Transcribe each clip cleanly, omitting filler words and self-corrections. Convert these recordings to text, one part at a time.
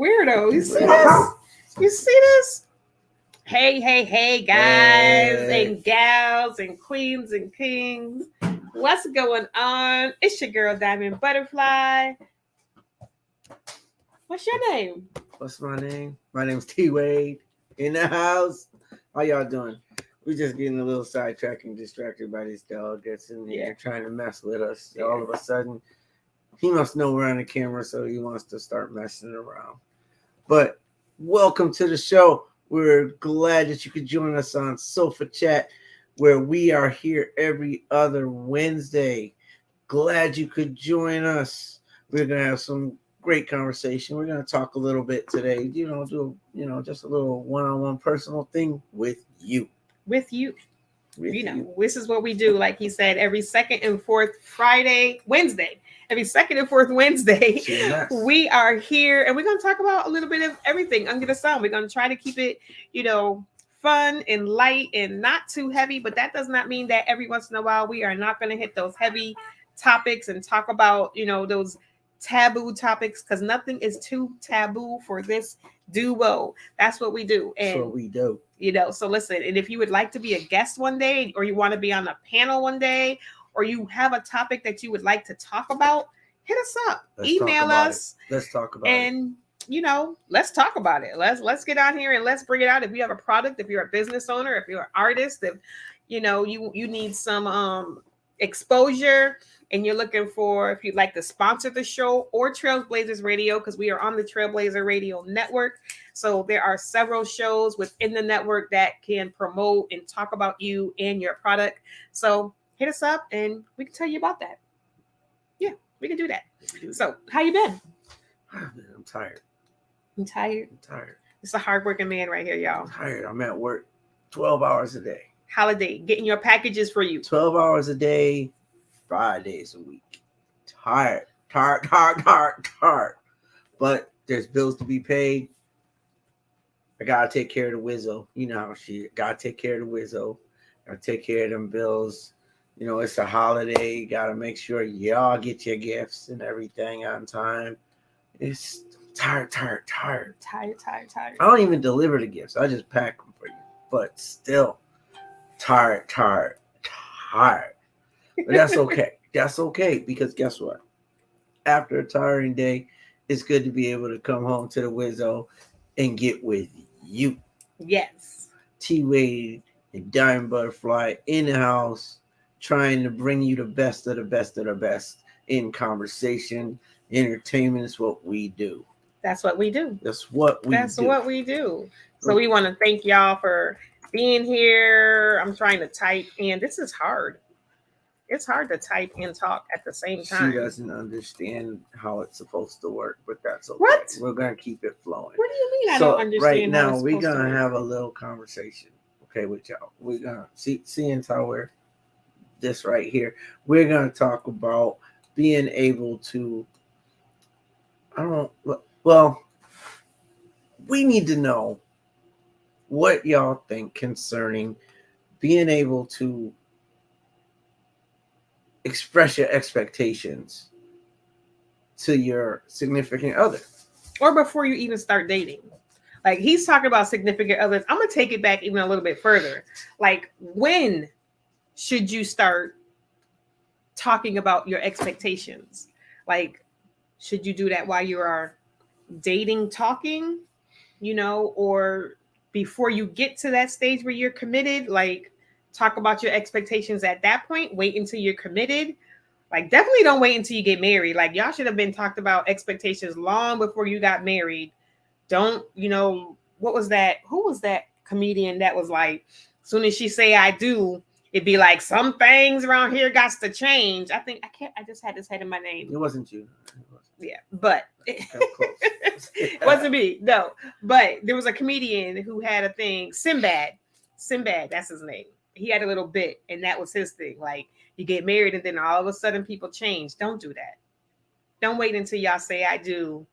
weirdo. You see this? You see this? Hey, guys and gals and queens and kings. What's going on? It's your girl, Diamond Butterfly. What's your name? What's my name? My name's T Wade in the house. How y'all doing? We're just getting a little sidetracked and distracted by this dog that's in here trying to mess with us. All of a sudden, he must know we're on the camera, so he wants to start messing around. But welcome to the show. We're glad that you could join us on Sofa Chat, where we are here every other Wednesday. Glad you could join us. We're going to have some great conversation. We're going to talk a little bit today, do just a little one-on-one personal thing with you. This is what we do. Like he said, every second and fourth Wednesday, we are here and we're going to talk about a little bit of everything under the sun. We're going to try to keep it, fun and light and not too heavy, but that does not mean that every once in a while we are not going to hit those heavy topics and talk about, those taboo topics, because nothing is too taboo for this duo. That's what we do. And that's what we do. So listen, and if you would like to be a guest one day, or you want to be on a panel one day, or you have a topic that you would like to talk about, hit us up. Email us. Let's talk about it. And let's talk about it. Let's get on here and let's bring it out. If you have a product, if you're a business owner, if you're an artist, if you need some exposure and you're looking for, if you'd like to sponsor the show or Trailblazers Radio, because we are on the Trailblazer Radio Network. So there are several shows within the network that can promote and talk about you and your product. So hit us up and we can tell you about that. Yeah, we can do that. So how you been? I'm tired. I'm tired. It's a hardworking man right here, y'all. I'm tired. I'm at work 12 hours a day. Holiday, getting your packages for you. 12 hours a day, 5 days a week. Tired. But there's bills to be paid. I gotta take care of the Wizzo. You know how she gotta take care of the Wizzo. Gotta take care of them bills. It's a holiday. You gotta make sure y'all get your gifts and everything on time. It's tired. Tired. I don't even deliver the gifts. I just pack them for you. But still, tired. But that's okay. That's okay, because guess what? After a tiring day, it's good to be able to come home to the Wizzo and get with you. Yes. T Wade and Diamond Butterfly in the house, trying to bring you the best of the best of the best in conversation. Entertainment is what we do. That's what we do. That's what we do. So we want to thank y'all for being here. I'm trying to type, and this is hard. It's hard to type and talk at the same time. She doesn't understand how it's supposed to work, but that's okay. What? We're going to keep it flowing. What do you mean I don't understand? Right now, we're going to have a little conversation, okay, with y'all. We're going to seeing how we're this right here. We're going to talk about being able to, we need to know what y'all think concerning being able to express your expectations to your significant other. Or before you even start dating. Like, he's talking about significant others. I'm going to take it back even a little bit further. Like, when should you start talking about your expectations? Like, should you do that while you are dating, talking, or before you get to that stage where you're committed? Like, talk about your expectations at that point. Wait until you're committed. Like, definitely don't wait until you get married. Like, y'all should have been talked about expectations long before you got married. Don't, what was that? Who was that comedian that was like, as soon as she say I do, it'd be like, some things around here got to change. I just had this head in my name. It wasn't you. Yeah, but it wasn't me. No, but there was a comedian who had a thing. Sinbad, that's his name. He had a little bit, and that was his thing. Like, you get married, and then all of a sudden people change. Don't do that. Don't wait until y'all say I do,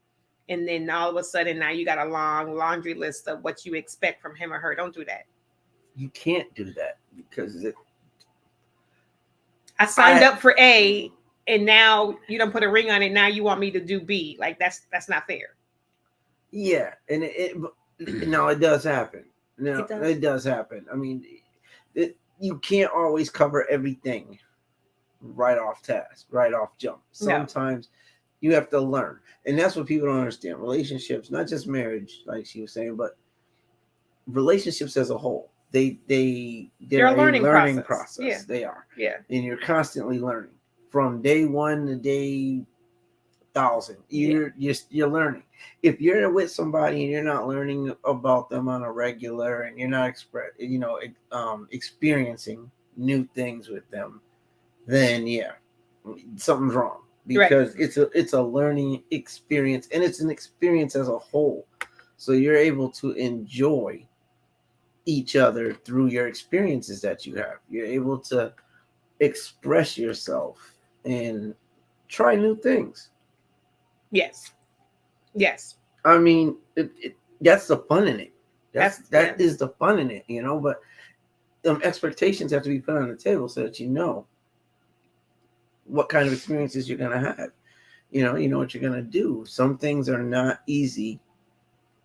and then all of a sudden now you got a long laundry list of what you expect from him or her. Don't do that. You can't do that because I signed up for A, and now you don't put a ring on it. Now you want me to do B. Like, that's not fair. Yeah, and no, it does happen. No, It does. it does happen. I mean, you can't always cover everything right off task, right off jump. No. Sometimes you have to learn, and that's what people don't understand. Relationships, not just marriage, like she was saying, but relationships as a whole. They're They're a a learning learning process. Yeah. process. They are, Yeah. and you're constantly learning from day one to day thousand. Yeah. You're learning. If you're with somebody and you're not learning about them on a regular, and you're not experiencing new things with them, then yeah, something's wrong, Right. because it's a learning experience, and it's an experience as a whole. So you're able to enjoy each other through your experiences that you have. You're able to express yourself and try new things. Yes. Yes. I mean, that's the fun in it. Yeah. That is the fun in it. But expectations have to be put on the table so that you know what kind of experiences you're gonna have. You know what you're gonna do. Some things are not easy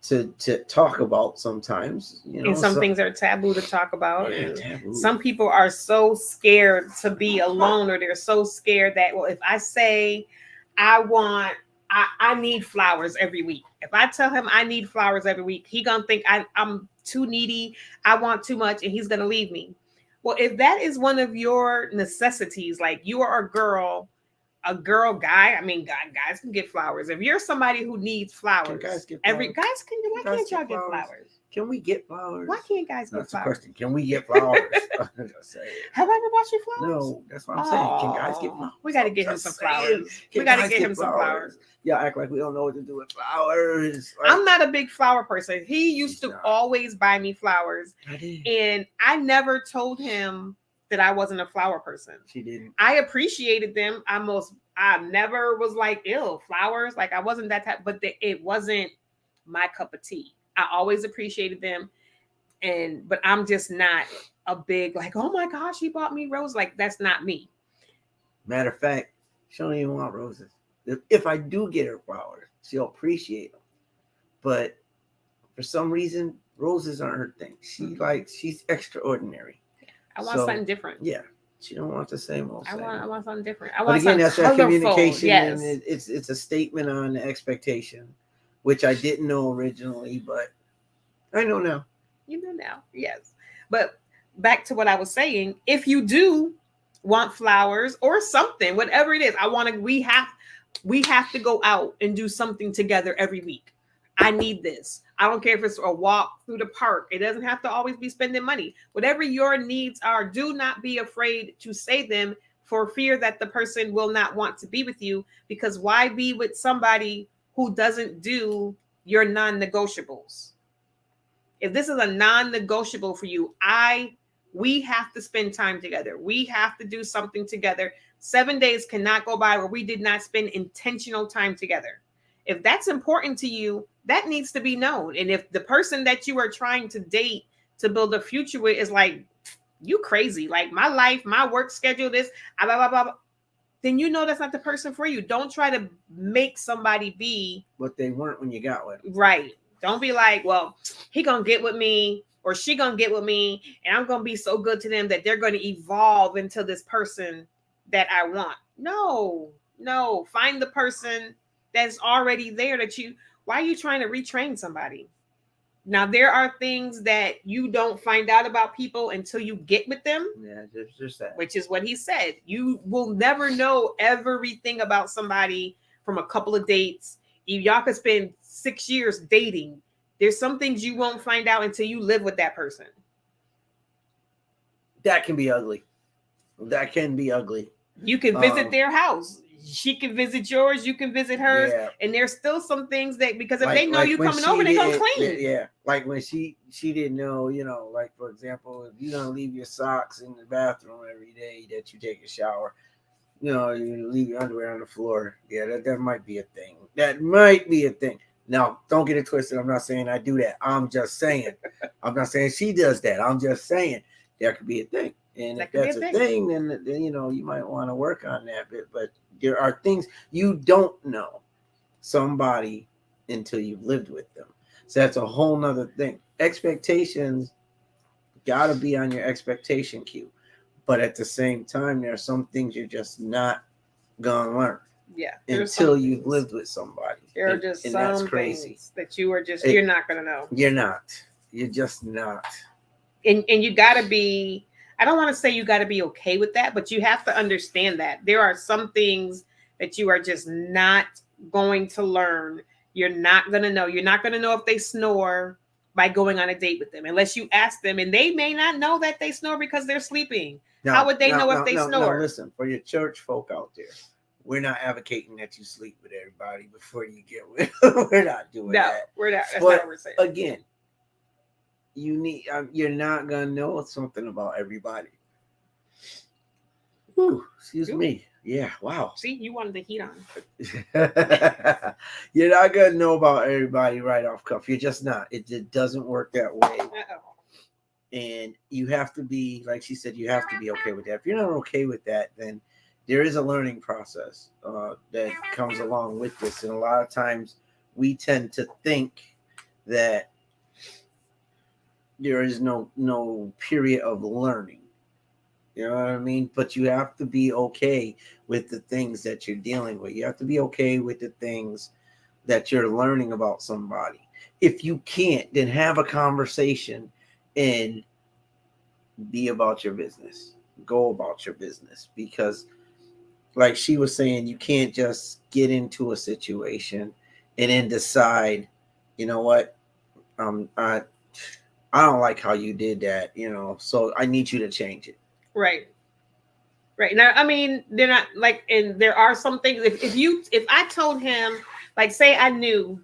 to talk about sometimes. And some things are taboo to talk about. Yeah, And taboo. some people are so scared to be alone, or they're so scared that, well, if I say I need flowers every week. If I tell him I need flowers every week, he gonna think I'm too needy, I want too much, and he's gonna leave me. Well, if that is one of your necessities, like you are a girl guy, I mean, guys can get flowers. If you're somebody who needs flowers, Can guys get every flowers? guys can. Why Guys can't y'all get get flowers? flowers? Can we get flowers? Why can't guys get That's the flowers? question. Can we get flowers? I'm just saying. Have I ever bought you flowers? No, that's what I'm saying. Can guys get flowers? We got to I'm get him just some saying. flowers. We Can got to guys get him some flowers. Y'all act like we don't know what to do with flowers. Like, I'm not a big flower person. He used to not. always buy me flowers, I did. and I never told him that I wasn't a flower person. She didn't. I appreciated them. I never was like, ew, flowers. Like, I wasn't that type, but it wasn't my cup of tea. I always appreciated them. But I'm just not a big, like, oh my gosh, he bought me roses. Like, that's not me. Matter of fact, she don't even want roses. If I do get her flowers, she'll appreciate them. But for some reason, roses aren't her thing. She's extraordinary. I want something different. Yeah. She don't want the same old thing. I want something different. But again, that's that communication, yes. and it's a statement on the expectation, which I didn't know originally, but I know now. You know now, yes. But back to what I was saying, if you do want flowers or something, whatever it is, we have to go out and do something together every week. I need this. I don't care if it's a walk through the park. It doesn't have to always be spending money. Whatever your needs are, do not be afraid to say them, for fear that the person will not want to be with you. Because why be with somebody who doesn't do your non-negotiables? If this is a non-negotiable for you, we have to spend time together. We have to do something together. 7 days cannot go by where we did not spend intentional time together. If that's important to you, that needs to be known. And if the person that you are trying to date to build a future with is like, you crazy, like my life, my work schedule, this, blah, blah, blah, blah, then you know that's not the person for you. Don't try to make somebody be what they weren't when you got with them. Right. Don't be like, well, he gonna get with me or she gonna get with me, and I'm gonna be so good to them that they're gonna evolve into this person that I want. No. Find the person that's already there why are you trying to retrain somebody? Now, there are things that you don't find out about people until you get with them. Yeah, just that. Which is what he said. You will never know everything about somebody from a couple of dates. Y'all could spend 6 years dating. There's some things you won't find out until you live with that person. That can be ugly. You can visit their house. She can visit yours. You can visit hers. Yeah. And there's still some things that, because if they know you coming over, they're going to clean. Yeah. Like when she didn't know, like, for example, if you're going to leave your socks in the bathroom every day that you take a shower, you leave your underwear on the floor. Yeah, that might be a thing. Now, don't get it twisted. I'm not saying I do that. I'm just saying. I'm not saying she does that. I'm just saying that could be a thing. And if that's a thing, then you might want to work on that bit. But there are things you don't know somebody until you've lived with them. So that's a whole nother thing. Expectations gotta be on your expectation queue. But at the same time, there are some things you're just not gonna learn Yeah, until you've lived with somebody. There are just and that's some crazy. things that you're not gonna know. You're not. You're just not. And you gotta be. I don't want to say you got to be okay with that, but you have to understand that there are some things that you are just not going to learn. You're not going to know. You're not going to know if they snore by going on a date with them unless you ask them, and they may not know that they snore because they're sleeping. How would they know if they snore? No, listen, for your church folk out there, we're not advocating that you sleep with everybody before you get with. We're not doing that. We're not. That's but not what we're saying. Again, you're not gonna know something about everybody. Ooh, excuse me. Yeah, wow. See, you wanted the heat on. You're not gonna know about everybody right off cuff. You're just not. It just doesn't work that way. And you have to be, like she said, you have to be okay with that. If you're not okay with that, then there is a learning process that comes along with this. And a lot of times we tend to think that there is no period of learning. You know what I mean? But you have to be okay with the things that you're dealing with. You have to be okay with the things that you're learning about somebody. If you can't, then have a conversation and be about your business. Go about your business. Because like she was saying, you can't just get into a situation and then decide, you know what, I don't like how you did that, so I need you to change it. Right. Now, I mean, they're not like, and there are some things. If I told him, like, say I knew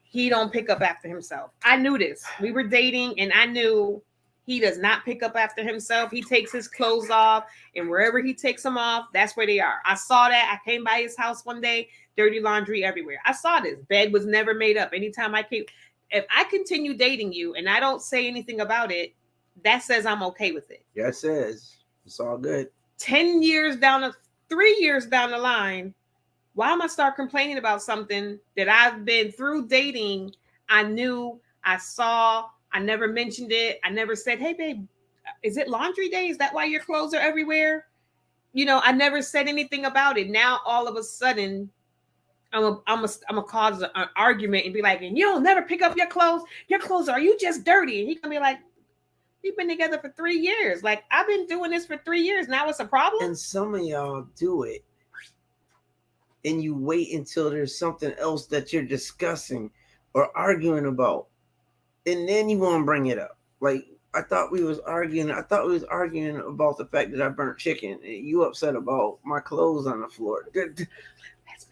he don't pick up after himself. I knew this. We were dating, and I knew he does not pick up after himself. He takes his clothes off, and wherever he takes them off, that's where they are. I saw that. I came by his house one day, dirty laundry everywhere. I saw this. Bed was never made up. Anytime I came, if I continue dating you and I don't say anything about it, that says I'm okay with it. Yeah, it says it's all good. 3 years down the line, why am I start complaining about something that I've been through dating? I knew, I saw, I never mentioned it. I never said, hey, babe, is it laundry day? Is that why your clothes are everywhere? I never said anything about it. Now, all of a sudden, I'm a cause an argument and be like, and you'll never pick up your clothes. Your clothes, are you just dirty? And he can be like, we've been together for 3 years. Like, I've been doing this for 3 years. Now it's a problem. And some of y'all do it, and you wait until there's something else that you're discussing or arguing about, and then you want to bring it up. Like, I thought we was arguing about the fact that I burnt chicken, and you upset about my clothes on the floor.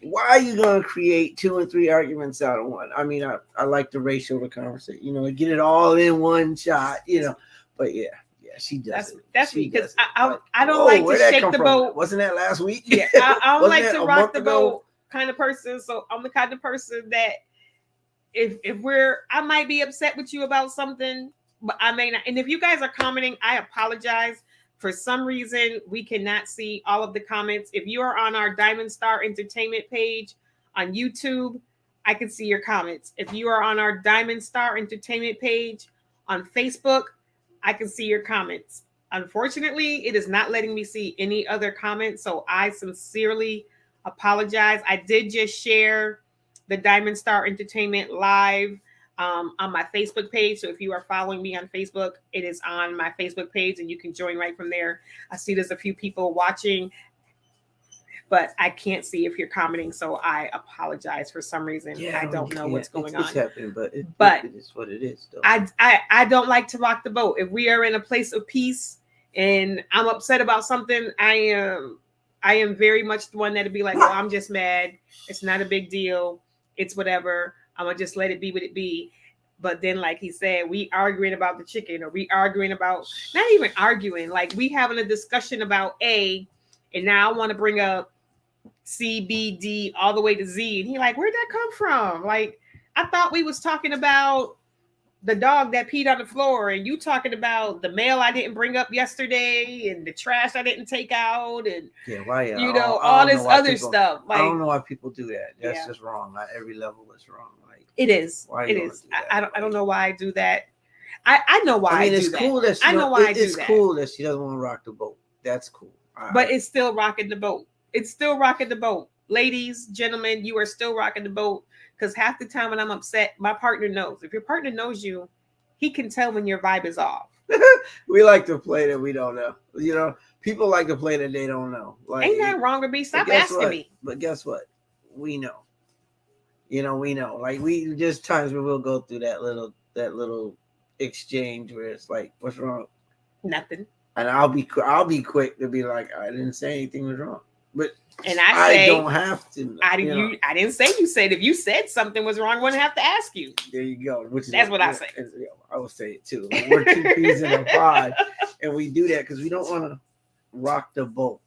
Why are you going to create 2 and 3 arguments out of one? I mean, I like the ratio of the conversation, get it all in one shot, but yeah, she does. That's me, because I don't like to shake the boat. Wasn't that last week? Yeah, I don't like to rock the boat kind of person. So I'm the kind of person that if I might be upset with you about something, but I may not. And if you guys are commenting, I apologize. For some reason, we cannot see all of the comments. If you are on our Diamond Star Entertainment page on YouTube, I can see your comments. If you are on our Diamond Star Entertainment page on Facebook, I can see your comments. Unfortunately, it is not letting me see any other comments, so I sincerely apologize. I did just share the Diamond Star Entertainment live on my Facebook page. So if you are following me on Facebook, it is on my Facebook page, and you can join right from there. I see there's a few people watching, but I can't see if you're commenting, so I apologize. For some reason. Yeah, I don't know what's going on. It's happening, but it is what it is. Though. I don't like to rock the boat. If we are in a place of peace and I'm upset about something, I am very much the one that'd be like, well, I'm just mad. It's not a big deal. It's whatever. I'm gonna just let it be what it be. But then, like he said, we arguing about the chicken, or we arguing about, not even arguing, like we having a discussion about A, and now I want to bring up C, B, D, all the way to Z. And he like, where'd that come from? Like, I thought we was talking about the dog that peed on the floor, and you talking about the mail I didn't bring up yesterday, and the trash I didn't take out, and why? all this other stuff. Like, I don't know why people do that. That's yeah. just wrong. At every level, it's wrong. Like, it is. Why It you is. do that? I don't know why I do that. I know why I do it's that. cool that she I know why I do it's that. cool that she doesn't want to rock the boat. That's cool. But it's still rocking the boat. It's still rocking the boat. Ladies, gentlemen, you are still rocking the boat, because half the time when I'm upset, my partner knows. If your partner knows you, he can tell when your vibe is off. We like to play that we don't know. You know, people like to play that they don't know. Like, ain't nothing wrong with me. Stop asking me. But guess what? We know. We know. Like, we just times where we'll go through that little exchange where it's like, what's wrong? Nothing. And I'll be quick to be like, I didn't say anything was wrong. But I don't have to. I didn't say you said. If you said something was wrong, I wouldn't have to ask you. There you go. That's what I say. I will say it too. We're two peas in a pod, and we do that because we don't want to rock the boat,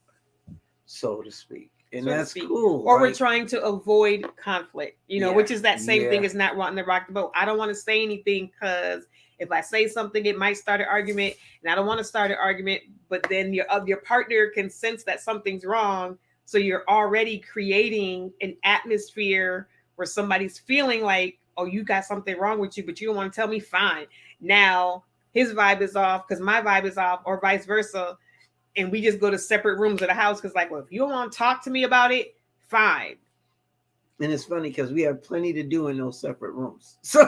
so to speak. And that's cool. Or we're trying to avoid conflict, which is that same thing as not wanting to rock the boat. I don't want to say anything because if I say something, it might start an argument, and I don't want to start an argument. But then your partner can sense that something's wrong, so you're already creating an atmosphere where somebody's feeling like, oh, you got something wrong with you, but you don't want to tell me. Fine. Now his vibe is off because my vibe is off, or vice versa. And we just go to separate rooms of the house because, like, well, if you don't want to talk to me about it, fine. And it's funny because we have plenty to do in those separate rooms. So,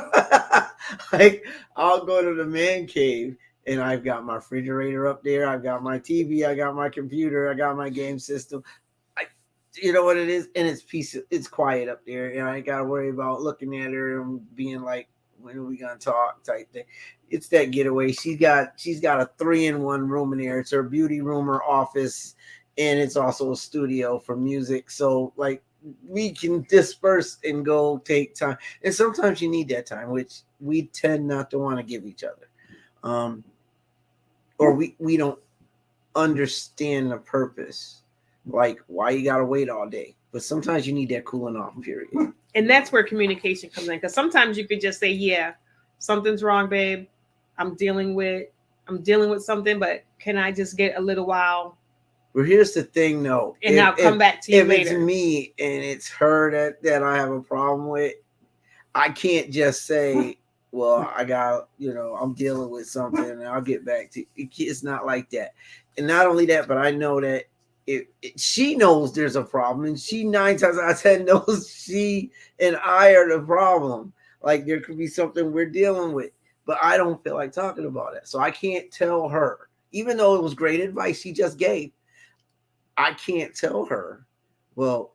like, I'll go to the man cave, and I've got my refrigerator up there. I've got my TV. I got my computer. I got my game system. You know what it is? And it's quiet up there. And I ain't got to worry about looking at her and being like, when are we going to talk type thing. It's that getaway. She's got a 3-in-1 room in there. It's her beauty room, her office, and it's also a studio for music. So, like, we can disperse and go take time. And sometimes you need that time, which we tend not to want to give each other. Or we don't understand the purpose. Like, why you got to wait all day. But sometimes you need that cooling off period. And that's where communication comes in. Because sometimes you could just say, yeah, something's wrong, babe. I'm dealing with something, but can I just get a little while? Well, here's the thing, though. And I'll come back to you later. If it's me and it's her that I have a problem with, I can't just say, well, I got, I'm dealing with something and I'll get back to you. It's not like that. And not only that, but I know that she knows there's a problem, and she 9 times out of 10 knows she and I are the problem. Like, there could be something we're dealing with, but I don't feel like talking about it. So I can't tell her, even though it was great advice she just gave, I can't tell her, well,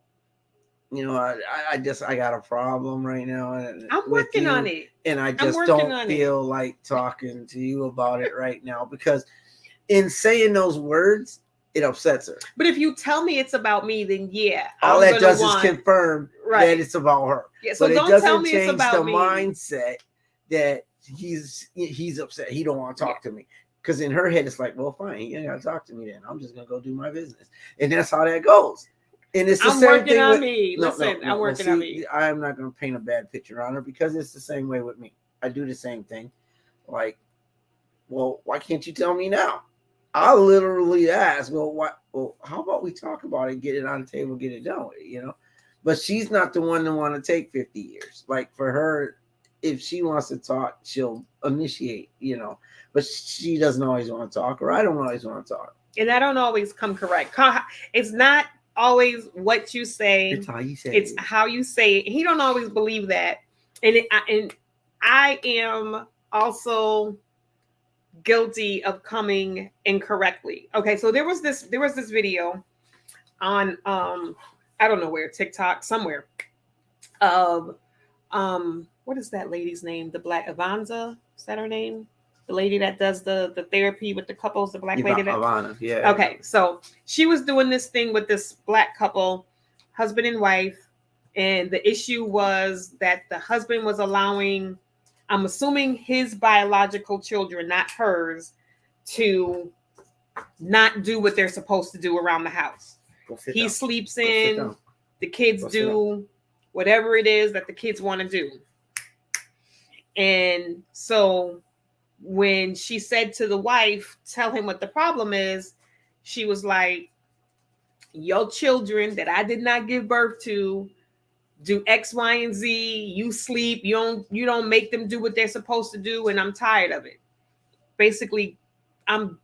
I got a problem right now. And I'm working on it. And I just don't feel like talking to you about it right now, because in saying those words, it upsets her. But if you tell me it's about me, then yeah. All that does is confirm that it's about her. Yeah, so but don't tell me it's about me. It doesn't change the mindset that he's upset. He don't want to talk to me. Because in her head, it's like, well, fine, you ain't got to talk to me then. I'm just going to go do my business. And that's how that goes. And it's the same thing with me. I'm working on me. I'm not going to paint a bad picture on her, because it's the same way with me. I do the same thing. Like, well, why can't you tell me now? I'll literally ask, well, how about we talk about it, get it on the table, get it done with it, But she's not the one to want to take 50 years. Like, for her, if she wants to talk, she'll initiate, But she doesn't always want to talk, or I don't always want to talk. And I don't always come correct. It's not always what you say. It's how you say it. It's how you say it. He don't always believe that. And I am also guilty of coming incorrectly. Okay, so there was this video on I don't know where, TikTok somewhere, of what is that lady's name? The black Avanza, is that her name? The lady that does the therapy with the couples, the black lady that Ivana, yeah. Okay, so she was doing this thing with this black couple, husband and wife, and the issue was that the husband was allowing, I'm assuming, his biological children, not hers, to not do what they're supposed to do around the house. He sleeps in, the kids do whatever it is that the kids want to do. And so when she said to the wife, tell him what the problem is, she was like, your children that I did not give birth to do X, Y, and Z. You sleep, you don't make them do what they're supposed to do, and I'm tired of it. Basically, I'm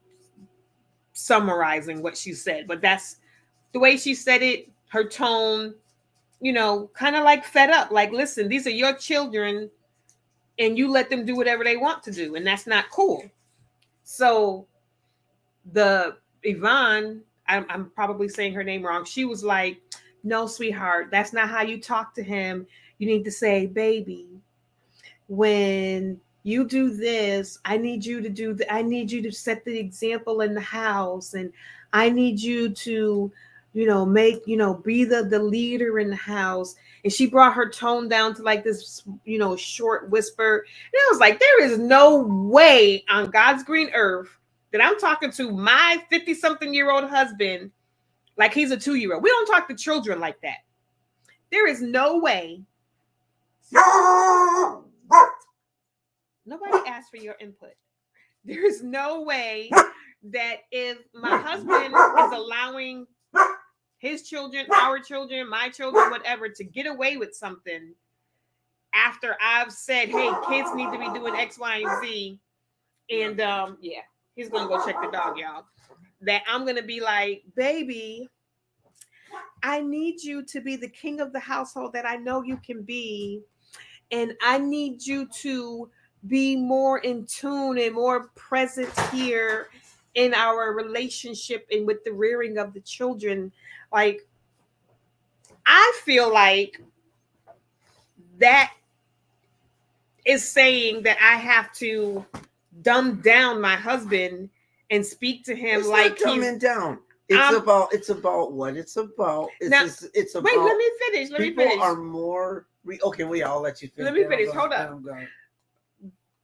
summarizing what she said, but that's the way she said it, her tone, kind of like fed up. Like, listen, these are your children, and you let them do whatever they want to do, and that's not cool. So the Yvonne, I'm probably saying her name wrong. She was like, "No, sweetheart, that's not how you talk to him. You need to say, baby, when you do this, I need you to I need you to set the example in the house, and I need you to, make, be the leader in the house." And she brought her tone down to like this, short whisper. And I was like, there is no way on God's green earth that I'm talking to my 50-something-year-old husband like he's a 2-year-old. We don't talk to children like that. There is no way. Nobody asked for your input. There is no way that if my husband is allowing his children, our children, my children, whatever, to get away with something after I've said, hey, kids need to be doing X, Y, and Z. And yeah, he's going to go check the dog, y'all. That I'm going to be like, baby, I need you to be the king of the household that I know you can be. And I need you to be more in tune and more present here in our relationship and with the rearing of the children. Like, I feel like that is saying that I have to dumb down my husband and speak to him it's like not dumbing down. It's about what it's about. It's about. Wait, let me finish. People are more. Okay, I'll let you finish. Let me finish. Hold up.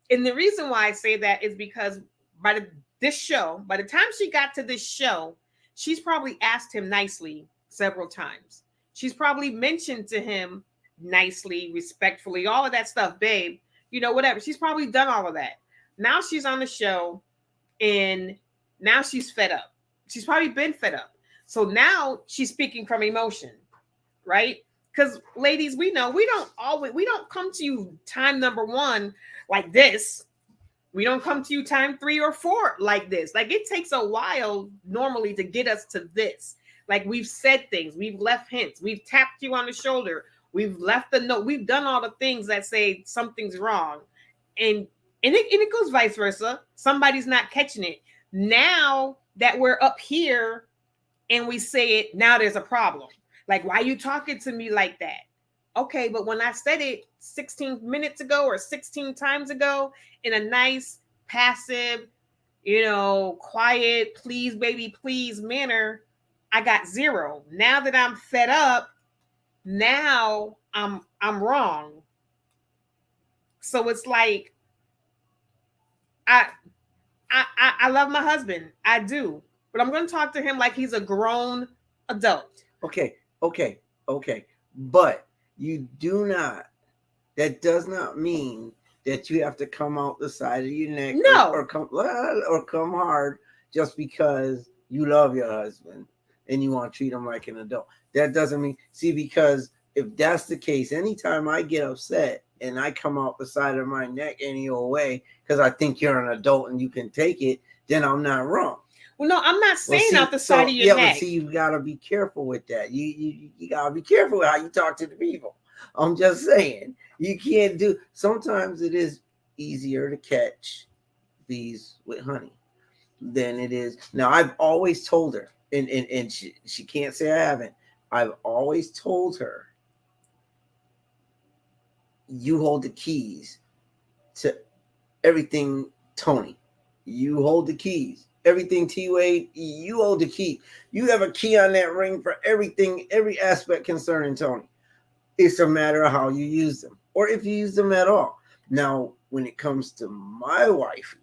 And the reason why I say that is because by the time she got to this show, she's probably asked him nicely several times. She's probably mentioned to him nicely, respectfully, all of that stuff, babe, whatever. She's probably done all of that. Now she's on the show, and now she's fed up. She's probably been fed up. So now she's speaking from emotion, right? Because ladies, we know we don't come to you time number 1 like this. We don't come to you time 3 or 4 like this. Like, it takes a while normally to get us to this. Like, we've said things, we've left hints, we've tapped you on the shoulder, we've left a note, we've done all the things that say something's wrong. And it goes vice versa. Somebody's not catching it. Now that we're up here and we say it, now there's a problem. Like, why are you talking to me like that? Okay, but when I said it 16 minutes ago or 16 times ago in a nice, passive, quiet, please, baby, please manner, I got 0. Now that I'm fed up, now I'm wrong. So it's like, I love my husband. I do. But I'm going to talk to him like he's a grown adult. Okay. But you do not, that does not mean that you have to come out the side of your neck or come hard just because you love your husband and you want to treat him like an adult. That doesn't mean, because if that's the case, anytime I get upset and I come out the side of my neck any old way because I think you're an adult and you can take it, then I'm not wrong. Well, no, I'm not saying out the side of your neck. But see, you gotta be careful with that. You gotta be careful with how you talk to the people. I'm just saying, you can't do. Sometimes it is easier to catch bees with honey than it is. Now, I've always told her, and she can't say I haven't. I've always told her, you hold the keys to everything, Tony. You hold the keys. Everything, T-Wade, you hold the key. You have a key on that ring for everything, every aspect concerning Tony. It's a matter of how you use them, or if you use them at all. Now, when it comes to my wifey,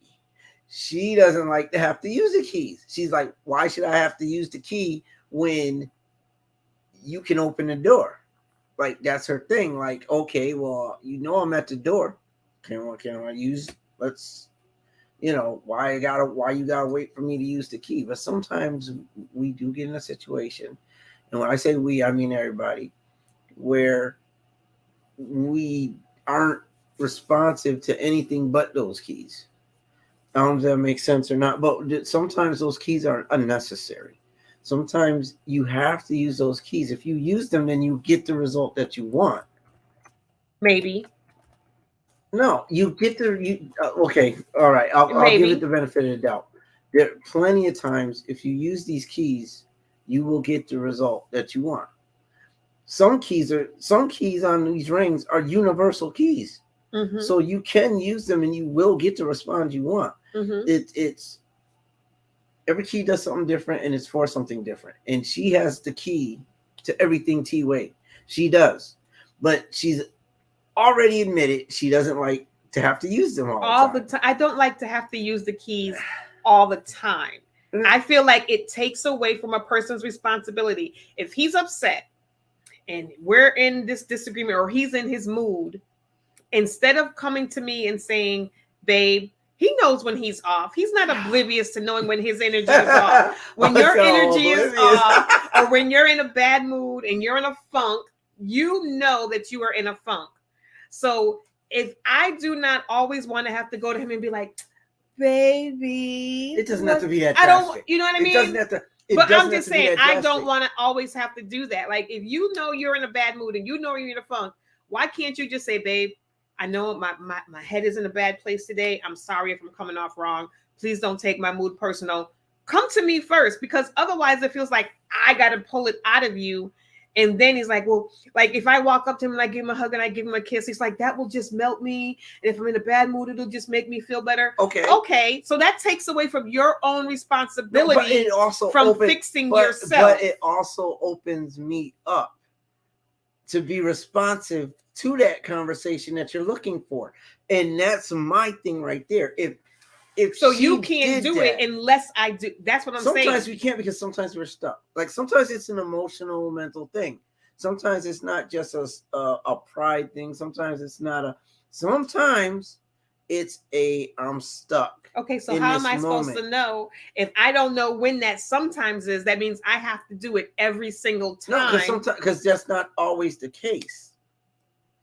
she doesn't like to have to use the keys. She's like, why should I have to use the key when you can open the door? Like, that's her thing. Like, okay, well, I'm at the door. Can I use? Let's, why you gotta wait for me to use the key? But sometimes we do get in a situation, and when I say we, I mean everybody, where we aren't responsive to anything but those keys. I don't know if that makes sense or not, but sometimes those keys are unnecessary. Sometimes you have to use those keys. If you use them, then you get the result that you want. Maybe. No, you get okay, all right. I'll give it the benefit of the doubt. There are plenty of times if you use these keys, you will get the result that you want. Some keys on these rings are universal keys. Mm-hmm. So you can use them and you will get the response you want. Mm-hmm. It's every key does something different and it's for something different. And she has the key to everything T-Way. She does. But she's already admitted she doesn't like to have to use them all the time. I don't like to have to use the keys all the time. I feel like it takes away from a person's responsibility. If he's upset and we're in this disagreement or he's in his mood, instead of coming to me and saying, babe, he knows when he's off. He's not oblivious to knowing when his energy is off. When your energy is off, or when you're in a bad mood and you're in a funk, you know that you are in a funk. So if I do not always want to have to go to him and be like, baby, it doesn't have to be that drastic. I don't, you know what I mean? It doesn't have to. But I'm just saying, I don't want to always have to do that. Like, if you know you're in a bad mood and you know you're in a funk, why can't you just say, babe, I know my head is in a bad place today. I'm sorry if I'm coming off wrong. Please don't take my mood personal. Come to me first, because otherwise it feels like I got to pull it out of you. And then he's like, well, like if I walk up to him and I give him a hug and I give him a kiss, he's like, that will just melt me. And if I'm in a bad mood, it'll just make me feel better. Okay. So that takes away from your own responsibility fixing yourself. But it also opens me up to be responsive to that conversation that you're looking for. And that's my thing right there. If so you can't do it unless I do. That's what I'm saying. Sometimes we can't because sometimes we're stuck. Like sometimes it's an emotional, mental thing. Sometimes it's not just a pride thing. Sometimes it's not a. Sometimes it's I'm stuck. Okay, so how am I supposed to know if I don't know when that sometimes is? That means I have to do it every single time. No, because that's not always the case.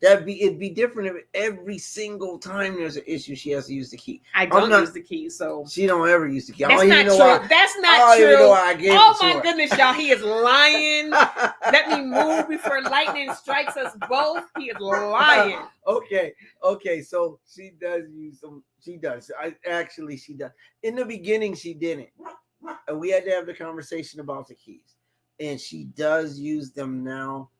It'd be different if every single time there's an issue she has to use the key. I don't use the key, so she don't ever use the key. That's not true. That's not true. Oh my goodness, y'all! He is lying. Let me move before lightning strikes us both. He is lying. Okay. So she does use them. She does. She does. In the beginning, she didn't, and we had to have the conversation about the keys. And she does use them now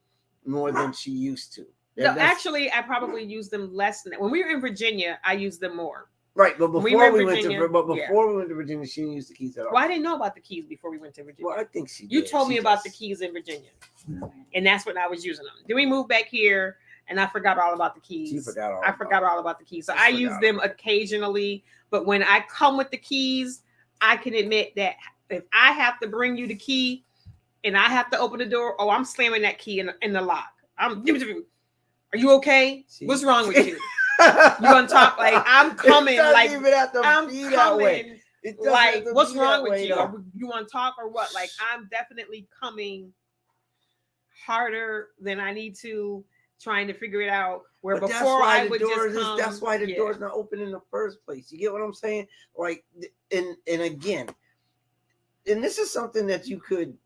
more than she used to. No, actually, I probably use them less than that. When we were in Virginia, I used them more. Right, but before we went to Virginia, she didn't use the keys at all. Well, I didn't know about the keys before we went to Virginia. Well, I think she did. You told me about the keys in Virginia, and that's when I was using them. Then we moved back here, and I forgot all about the keys. She forgot all. I forgot all about the keys. So I use them occasionally, but when I come with the keys, I can admit that if I have to bring you the key, and I have to open the door, I'm slamming that key in the lock. Are you okay? What's wrong with you? You gonna talk like I'm coming? Like I'm coming? Like what's wrong with you? You want to talk or what? Like I'm definitely coming harder than I need to, trying to figure it out. Where but before I would just come. That's why the door's not open in the first place. You get what I'm saying? Like and again, and this is something that you could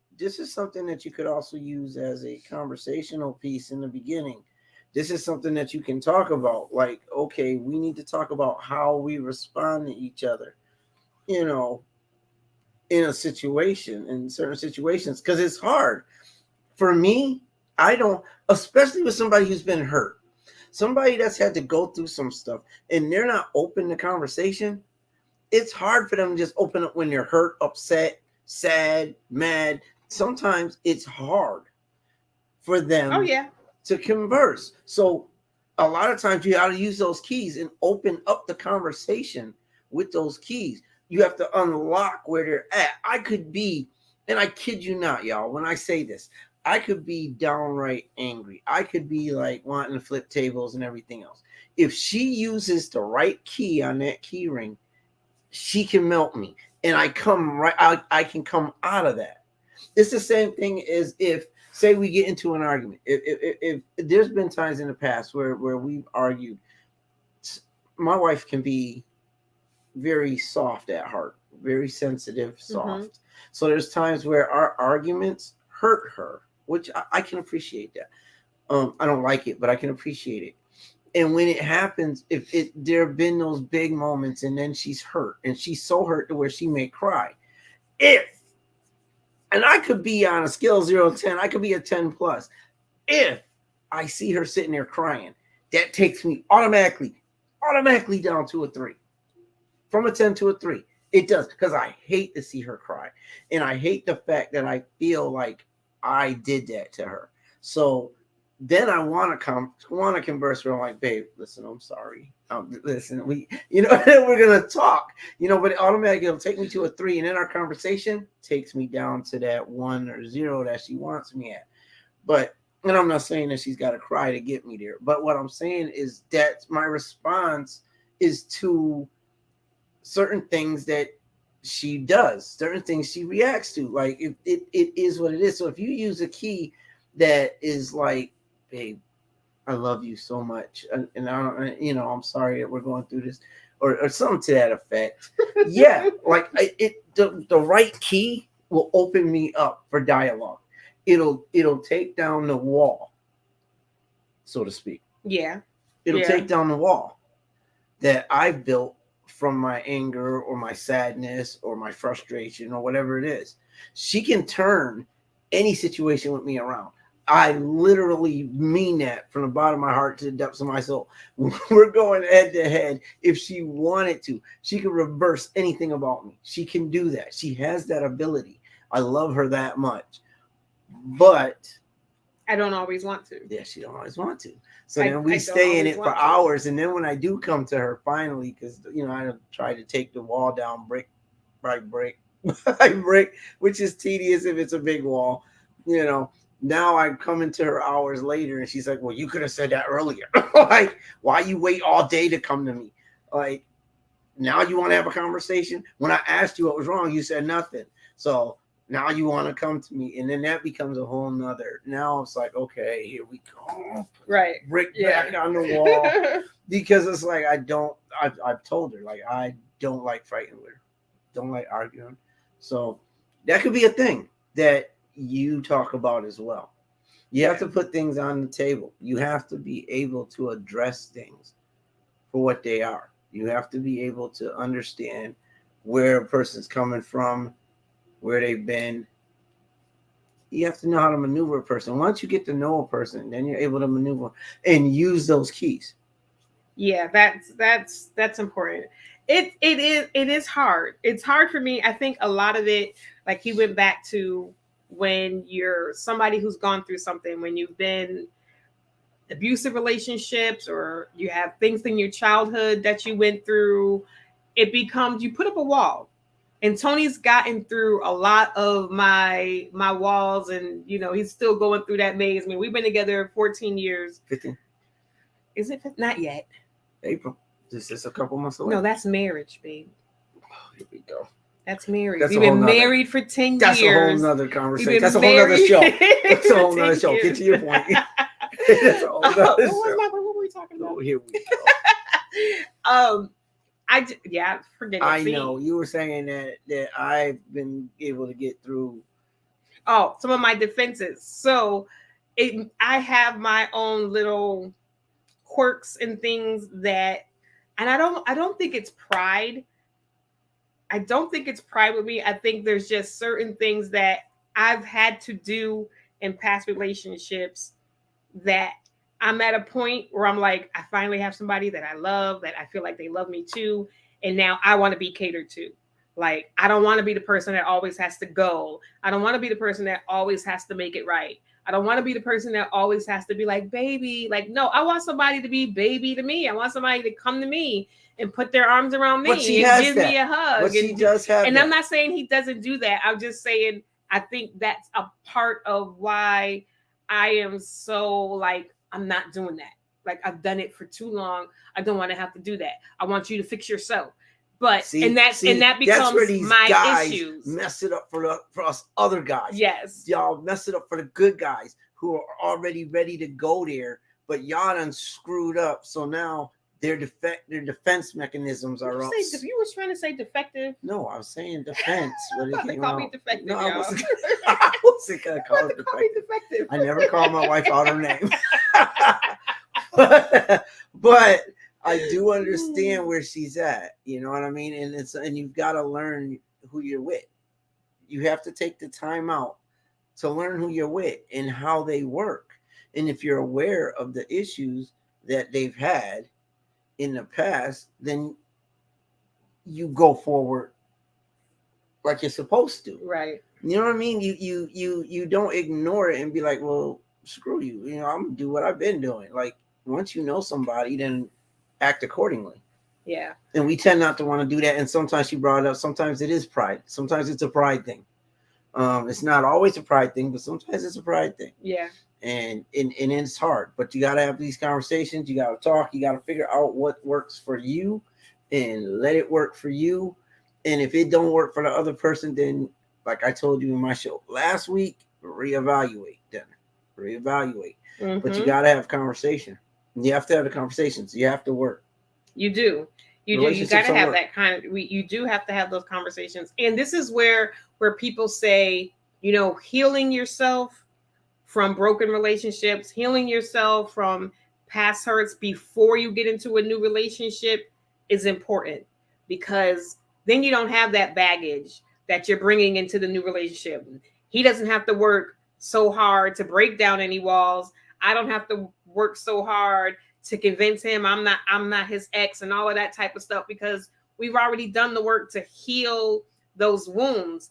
also use as a conversational piece in the beginning. This is something that you can talk about. Like, okay, we need to talk about how we respond to each other, in a situation, in certain situations, because it's hard. For me, especially with somebody who's been hurt, somebody that's had to go through some stuff, and they're not open to conversation. It's hard for them to just open up when they're hurt, upset, sad, mad. Sometimes it's hard for them. Oh, yeah. To converse. So a lot of times you got to use those keys and open up the conversation with those keys. You have to unlock where they're at. I could be, and I kid you not, y'all, when I say this, I could be downright angry. I could be like wanting to flip tables and everything else. If she uses the right key on that key ring, she can melt me, and I come right. I can come out of that. It's the same thing as if, say, we get into an argument. If there's been times in the past where we've argued, my wife can be very soft at heart, very sensitive, soft. So there's times where our arguments hurt her, which I can appreciate that. I don't like it, but I can appreciate it. And when it happens, if there have been those big moments, and then she's hurt, and she's so hurt to where she may cry. And I could be on a scale of 0 to 10, I could be a 10 plus. If I see her sitting there crying, that takes me automatically down to a 3. From a 10 to a 3. It does, because I hate to see her cry. And I hate the fact that I feel like I did that to her. So then I want to converse with her, like, babe, listen, I'm sorry. Listen, we're going to talk, but automatically it'll take me to a 3. And then our conversation takes me down to that 1 or 0 that she wants me at. And I'm not saying that she's got to cry to get me there. But what I'm saying is that my response is to certain things that she does, certain things she reacts to. Like, it is what it is. So if you use a key that is like, babe, I love you so much, and I don't, I'm sorry that we're going through this, or something to that effect. Yeah, like the right key will open me up for dialogue. It'll take down the wall, so to speak. Yeah. It'll take down the wall that I've built from my anger or my sadness or my frustration or whatever it is. She can turn any situation with me around. I literally mean that from the bottom of my heart to the depths of my soul. We're going head to head. If she wanted to, she could reverse anything about me. She can do that. She has that ability. I love her that much. But I don't always want to. Yeah, she don't always want to. So then we stay in it for hours. And then when I do come to her finally, because, I try to take the wall down brick by brick by brick, which is tedious if it's a big wall, Now I'm coming to her hours later, and she's like, well, you could have said that earlier. Like, why you wait all day to come to me? Like, now you want to have a conversation? When I asked you what was wrong, you said nothing. So now you want to come to me. And then that becomes a whole nother. Now it's like, okay, here we go. Right. Brick back on the wall. Because it's like, I've told her, like, I don't like fighting with her. Don't like arguing. So that could be a thing that you talk about as well. You have to put things on the table. You have to be able to address things for what they are. You have to be able to understand where a person's coming from, where they've been. You have to know how to maneuver a person. Once you get to know a person, then you're able to maneuver and use those keys. Yeah, that's important. It is hard. It's hard for me. I think a lot of it, like, he went back to when you're somebody who's gone through something, when you've been abusive relationships, or you have things in your childhood that you went through, it becomes, you put up a wall. And Tony's gotten through a lot of my walls, and he's still going through that maze. I mean, we've been together 14 years. 15. Is it? Not yet. April. This is a couple months away. No, that's marriage, babe. Oh, here we go. That's married. We've been married for 10 years. That's a whole nother conversation. That's a whole nother show. That's a whole nother show. Get to your point. That's a whole nother show. What were we talking about? Oh, here we go. Forget it. I know you were saying that I've been able to get through. Oh, some of my defenses. So, I have my own little quirks and things that, and I don't think it's pride. I don't think it's pride with me. I think there's just certain things that I've had to do in past relationships that I'm at a point where I'm like, I finally have somebody that I love, that I feel like they love me too. And now I want to be catered to. Like, I don't want to be the person that always has to go. I don't want to be the person that always has to make it right. I don't want to be the person that always has to be like, baby. Like, no, I want somebody to be baby to me. I want somebody to come to me and put their arms around me and give me a hug. But she does have and that. I'm not saying he doesn't do that. I'm just saying I think that's a part of why I am so like, I'm not doing that. Like, I've done it for too long. I don't want to have to do that. I want you to fix yourself. But and that that's where becomes these my guys issues. mess it up for us other guys. Yes. Y'all mess it up for the good guys who are already ready to go there, but y'all done screwed up. So now their defense mechanisms are up. You was trying to say defective? No, I was saying defense. But they call me defective. No, y'all. I wasn't gonna call it defective. I never call my wife out her name. but I do understand where she's at. You know what I mean? And you've got to learn who you're with. You have to take the time out to learn who you're with and how they work. And if you're aware of the issues that they've had in the past, then you go forward like you're supposed to. Right. You know what I mean? You don't ignore it and be like, well, screw you. You know, I'm gonna do what I've been doing. Like, once you know somebody, then act accordingly. Yeah. And we tend not to want to do that. And sometimes she brought it up. Sometimes it is pride. Sometimes it's a pride thing. It's not always a pride thing, but sometimes it's a pride thing. Yeah. And it's hard. But you gotta have these conversations. You gotta talk. You gotta figure out what works for you and let it work for you. And if it don't work for the other person, then like I told you in my show last week, reevaluate then. Reevaluate. Mm-hmm. But you gotta have conversation. You have to have the conversations. You have to work. You do. You do. You got to have that kind of. You do have to have those conversations. And this is where people say, you know, healing yourself from broken relationships, healing yourself from past hurts before you get into a new relationship is important, because then you don't have that baggage that you're bringing into the new relationship. He doesn't have to work so hard to break down any walls. I don't have to work so hard to convince him I'm not his ex and all of that type of stuff, because we've already done the work to heal those wounds.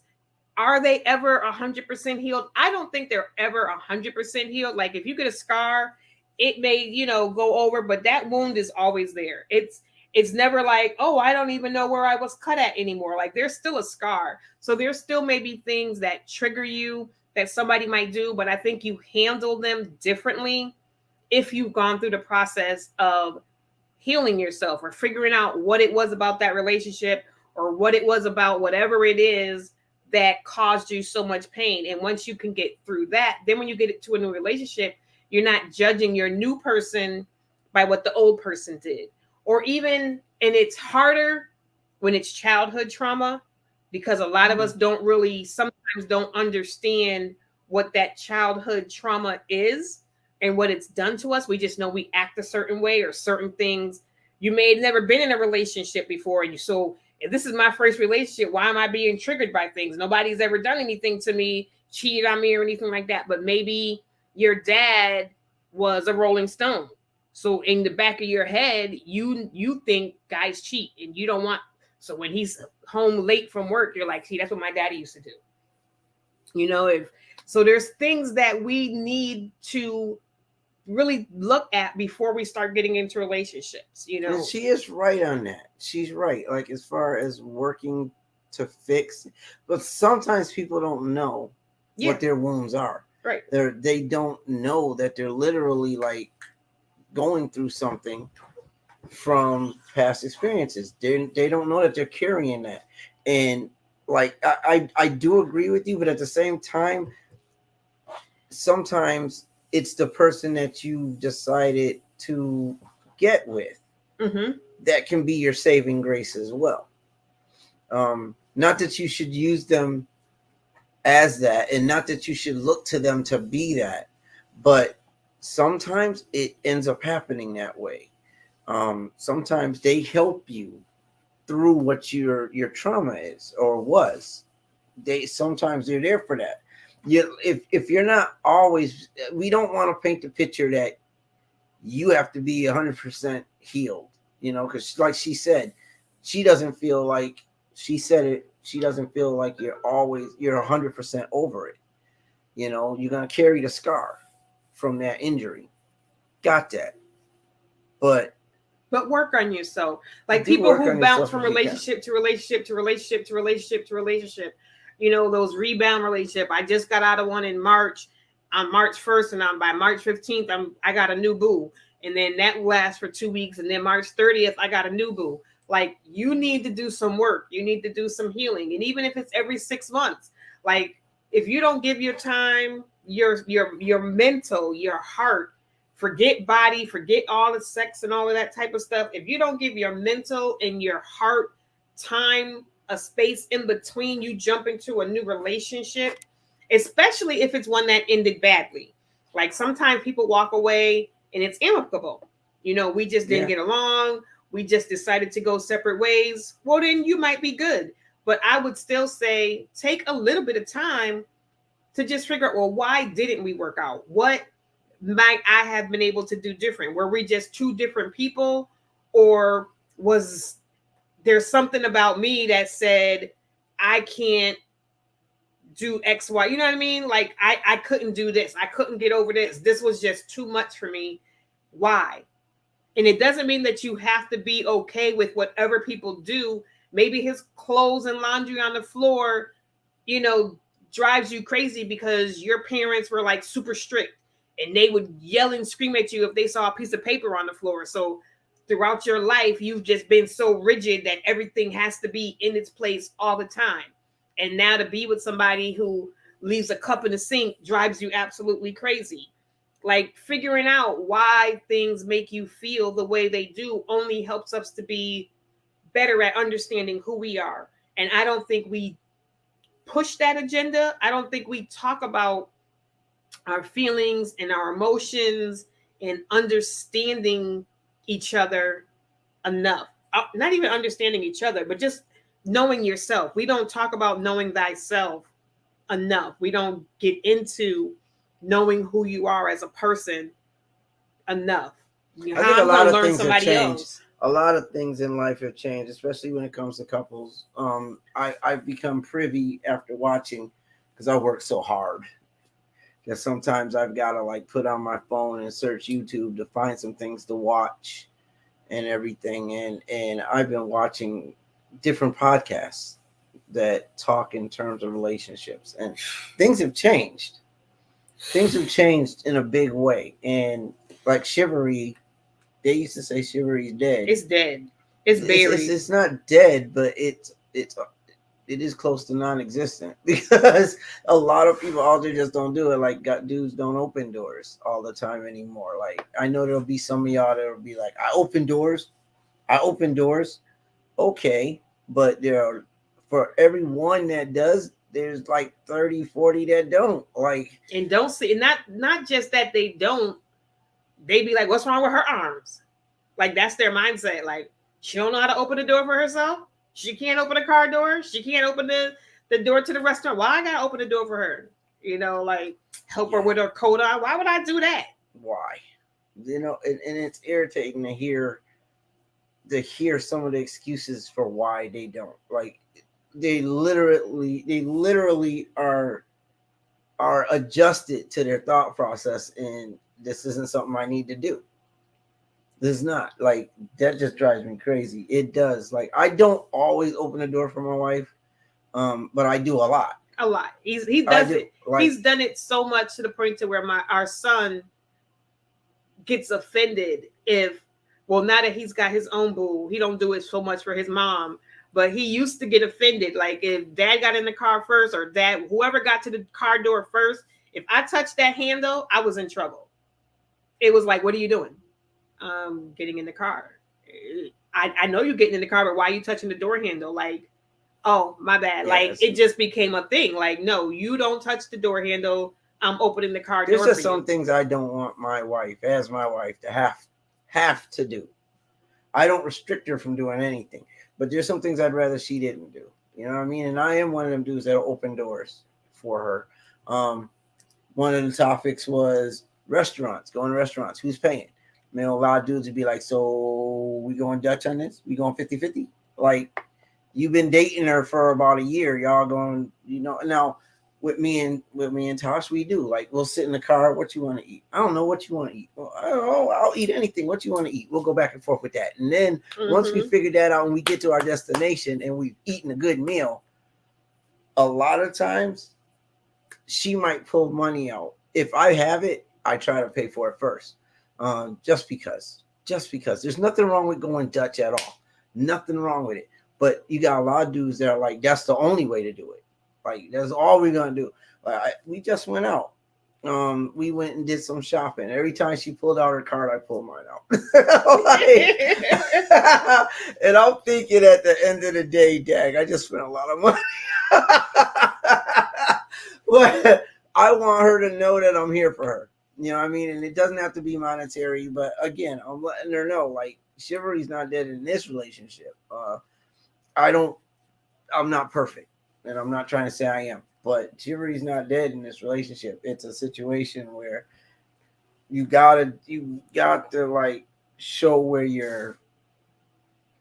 Are they ever 100% healed? I don't think they're ever 100% healed. Like, if you get a scar, it may, go over, but that wound is always there. It's never like, oh, I don't even know where I was cut at anymore. Like, there's still a scar. So there still may be things that trigger you that somebody might do, but I think you handle them differently if you've gone through the process of healing yourself or figuring out what it was about that relationship or what it was about whatever it is that caused you so much pain. And once you can get through that, then when you get to a new relationship, you're not judging your new person by what the old person did. Or even, and it's harder when it's childhood trauma, because a lot of us sometimes don't understand what that childhood trauma is and what it's done to us. We just know we act a certain way or certain things. You may have never been in a relationship before. So if this is my first relationship, why am I being triggered by things? Nobody's ever done anything to me, cheated on me or anything like that. But maybe your dad was a Rolling Stone. So in the back of your head, you think guys cheat and you don't want. So when he's home late from work, you're like, see, that's what my daddy used to do. So there's things that we need to really look at before we start getting into relationships. And she is right on that. She's right. Like, as far as working to fix, but sometimes people don't know what their wounds are. Right. They don't know that they're literally like going through something from past experiences. They don't know that they're carrying that. And like, I do agree with you, but at the same time, sometimes it's the person that you decided to get with that can be your saving grace as well. Not that you should use them as that, and not that you should look to them to be that, but sometimes it ends up happening that way. Sometimes they help you through what your trauma is or was. Sometimes they're there for that. If you're not always, we don't want to paint the picture that you have to be 100% healed, because like she said, she doesn't feel like, she said it, she doesn't feel like you're 100% over it. You're going to carry the scar from that injury. Got that. But work on yourself. Like, people who bounce from relationship to relationship to relationship to relationship to relationship. those rebound relationship. I just got out of one in March, on March 1st, and by March 15th, I got a new boo. And then that lasts for 2 weeks. And then March 30th, I got a new boo. Like, you need to do some work. You need to do some healing. And even if it's every 6 months, like, if you don't give your time, your mental, your heart, forget body, forget all the sex and all of that type of stuff. If you don't give your mental and your heart time, a space in between you jump into a new relationship, especially if it's one that ended badly. Like, sometimes people walk away and it's amicable. We just didn't get along. We just decided to go separate ways. Well, then you might be good. But I would still say take a little bit of time to just figure out, well, why didn't we work out? What might I have been able to do different? Were we just two different people? Or was there something about me that said, I can't do X, Y? You know what I mean? Like, I couldn't do this. I couldn't get over this. This was just too much for me. Why? And it doesn't mean that you have to be okay with whatever people do. Maybe his clothes and laundry on the floor, drives you crazy because your parents were like super strict and they would yell and scream at you if they saw a piece of paper on the floor. So throughout your life, you've just been so rigid that everything has to be in its place all the time. And now to be with somebody who leaves a cup in the sink drives you absolutely crazy. Like, figuring out why things make you feel the way they do only helps us to be better at understanding who we are. And I don't think we push that agenda. I don't think we talk about our feelings and our emotions and understanding each other enough. Not even understanding each other, but just knowing yourself. We don't talk about knowing thyself enough. We don't get into knowing who you are as a person enough. I think a lot of things have changed. A lot of things in life have changed, especially when it comes to couples. I've become privy after watching, because I work so hard that sometimes I've got to like put on my phone and search YouTube to find some things to watch and everything. And I've been watching different podcasts that talk in terms of relationships, and things have changed. Things have changed in a big way. And like chivalry, they used to say chivalry is dead. It's dead. It's buried. It's not dead, but it is close to non-existent, because a lot of people out there just don't do it. Like, dudes don't open doors all the time anymore. Like, I know there'll be some of y'all that'll be like, I open doors. Okay, but there are, for every one that does, there's like 30, 40 that don't. Like, and don't see, and not just that they don't, they be like, what's wrong with her arms? Like, that's their mindset. Like, she don't know how to open the door for herself. She can't open a car door. She can't open the door to the restaurant. Why I gotta open the door for her? Like, help her with her coat on. Why would I do that? Why? And it's irritating to hear some of the excuses for why they don't. Like, they literally are adjusted to their thought process, and this isn't something I need to do. This is not. Like, that just drives me crazy. It does. Like, I don't always open the door for my wife, but I do a lot. He does it. Like, he's done it so much to the point to where our son gets offended now that he's got his own boo, he don't do it so much for his mom. But he used to get offended. Like, if dad got in the car first, or whoever got to the car door first, if I touched that handle, I was in trouble. It was like, what are you doing? Getting in the car. I know you're getting in the car, but why are you touching the door handle? Like, oh, my bad. Yes. Like, it just became a thing. Like, no, you don't touch the door handle. I'm opening the car door. There's just some things I don't want my wife to have to do. I don't restrict her from doing anything, but there's some things I'd rather she didn't do. You know what I mean? And I am one of them dudes that'll open doors for her. One of the topics was restaurants, going to restaurants. Who's paying? Man, a lot of dudes would be like, so we going Dutch on this? We going 50-50? Like, you've been dating her for about a year. Y'all going, now with me and Tosh, we do. Like, we'll sit in the car. What you want to eat? I don't know what you want to eat. Well, I don't know. I'll eat anything. What you want to eat? We'll go back and forth with that. And then once we figure that out and we get to our destination and we've eaten a good meal, a lot of times she might pull money out. If I have it, I try to pay for it first. Just because. There's nothing wrong with going Dutch at all. Nothing wrong with it. But you got a lot of dudes that are like, that's the only way to do it. Like, that's all we're going to do. We just went out. We went and did some shopping. Every time she pulled out her card, I pulled mine out. And I'm thinking at the end of the day, dag, I just spent a lot of money. But I want her to know that I'm here for her. You know what I mean? And it doesn't have to be monetary, but again, I'm letting her know, like, chivalry's not dead in this relationship. I'm not perfect, and I'm not trying to say I am, but chivalry's not dead in this relationship. It's a situation where you got to like show where you're,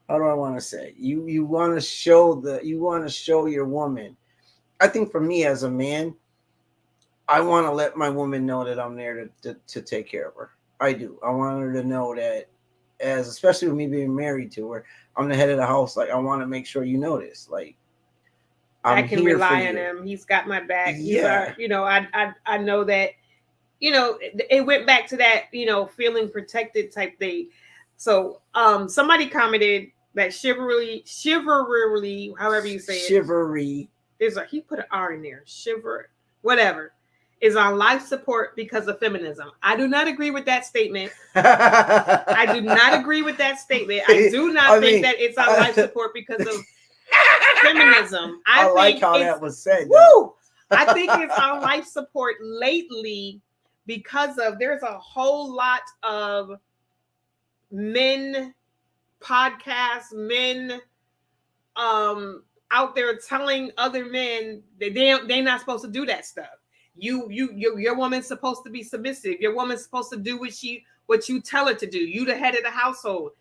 how do I want to say? You want to show your woman. I think for me as a man, I want to let my woman know that I'm there to take care of her. I do. I want her to know that, especially with me being married to her, I'm the head of the house. Like, I want to make sure you know this. Like, I can rely on him. He's got my back. Yeah. I know that, it went back to that, feeling protected type thing. So, somebody commented that chivalry, however you say it. Chivalry. He put an R in there. Shiver, whatever. Is on life support because of feminism. I do not agree with that statement. I do not agree with that statement. I do not think that it's on life support because of feminism. I like how that was said. Woo! I think it's on life support lately because of there's a whole lot of men podcasts, men out there telling other men that they're not supposed to do that stuff. Your woman's supposed to be submissive. Your woman's supposed to do what you tell her to do. You the head of the household.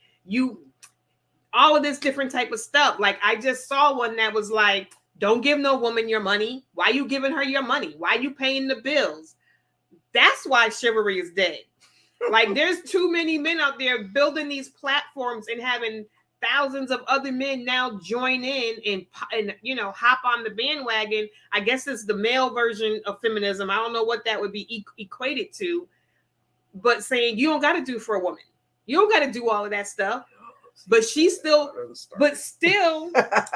All of this different type of stuff. Like, I just saw one that was like, don't give no woman your money. Why you giving her your money? Why you paying the bills? That's why chivalry is dead. Like, there's too many men out there building these platforms and having thousands of other men now join in and hop on the bandwagon. I guess it's the male version of feminism. I don't know what that would be equated to, but saying you don't got to do for a woman. You don't got to do all of that stuff. But she's still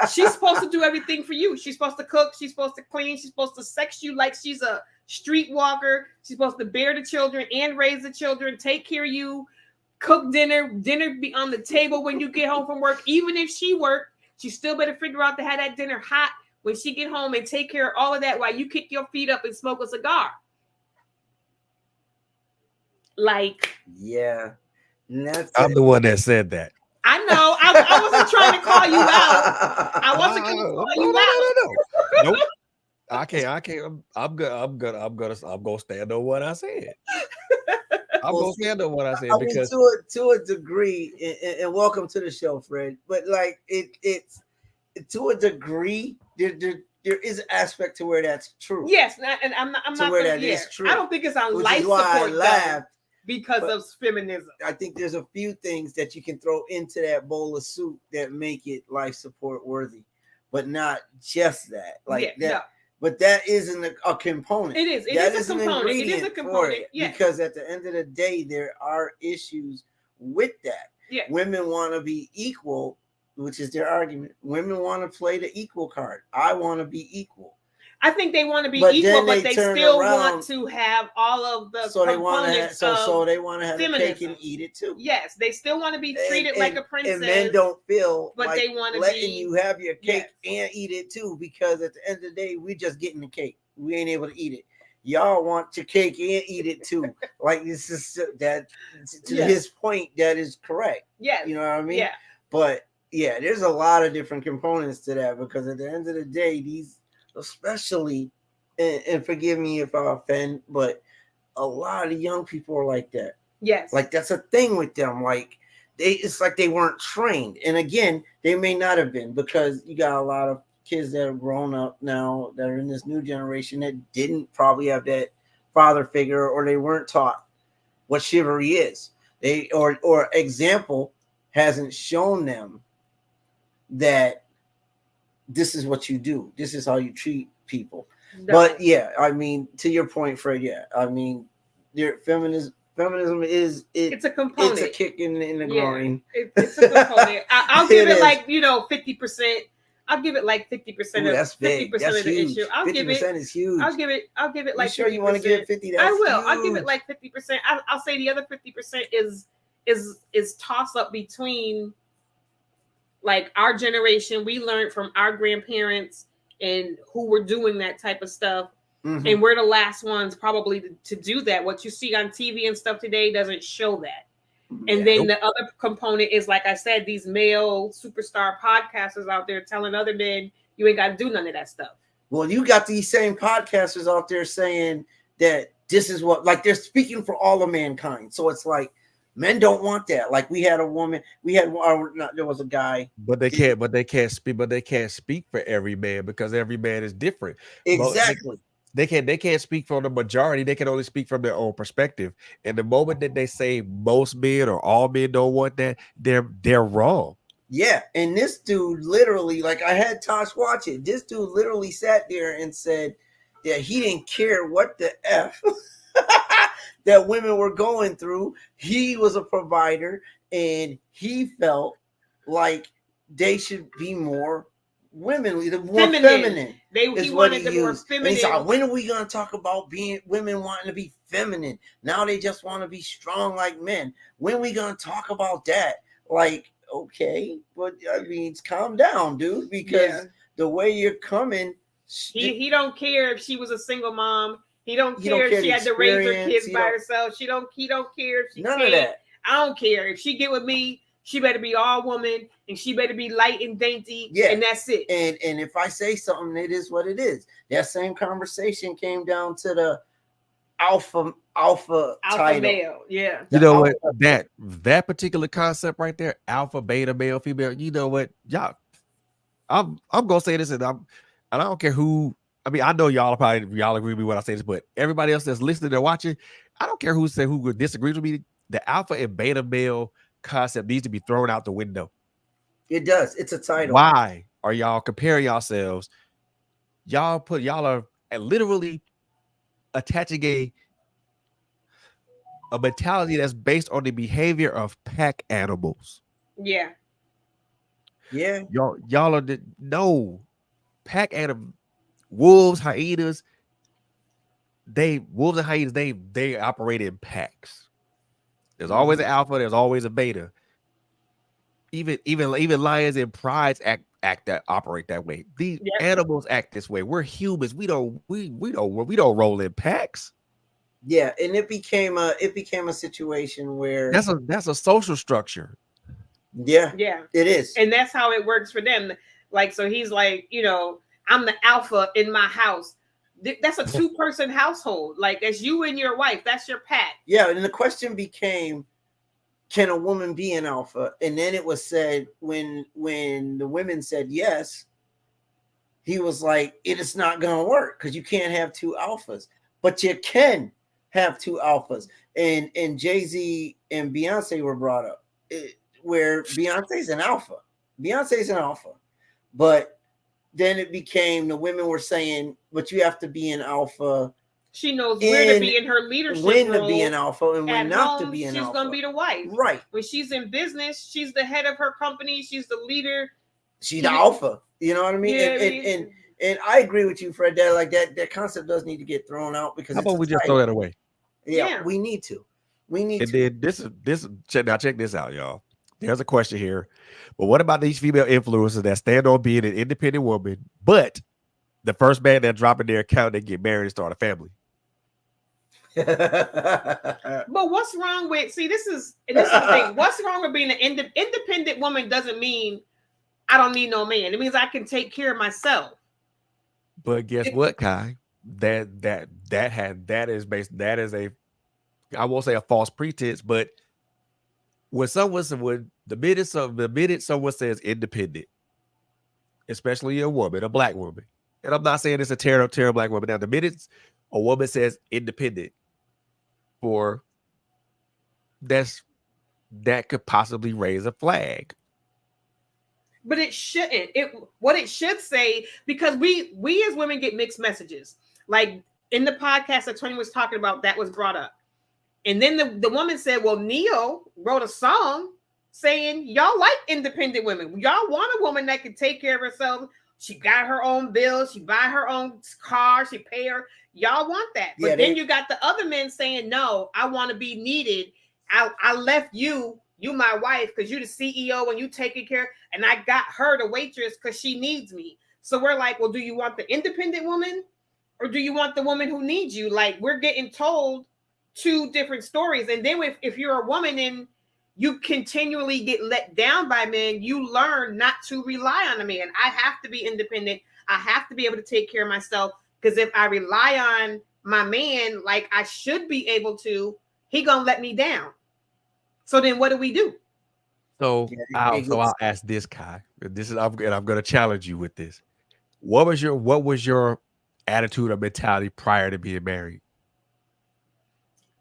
she's supposed to do everything for you. She's supposed to cook. She's supposed to clean. She's supposed to sex you like she's a streetwalker. She's supposed to bear the children and raise the children, take care of you, cook dinner be on the table when you get home from work. Even if she worked, she still better figure out to have that dinner hot when she get home and take care of all of that while you kick your feet up and smoke a cigar. Like, yeah, I'm the one that said that. I know. I wasn't trying to call you out. I wasn't going to call you out. Nope. I can't. I'm gonna stand on what I said. I'm gonna stand on what I said because to a degree, and welcome to the show, Fred. But like it's to a degree, there is an aspect to where that's true. Yes, and I'm not where that is true. I don't think it's on which life is why support I laughed because of feminism. I think there's a few things that you can throw into that bowl of soup that make it life support worthy, but not just that. Like that. No. But that isn't a component. It is. It is a component. It is a component. Yes. Because at the end of the day, there are issues with that. Yeah. Women want to be equal, which is their argument. Women want to play the equal card. I want to be equal. I think they want to be equal, but they still want to have all of the components. So they want to have feminism. A cake and eat it too. Yes, they still want to be treated like a princess. And men don't feel but like they want to letting you have your cake and eat it too, because at the end of the day, we just getting the cake. We ain't able to eat it. Y'all want your cake and eat it too. Like, this is that to his point, that is correct. Yeah, you know what I mean. Yeah, but yeah, there's a lot of different components to that, because at the end of the day, these. Especially, and forgive me if I offend, but a lot of young people are like that. Yes. Like, that's a thing with them. Like, it's like they weren't trained. And again, they may not have been, because you got a lot of kids that have grown up now that are in this new generation that didn't probably have that father figure, or they weren't taught what chivalry is. Or example hasn't shown them that this is what you do. This is how you treat people. No. But yeah, I mean, to your point, Fred. Yeah, I mean, feminism is it. It's a component. It's a kick in the Yeah, groin. it's a component. I'll give It it is. like 50%. I'll give it like 50% Ooh, of that's big. 50% That's of the huge. issue. I'll give 50% it. is huge. I'll give it You like sure 50%. you want to give it 50? That's I will. huge. I'll give it like 50%. I'll say the other 50% is toss up between like our generation. We learned from our grandparents and who were doing that type of stuff. Mhm. And we're the last ones probably to do that. What you see on TV and stuff today doesn't show that. And then the other component is, like I said, these male superstar podcasters out there telling other men you ain't got to do none of that stuff. Well, you got these same podcasters out there saying that this is what, like, they're speaking for all of mankind. So it's like men don't want that. Like we had a woman, there was a guy, but they can't. But they can't speak. But they can't speak for every man because every man is different. exactly. They can't speak for the majority. They can only speak from their own perspective. And the moment that they say most men or all men don't want that, they're wrong. Yeah, and this dude literally, like, I had Tosh watch it. This dude literally sat there and said that he didn't care what the F that women were going through. He was a provider and he felt like they should be more womanly, more feminine. He wanted the more feminine. And he's like, when are we going to talk about being women wanting to be feminine? Now they just want to be strong like men. When are we going to talk about that? Like, okay, but I mean, calm down, dude, because the way you're coming, he don't care if she was a single mom. He don't care if she had to raise her kids by herself. He don't care if she none of that. I don't care if she get with me. She better be all woman and she better be light and dainty. Yeah, and that's it. And if I say something, it is what it is. That same conversation came down to the alpha title. Male. Yeah. You know what? That particular concept right there, alpha, beta, male, female. You know what, y'all? I'm gonna say this, and I don't care who. I mean, I know y'all agree with me when I say this, but everybody else that's listening and watching, I don't care who disagrees with me. The alpha and beta male concept needs to be thrown out the window. It does. It's a title. Why are y'all comparing yourselves? Y'all are literally attaching a mentality that's based on the behavior of pack animals. Yeah. Yeah. Y'all are no pack animals. Wolves, hyenas. They operate in packs. There's always an alpha. There's always a beta. Even lions and prides operate that way. These animals act this way. We're humans. We don't roll in packs. Yeah, and it became a situation where that's a social structure. Yeah, it is, and that's how it works for them. Like, so he's like, I'm the alpha in my house. That's a 2-person household. Like, that's you and your wife. That's your pack. Yeah, and the question became, can a woman be an alpha? And then it was said when the women said yes, he was like, it is not going to work because you can't have 2 alphas, but you can have 2 alphas. And Jay-Z and Beyonce were brought up, where Beyonce's an alpha. But then it became the women were saying, but you have to be an alpha. She knows where to be in her leadership when role. To be an alpha and when not home, to be an alpha. She's going to be the wife. Right. When she's in business, she's the head of her company. She's the leader. She's the alpha. You know what I mean? Yeah, and I agree with you, Fred. That concept does need to get thrown out because how about we just throw that away? Yeah, we need to. And then this check this out, y'all. There's a question here. But what about these female influencers that stand on being an independent woman, but the first man that drop in their account, they get married and start a family? But what's wrong with this is the thing. What's wrong with being an independent woman doesn't mean I don't need no man. It means I can take care of myself. But guess what, Kai? That is a, I won't say a false pretense, but when the minute someone says independent, especially a woman, a black woman, and I'm not saying it's a terrible black woman. Now, the minute a woman says independent, that could possibly raise a flag. But it shouldn't. It what it should say, because we as women get mixed messages. Like in the podcast that Tony was talking about, that was brought up. And then the woman said, well, Neo wrote a song saying y'all like independent women. Y'all want a woman that can take care of herself. She got her own bills. She buy her own car. She pay her. Y'all want that. But then you got the other men saying, no, I want to be needed. I left you my wife, because you the CEO and you taking care. And I got her the waitress because she needs me. So we're like, well, do you want the independent woman or do you want the woman who needs you? Like, we're getting told two different stories. And then if you're a woman and you continually get let down by men, you learn not to rely on a man. I have to be independent. I have to be able to take care of myself, because if I rely on my man like I should be able to, he gonna let me down. So then what do we do? So I'll ask this, Kai. This is I'm gonna challenge you with this. What was your attitude or mentality prior to being married?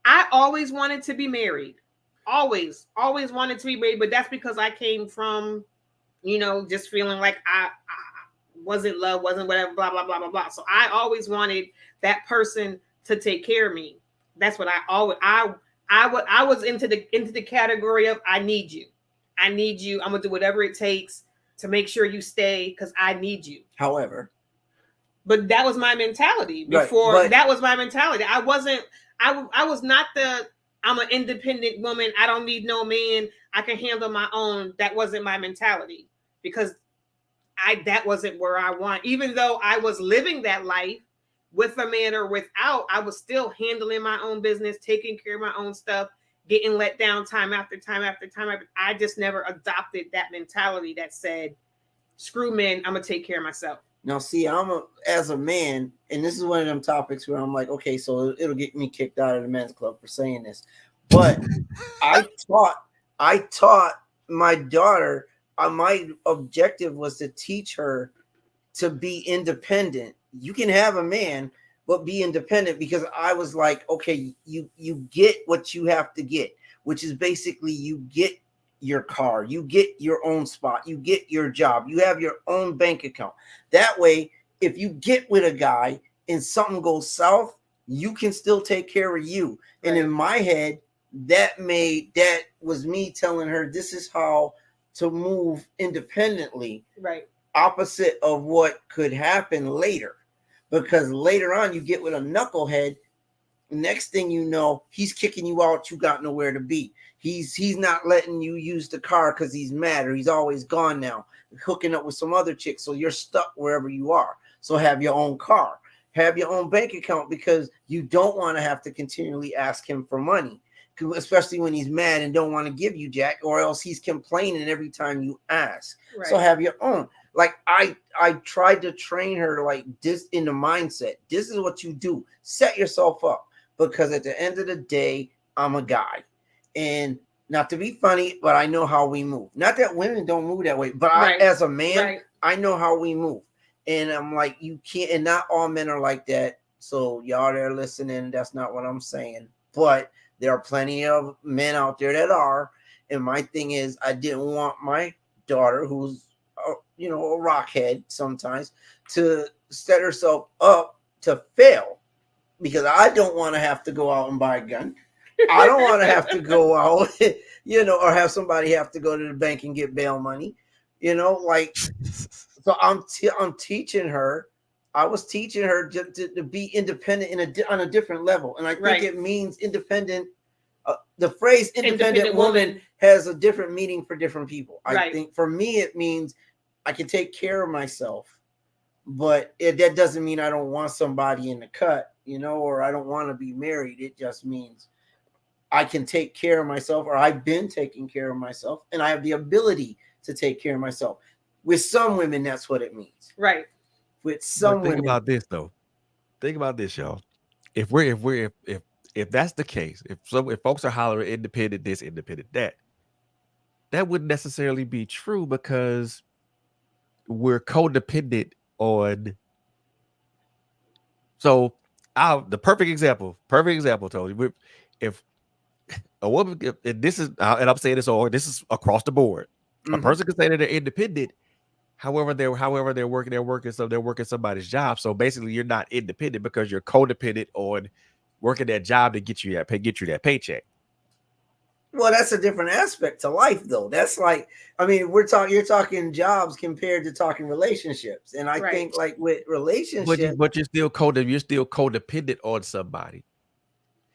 I always wanted to be married. Always wanted to be married, but that's because I came from, just feeling like I wasn't loved, wasn't whatever, blah, blah, blah, blah, blah. So I always wanted that person to take care of me. That's what I was into the category of I need you. I'm gonna do whatever it takes to make sure you stay because I need you. However, but that was my mentality before. Right, that was my mentality. I was not I'm an independent woman. I don't need no man. I can handle my own. That wasn't my mentality, because that wasn't where I want. Even though I was living that life with a man or without, I was still handling my own business, taking care of my own stuff, getting let down time after time after time. I just never adopted that mentality that said, screw men, I'm going to take care of myself. Now, see, as a man, and this is one of them topics where I'm like, okay, so it'll get me kicked out of the men's club for saying this. But I taught my daughter, my objective was to teach her to be independent. You can have a man, but be independent, because I was like, okay, you get what you have to get, which is basically you get your car, you get your own spot, you get your job, you have your own bank account. That way, if you get with a guy and something goes south, you can still take care of you. Right. And in my head, that was me telling her this is how to move independently. Right. Opposite of what could happen later. Because later on, you get with a knucklehead. Next thing you know, he's kicking you out. You got nowhere to be. He's not letting you use the car because he's mad, or he's always gone now, hooking up with some other chick. So you're stuck wherever you are. So have your own car, have your own bank account, because you don't want to have to continually ask him for money, especially when he's mad and don't want to give you jack, or else he's complaining every time you ask. Right. So have your own. Like I tried to train her like this in the mindset. This is what you do. Set yourself up, because at the end of the day, I'm a guy. And not to be funny, but I know how we move. Not that women don't move that way, but right. As a man, right. I know how we move. And I'm like, you can't, and not all men are like that. So y'all that are listening, that's not what I'm saying. But there are plenty of men out there that are. And my thing is, I didn't want my daughter, who's a rockhead sometimes, to set herself up to fail, because I don't want to have to go out and buy a gun. I don't want to have to go out, or have somebody have to go to the bank and get bail money, so I'm teaching her. I was teaching her to be independent on a different level. And I think right. It means independent. The phrase independent woman has a different meaning for different people. Right. I think for me, it means I can take care of myself, but that doesn't mean I don't want somebody in the cut, or I don't want to be married. It just means I can take care of myself, or I've been taking care of myself, and I have the ability to take care of myself. With some women, that's what it means. Right. With some women. Think about this, though. Think about this, y'all. If that's the case, if folks are hollering independent this, independent that wouldn't necessarily be true, because we're codependent on. So the perfect example, Tony. If a woman, and this is, and I'm saying this, or this is across the board, a person can say that they're independent, However, they're working somebody's job. So basically, you're not independent because you're codependent on working that job to get you that paycheck. Well, that's a different aspect to life, though. That's like, I mean, you're talking jobs compared to talking relationships, and I think like with relationships, But you're still codependent on somebody.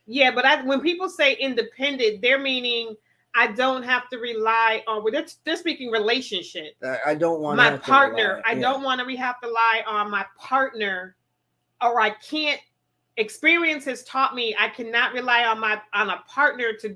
Yeah, but when people say independent, they're meaning I don't have to rely on. Well, they're speaking relationship. I don't want my partner. I don't want to have to rely on my partner, or I can't. Experience has taught me I cannot rely on a partner to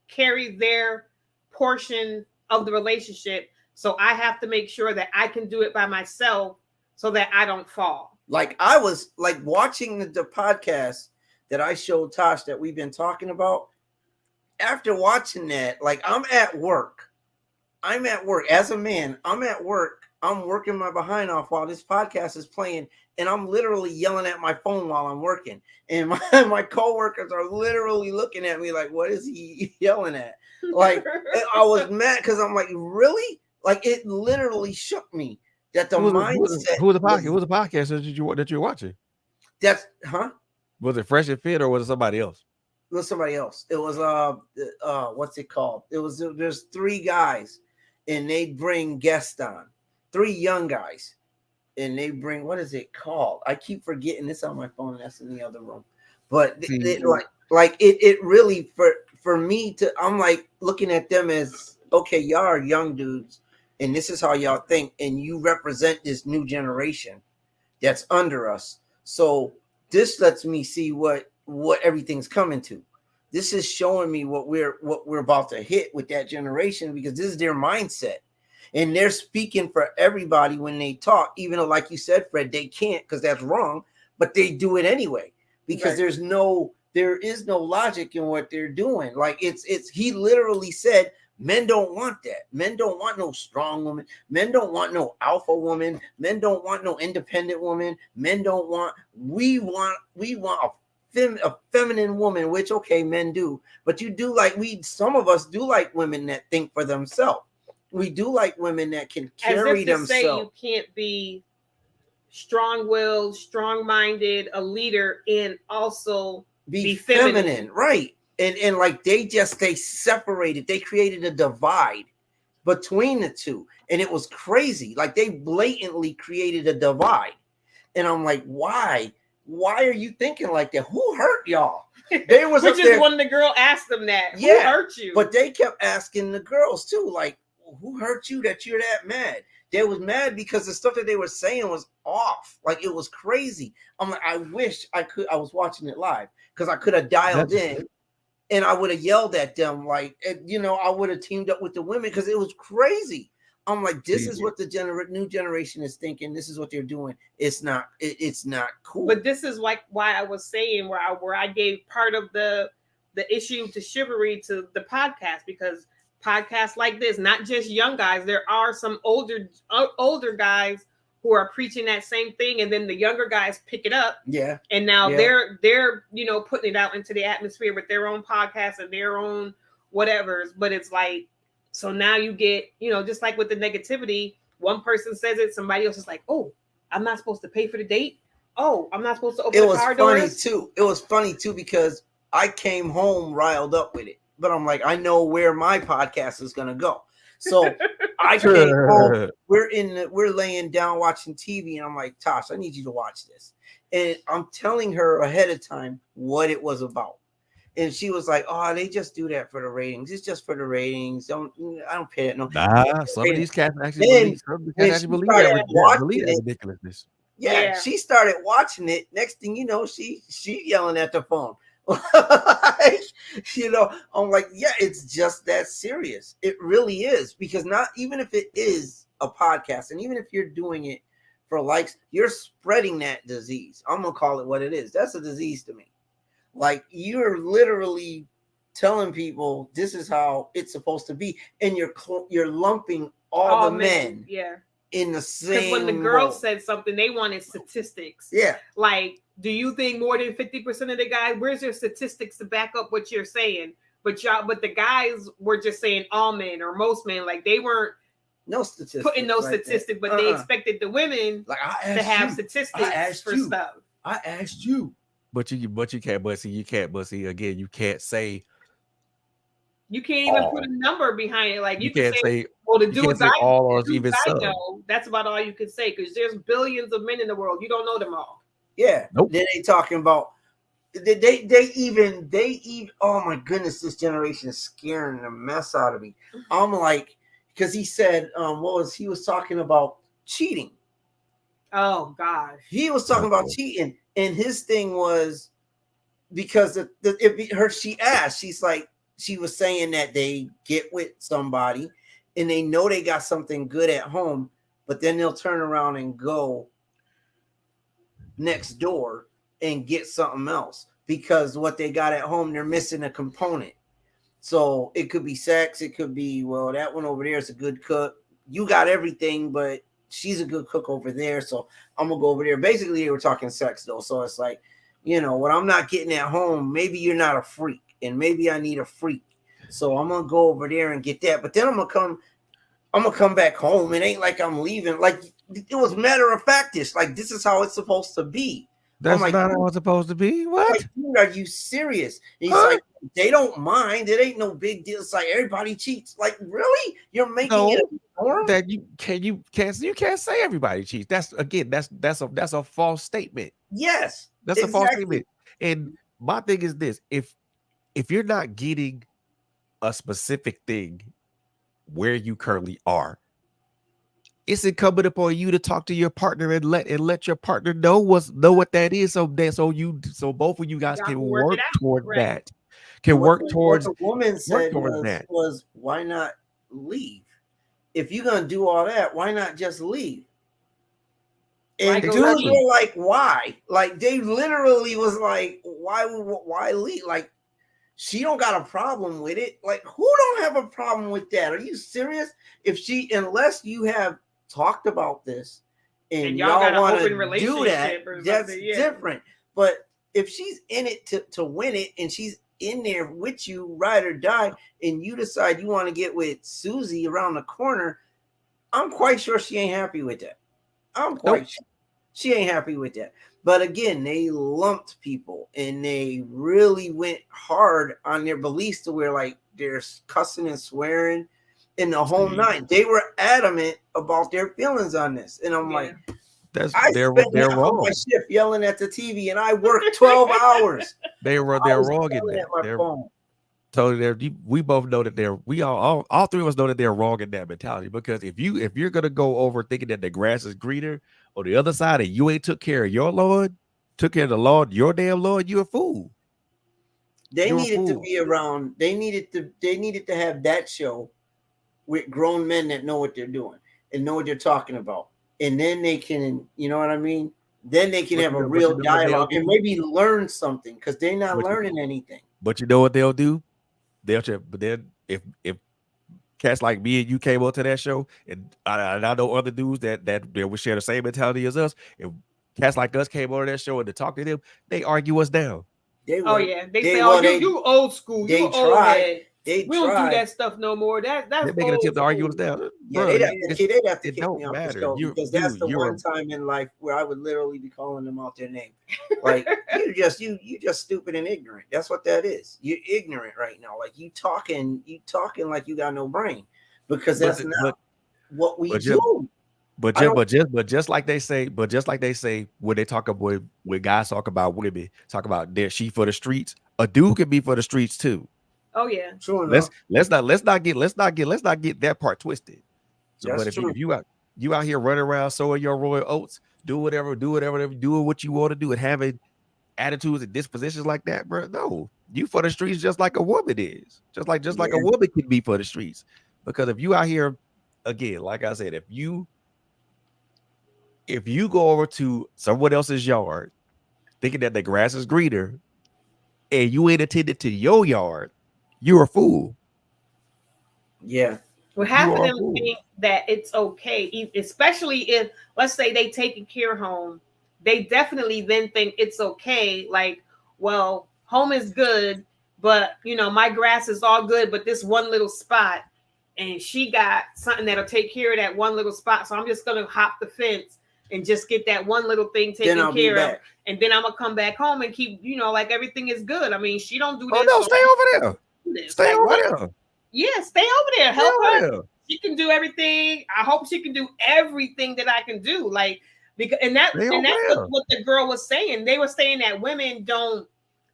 carry their portion of the relationship. So I have to make sure that I can do it by myself so that I don't fall. Like I was like watching the podcast that I showed Tosh that we've been talking about. After watching that, like I'm at work as a man. I'm at work. I'm working my behind off while this podcast is playing, and I'm literally yelling at my phone while I'm working. And my coworkers are literally looking at me like, "What is he yelling at?" Like I was mad because I'm like, "Really?" Like it literally shook me that the mindset. Who was the podcast that you were watching? That's Was it Fresh and Fit or was it somebody else? It was somebody else. It was what's it called? There's 3 guys, and they bring guests on. 3 young guys, and they bring, what is it called? I keep forgetting. It's on my phone. That's in the other room. But it really for me to, I'm like looking at them as, okay, y'all are young dudes, and this is how y'all think, and you represent this new generation that's under us. So this lets me see what everything's coming to. This is showing me what we're about to hit with that generation, because this is their mindset. And they're speaking for everybody when they talk, even though, like you said, Fred, they can't because that's wrong, but they do it anyway because there is no logic in what they're doing. Like he literally said, men don't want that. Men don't want no strong woman. Men don't want no alpha woman. Men don't want no independent woman. We want a feminine woman, which okay, men do, but some of us do like women that think for themselves. We do like women that can carry themselves. Say you can't be strong-willed, strong-minded, a leader, and also be feminine. Right? And like they separated. They created a divide between the two, and it was crazy. Like they blatantly created a divide, and I'm like, why? Why are you thinking like that? Who hurt y'all? They was which is when the girl asked them that. Who hurt you? But they kept asking the girls too, like, who hurt you that you're that mad? They was mad because the stuff that they were saying was off. Like it was crazy. I'm like, I wish I was watching it live because I could have dialed in and I would have yelled at them. Like, I would have teamed up with the women because it was crazy. I'm like, this is what the new generation is thinking. This is what they're doing. It's not cool. But this is like why I was saying where I gave part of the issue to chivalry to the podcast, because podcasts like this, not just young guys, there are some older guys who are preaching that same thing, and then the younger guys pick it up. Yeah. And now they're putting it out into the atmosphere with their own podcasts and their own whatevers. But it's like, so now you get, just like with the negativity, one person says it, somebody else is like, oh, I'm not supposed to pay for the date. Oh, I'm not supposed to open the car doors. It was funny too because I came home riled up with it. But I'm like, I know where my podcast is gonna go. So I came home. We're laying down watching TV, and I'm like, Tosh, I need you to watch this. And I'm telling her ahead of time what it was about. And she was like, "Oh, they just do that for the ratings. It's just for the ratings. I don't pay it no." Nah, some of these cats actually believe that ridiculousness. Yeah, she started watching it. Next thing you know, she yelling at the phone. I'm like, yeah, it's just that serious. It really is, because not even if it is a podcast, and even if you're doing it for likes, you're spreading that disease. I'm gonna call it what it is. That's a disease to me. Like you're literally telling people this is how it's supposed to be, and you're lumping all the men in the same. Because when the girl said something, they wanted statistics. Yeah, like, do you think more than 50% of the guys? Where's your statistics to back up what you're saying? But the guys were just saying all men or most men. Like they weren't No statistics. putting no like statistics, but they expected the women like to have statistics for stuff. I asked you. But you can't. But see, you can't. But see, again, you can't say. You can't even put a number behind it. Like You you can can't say, say. well, You can't say all or even some. know, that's about all you can say because there's billions of men in the world. You don't know them all. Yeah. Nope. Then they talking about they even oh my goodness, this generation is scaring the mess out of me. I'm like, because he said he was talking about cheating. Oh gosh. He was talking about cheating, and his thing was because she was saying that they get with somebody and they know they got something good at home, but then they'll turn around and go next door and get something else because what they got at home, they're missing a component. So it could be sex, it could be, well, that one over there is a good cook. You got everything, but she's a good cook over there, so I'm gonna go over there. Basically, they were talking sex though, so it's like, what I'm not getting at home, maybe you're not a freak, and maybe I need a freak, so I'm gonna go over there and get that. But then I'm gonna come back home. It ain't like I'm leaving. Like it was matter of factish. Like this is how it's supposed to be. That's like, not how it's supposed to be. What? Like, dude, are you serious? And he's like, they don't mind. It ain't no big deal. It's like everybody cheats. Like, really? You're making it a norm? That you can't say everybody cheats. That's a false statement. Yes, that's a false statement. And my thing is this: if you're not getting a specific thing where you currently are, it's incumbent upon you to talk to your partner and let your partner know what that is. So both of you guys can work toward that. Can work towards what the woman said was why not leave? If you're gonna do all that, why not just leave? And dudes were like, why? Like they literally was like, why leave? Like she don't got a problem with it. Like who don't have a problem with that? Are you serious? Unless you have talked about this and y'all want to do that, that's different. But if she's in it to win it and she's in there with you, ride or die, and you decide you want to get with Susie around the corner, I'm quite sure she ain't happy with that. I'm quite sure she ain't happy with that. But again, they lumped people and they really went hard on their beliefs to where like they're cussing and swearing in the whole night. They were adamant about their feelings on this. And I'm like, they're wrong. My shift yelling at the TV and I work 12 hours. They're wrong in that. Totally, we both know that all three of us know that they're wrong in that mentality. Because if you're gonna go over thinking that the grass is greener on the other side and you ain't took care of your Lord, took care of the Lord, your damn Lord, you're a fool. They needed to be around. They needed to have that show with grown men that know what they're doing and know what they're talking about, and then they can, you know what I mean. Then they can have a real dialogue and maybe learn something because they're not learning anything. But you know what they'll do? But then if cats like me and you came onto that show, and I know other dudes that would share the same mentality as us, and cats like us came on that show and to talk to them, they argue us down. They say, "Oh, you old school, you old head. We don't do that stuff no more." That's they're making attempt to argue us down. Yeah, they'd have to kick me off the show because that's the one time in life where I would literally be calling them out their name. Like you just stupid and ignorant. That's what that is. You're ignorant right now. Like you talking like you got no brain because that's not what we do. But just like they say when they talk about when guys talk about women, talk about their she for the streets, a dude can be for the streets too. Oh yeah. True enough. Let's not get that part twisted. So that's but if true. you out here running around sowing your royal oats, doing what you want to do and having attitudes and dispositions like that, bro. No, you for the streets just like a woman is. Just like a woman can be for the streets. Because if you out here, again, like I said, if you go over to someone else's yard thinking that the grass is greener and you ain't attended to your yard, you're a fool. Yeah. Well, half of them think that it's okay, especially if, let's say, they take a care home. They definitely then think it's okay. Like, well, home is good, but my grass is all good, but this one little spot, and she got something that'll take care of that one little spot. So I'm just gonna hop the fence and just get that one little thing taken care of, and then I'm gonna come back home and keep, like everything is good. I mean, she don't do this. Oh no, so stay over there. Stay like, over there. Yeah, stay over there. Stay Help over her. there. She can do everything. I hope she can do everything that I can do. Like, because that's what the girl was saying. They were saying that women don't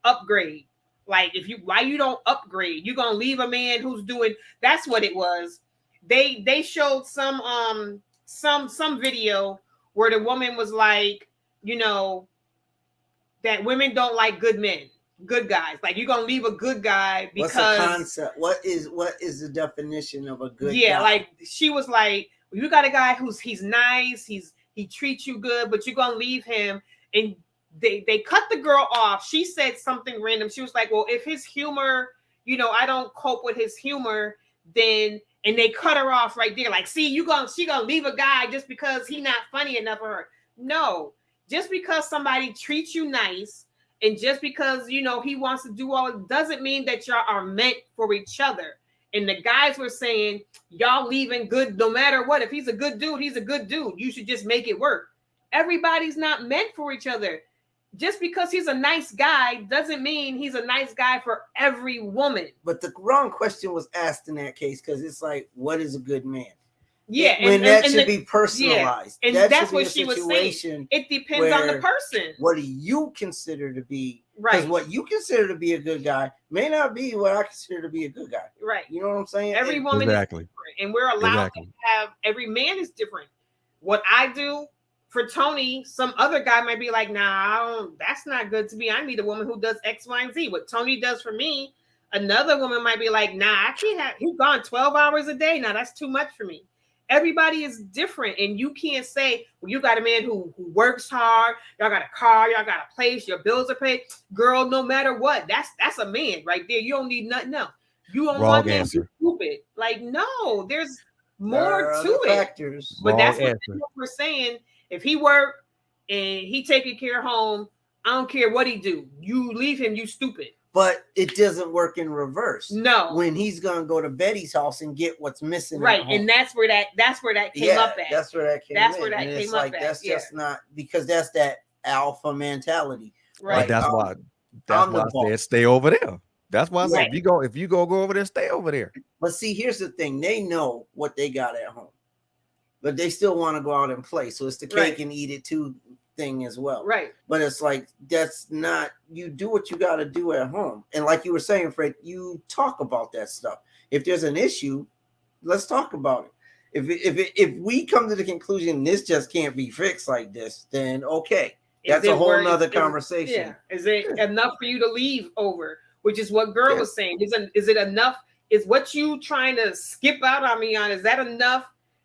upgrade. Like, why you don't upgrade? You're gonna leave a man who's doing. That's what it was. They showed some video where the woman was like, that women don't like good men, good guys. Like, you're gonna leave a good guy because what's the concept? What is the definition of a good guy? Like, she was like, well, you got a guy he's nice, he treats you good, but you're gonna leave him. And they cut the girl off. She said something random. She was like, well, if his humor, I don't cope with his humor, then, and they cut her off right there. Like, see, she gonna leave a guy just because he not funny enough for her. No, just because somebody treats you nice and just because, he wants to do all, it doesn't mean that y'all are meant for each other. And the guys were saying, y'all leaving good no matter what. If he's a good dude, he's a good dude. You should just make it work. Everybody's not meant for each other. Just because he's a nice guy doesn't mean he's a nice guy for every woman. But the wrong question was asked in that case, because it's like, what is a good man? Yeah, that should be personalized. Yeah. And that's what she was saying. It depends on the person. What do you consider to be? Right. Because what you consider to be a good guy may not be what I consider to be a good guy. Right. You know what I'm saying? Every woman is different, and we're allowed to have. Every man is different. What I do for Tony, some other guy might be like, nah, that's not good to me. I need a woman who does X, Y, and Z. What Tony does for me, another woman might be like, nah, I can't have, he's gone 12 hours a day. Now that's too much for me. Everybody is different, and you can't say, well, you got a man who works hard, y'all got a car, y'all got a place, your bills are paid. Girl, no matter what, that's a man right there. You don't need nothing else. You don't want him to be stupid. Like, no, there's more to it. Factors. But that's what we're saying. If he work and he taking care of home, I don't care what he do. You leave him, you stupid. But it doesn't work in reverse. No. When he's gonna go to Betty's house and get what's missing. Right. And that's where that came up at. That's where that came where that came up at. That's just not, because that's that alpha mentality. Right. Like, that's why I said stay over there. That's why I said if you go over there, stay over there. But see, here's the thing. They know what they got at home, but they still want to go out and play. So it's the cake and eat it too thing as well. Right. But it's like, that's not, you do what you got to do at home. And like you were saying, Fred, you talk about that stuff. If there's an issue, let's talk about it. If we come to the conclusion this just can't be fixed like this, then okay. That's a whole nother conversation. Is it enough for you to leave over? Which is what girl was saying. Is it enough? Is what you trying to skip out on me on? Is that enough?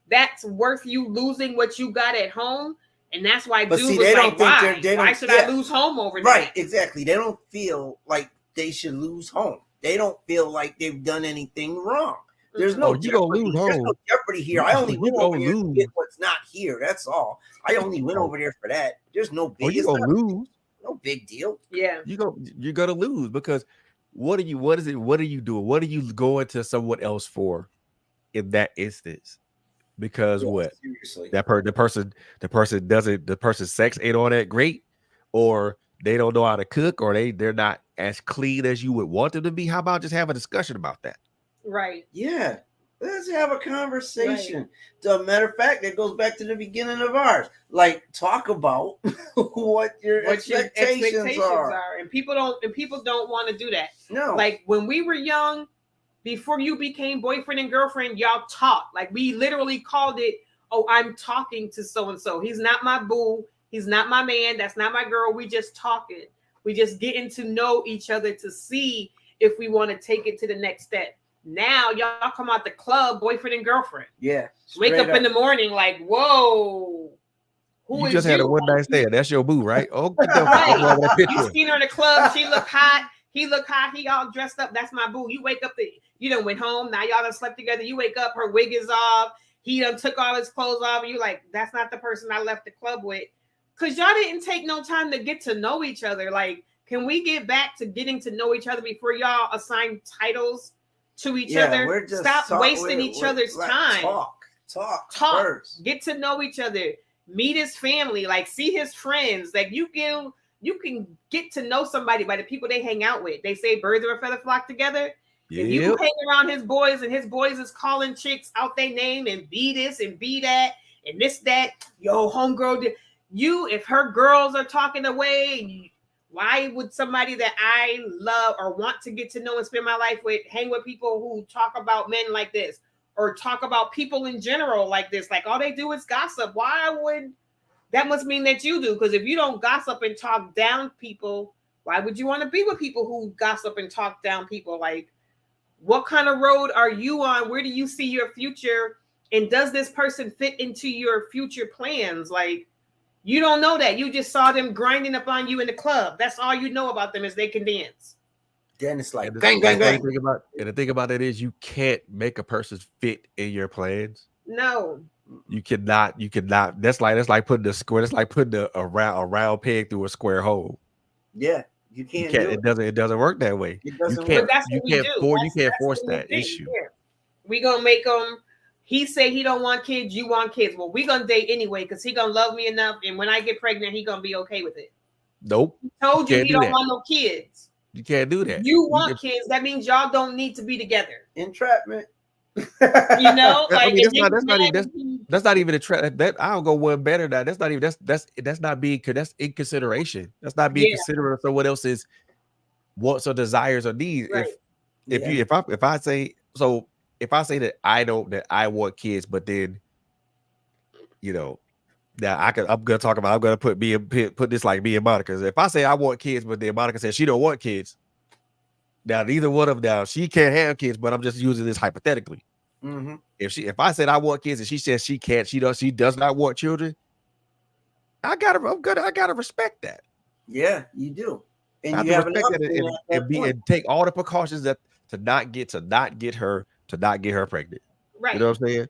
That's worth you losing what you got at home? And that's why dude was like, why should I lose home over that? Right, exactly. They don't feel like they should lose home. They don't feel like they've done anything wrong. There's no jeopardy. There's no jeopardy here. I only went over there to get what's not here. That's all. I only went over there for that. There's no big. You gonna lose? No big deal. Yeah. You're gonna lose, because what are you doing? What are you going to someone else for in that instance? Because seriously, the person's sex ain't all that great, or they don't know how to cook, or they're not as clean as you would want them to be. How about just have a discussion about that? Right. Yeah. Let's have a conversation. Right. Matter of fact, that goes back to the beginning of ours. Like, talk about what your expectations are. And people don't want to do that. No. Like, when we were young, before you became boyfriend and girlfriend, y'all talked. Like, we literally called it, oh, I'm talking to so-and-so. He's not my boo. He's not my man. That's not my girl. We just talking. We just getting to know each other to see if we want to take it to the next step. Now y'all come out the club, boyfriend and girlfriend. Yeah. Wake up in the morning like, whoa. You just had a one night stand. That's your boo, right? Oh, right. You seen her in the club. She look hot. He look hot. He all dressed up. That's my boo. You wake up, you done went home. Now y'all done slept together. You wake up, her wig is off. He done took all his clothes off. And you like, that's not the person I left the club with. Because y'all didn't take no time to get to know each other. Like, can we get back to getting to know each other before y'all assign titles to each Yeah, other. we're just Stop wasting we're- each we're other's like, time. Talk Talk. first. Get to know each other. Meet his family. Like, see his friends. Like, you can get to know somebody by the people they hang out with. They say birds of a feather flock together. If you Yep. hang around his boys and his boys is calling chicks out their name and be this and be that and this, that, yo, homegirl, if her girls are talking away, why would somebody that I love or want to get to know and spend my life with hang with people who talk about men like this or talk about people in general like this? Like, all they do is gossip. Why would that must mean that you do? Because if you don't gossip and talk down people, why would you want to be with people who gossip and talk down people? Like, what kind of road are you on? Where do you see your future? And does this person fit into your future plans? Like, you don't know that. You just saw them grinding up on you in the club. That's all you know about them is they can dance. Then it's like And bang, bang, the funny bang. thing about and the thing about it is you can't make a person fit in your plans. No. You cannot. That's like putting a square. That's like putting a round peg through a square hole. Yeah, you You can't can't. do It it. doesn't work that way. It You doesn't can't. But work. that's You what we can't do. force. You can't That's force the new that thing. issue. Yeah. We gonna make them. He say he don't want kids. You want kids. Well, we gonna date anyway because he gonna love me enough. And when I get pregnant, he gonna be okay with it. Nope. He told you Can't he do don't that. want no kids. You can't do that. You want kids. That means y'all don't need to be together. Entrapment. You know, I like mean, and that's not even a trap. That I'll go one better. That's not even that's not being that's inconsideration. That's not being yeah, considerate of someone else's wants or desires or needs. right. If I say so, if I say that I want kids, but then you know that I'm gonna put this like me and Monica's. If I say I want kids, but then Monica says she don't want kids, now neither one of them now she can't have kids, but I'm just using this hypothetically. Mm-hmm. If I said I want kids and she says she can't, she does not want children, I gotta respect that. Yeah, you do. I And have you to have an respect that option at that point. and take all the precautions that to not get her pregnant. Right. You know what I'm saying?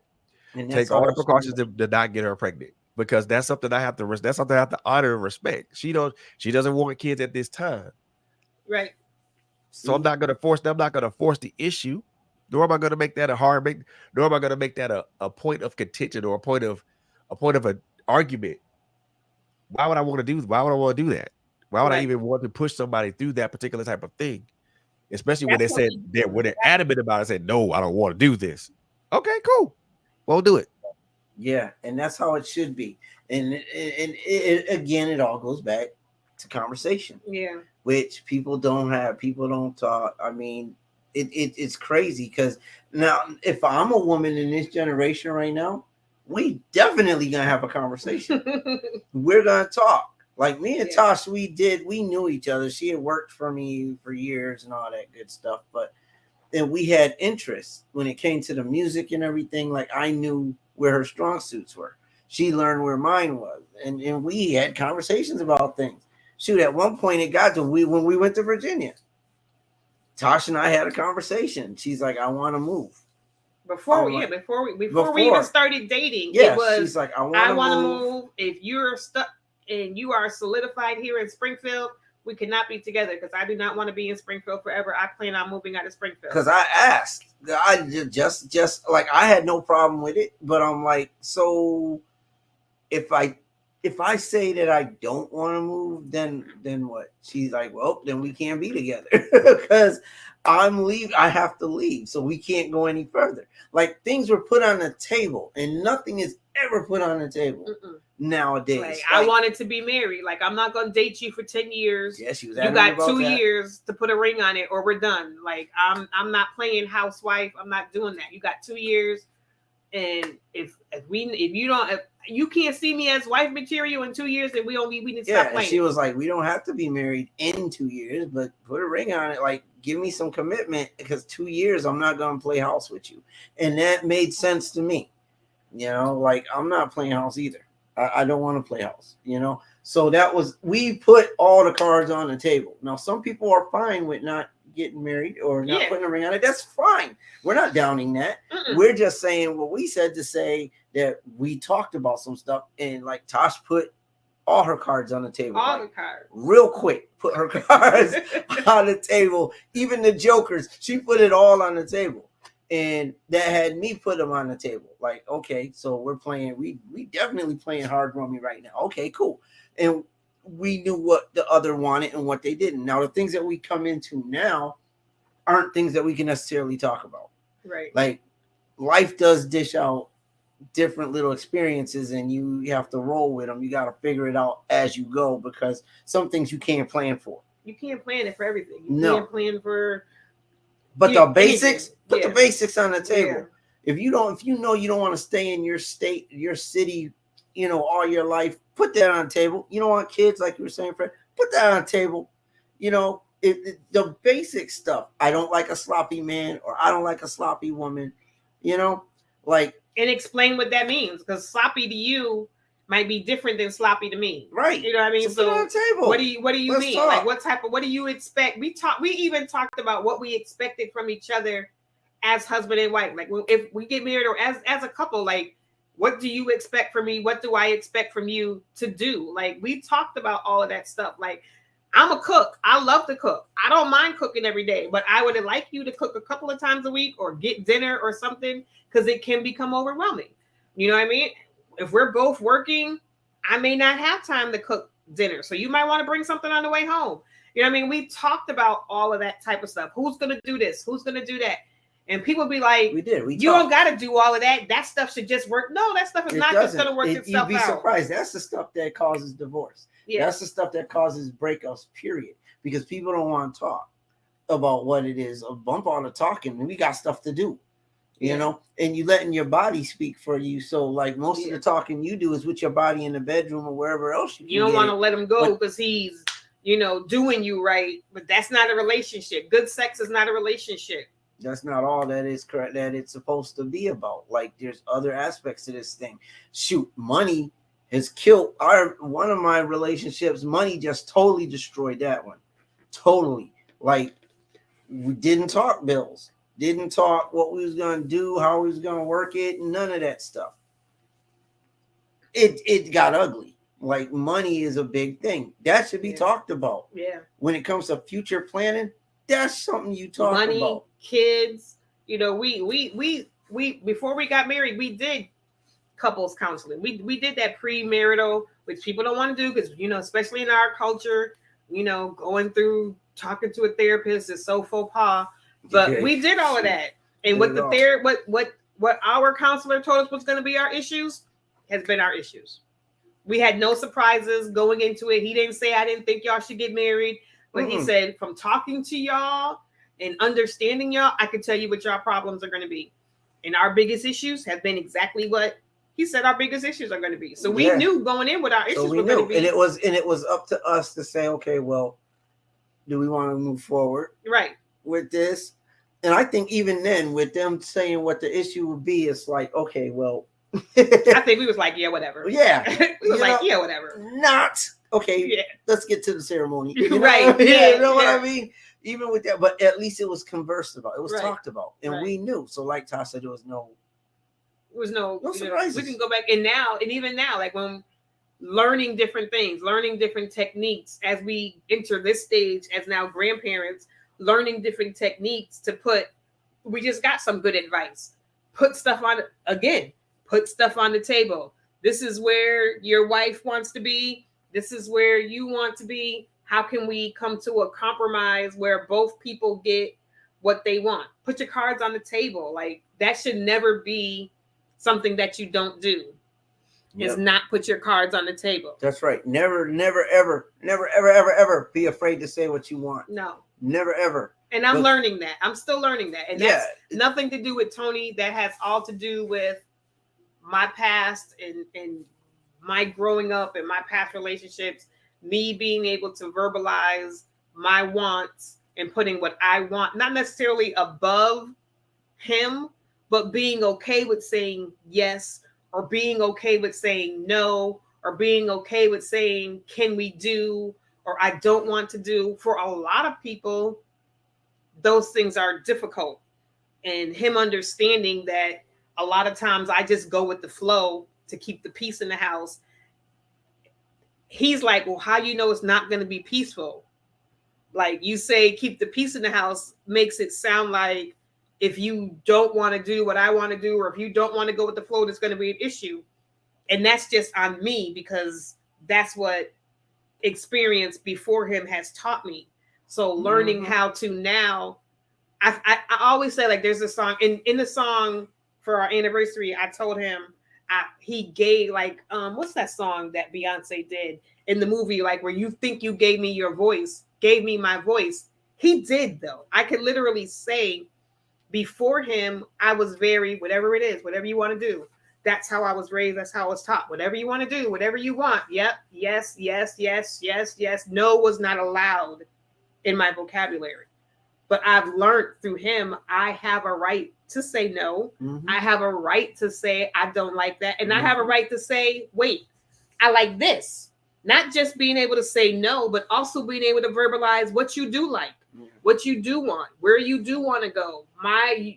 And that's Take all the it should be. precautions to not get her pregnant because that's something I have to that's something I have to honor and respect. She doesn't want kids at this time. Right. So I'm not gonna force the issue, nor am I gonna make that nor am I gonna make that a point of contention or a point of an argument. Why would I want to do that? Why would I Right. even want to push somebody through that particular type of thing? Especially when That's they what said we do. when they're adamant about it, said, no, I don't want to do this. Okay, cool. Won't do it. Yeah, and that's how it should be. And again, it all goes back to conversation. Yeah. Which people don't have. People don't talk. I mean, it's crazy because now if I'm a woman in this generation right now, we definitely gonna have a conversation. We're gonna talk. Like me and Tosh, we knew each other. She had worked for me for years and all that good stuff. But then we had interests when it came to the music and everything. Like I knew where her strong suits were. She learned where mine was. And we had conversations about things. Shoot, at one point it got to when we went to Virginia. Tosh and I had a conversation. She's like, I want to move. Before we even started dating, it was she's like, I want to move. If you're stuck and you are solidified here in Springfield, we cannot be together because I do not want to be in Springfield forever. I plan on moving out of Springfield. Because I asked, I just like I had no problem with it, but I'm like, so if I say that I don't want to move, then what? She's like, well, then we can't be together because I'm leaving. I have to leave, so we can't go any further. Like things were put on the table, and nothing is ever put on the table nowadays. Like, I wanted to be married. Like I'm not gonna date you for 10 years. Yeah, she was. You got 2 years to put a ring on it, or we're done. Like I'm not playing housewife. I'm not doing that. You got 2 years, and if you can't see me as wife material in 2 years, then we need to stop playing. She was like, we don't have to be married in 2 years, but put a ring on it. Like, give me some commitment because 2 years, I'm not going to play house with you. And that made sense to me. You know, like I'm not playing house either. I don't want to play house, you know? So we put all the cards on the table. Now, some people are fine with not getting married or not putting a ring on it. That's fine. We're not downing that. We're just saying what we said to say that we talked about some stuff and like Tosh put all her cards on the table. All like, the cards. Real quick, put her cards on the table. Even the jokers, she put it all on the table. And that had me put them on the table. Like, okay, so we're playing, we definitely playing hard rummy right now. Okay, cool. And we knew what the other wanted and what they didn't. Now, the things that we come into now aren't things that we can necessarily talk about. Right. Like, life does dish out different little experiences, and you have to roll with them. You got to figure it out as you go, because some things you can't plan for. You can't plan it for everything. You can't plan for. But the basics, anything. put the basics on the table. Yeah. If you know you don't want to stay in your state, your city, all your life, put that on the table. You don't want kids, like you were saying, Fred, put that on the table. The basic stuff. I don't like a sloppy man, or I don't like a sloppy woman. Like, and explain what that means, because sloppy to you might be different than sloppy to me. Right. You know what I mean? So put it on the table. What do you Let's mean? talk. Like, what do you expect? We even talked about what we expected from each other as husband and wife. Like, if we get married, or as a couple, like, what do you expect from me? What do I expect from you to do? Like, we talked about all of that stuff. Like, I'm a cook. I love to cook. I don't mind cooking every day, but I would like you to cook a couple of times a week, or get dinner or something, because it can become overwhelming. You know what I mean? If we're both working, I may not have time to cook dinner. So you might want to bring something on the way home. You know what I mean? We talked about all of that type of stuff. Who's going to do this? Who's going to do that? And people be like, we did. You don't got to do all of that. That stuff should just work. No, that stuff is not just going to work itself out. You'd be surprised. That's the stuff that causes divorce. Yeah. That's the stuff that causes breakups, period. Because people don't want to talk about what it is. Bump all the talking. And we got stuff to do. And you letting your body speak for you. So, like, most of the talking you do is with your body in the bedroom or wherever else you don't want to let him go because he's, doing you right. But that's not a relationship. Good sex is not a relationship. That's not all that is correct that it's supposed to be about. Like, there's other aspects to this thing. Shoot, money has killed one of my relationships. Money just totally destroyed that one. Totally. Like, we didn't talk bills. Didn't talk what we was going to do, how we was going to work it, none of that stuff. It got ugly. Like, money is a big thing. That should be talked about. Yeah. When it comes to future planning, that's something you talk about. Money, kids. We before we got married, we did couples counseling. We did that premarital, which people don't want to do because, especially in our culture, going through talking to a therapist is so faux pas. But we did all of that. And what what our counselor told us was going to be our issues has been our issues. We had no surprises going into it. He didn't say, I didn't think y'all should get married. But he said, from talking to y'all and understanding y'all, I can tell you what y'all problems are going to be. And our biggest issues have been exactly what he said our biggest issues are going to be. So we knew going in what our issues were going to be. And it was up to us to say, okay, well, do we want to move forward? Right. With this? And I think even then, with them saying what the issue would be, it's like, okay, well. I think we was like, yeah, whatever. Yeah. We was like, yeah, whatever. Not. Okay, let's get to the ceremony. Right. You know what I mean? Even with that, but at least it was conversed about. It was talked about. And we knew. So like Tasha said, there was no surprises. We can go back. And even now, like when learning different things, learning different techniques as we enter this stage as now grandparents, learning different techniques we just got some good advice. Put stuff on the table. This is where your wife wants to be. This is where you want to be. How can we come to a compromise where both people get what they want? Put your cards on the table. Like, that should never be something that you don't do. Is not put your cards on the table. That's right. Never, ever be afraid to say what you want. No. Never, ever. And I'm learning that. I'm still learning that. And that's nothing to do with Tony. That has all to do with my past and my growing up and my past relationships, me being able to verbalize my wants and putting what I want, not necessarily above him, but being okay with saying yes, or being okay with saying no, or being okay with saying, can we do, or I don't want to do. For a lot of people, those things are difficult. And him understanding that a lot of times I just go with the flow to keep the peace in the house. he's like, well, how you know it's not going to be peaceful? Like you say, keep the peace in the house makes it sound like if you don't want to do what I want to do, or if you don't want to go with the flow, there's going to be an issue. And that's just on me because that's what experience before him has taught me. So learning how to now, I always say, like, there's a song in the song for our anniversary. I told him he gave, like, what's that song that Beyonce did in the movie, like, where you think you gave me your voice, gave me my voice. He did, though. I could literally say before him, I was very, whatever it is, whatever you want to do. That's how I was raised. That's how I was taught. Whatever you want to do, whatever you want. Yep. Yes, yes, yes, yes, yes. No was not allowed in my vocabulary. But I've learned through him, I have a right to say no. I have a right to say I don't like that. And I have a right to say, wait, I like this. Not just being able to say no, but also being able to verbalize what you do like, what you do want, where you do want to go. My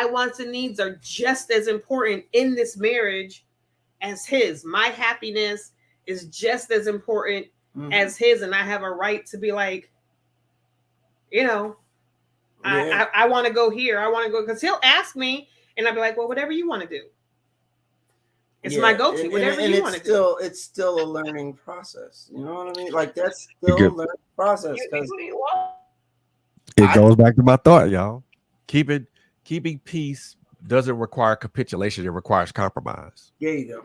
wants and needs are just as important in this marriage as his. My happiness is just as important as his. And I have a right to be like, you know, I want to go here. I want to go, because he'll ask me and I'll be like, well, whatever you want to do. It's my go-to. Whatever you want to do. It's still a learning process. You know what I mean? Like, that's still a learning process. It goes back to my thought, y'all. Keeping peace doesn't require capitulation. It requires compromise. There you go.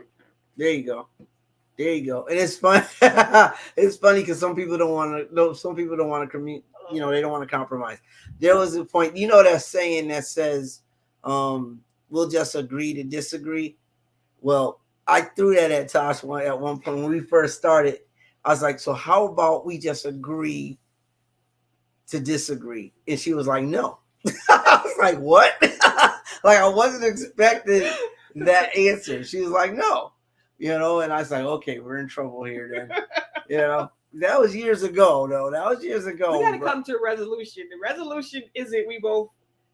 There you go. There you go. And it's fun. It's funny because some people don't want to. No, some people don't want to commute. You know, they don't want to compromise. There was a point. You know that saying that says, "We'll just agree to disagree." Well, I threw that at Tosh at one point when we first started. I was like, "So how about we just agree to disagree?" And she was like, "No." I was like, "What?" Like, I wasn't expecting that answer. She was like, "No." You know, and I was like, okay, we're in trouble here then. You know, that was years ago, though. That was years ago. We got to come to a resolution. The resolution isn't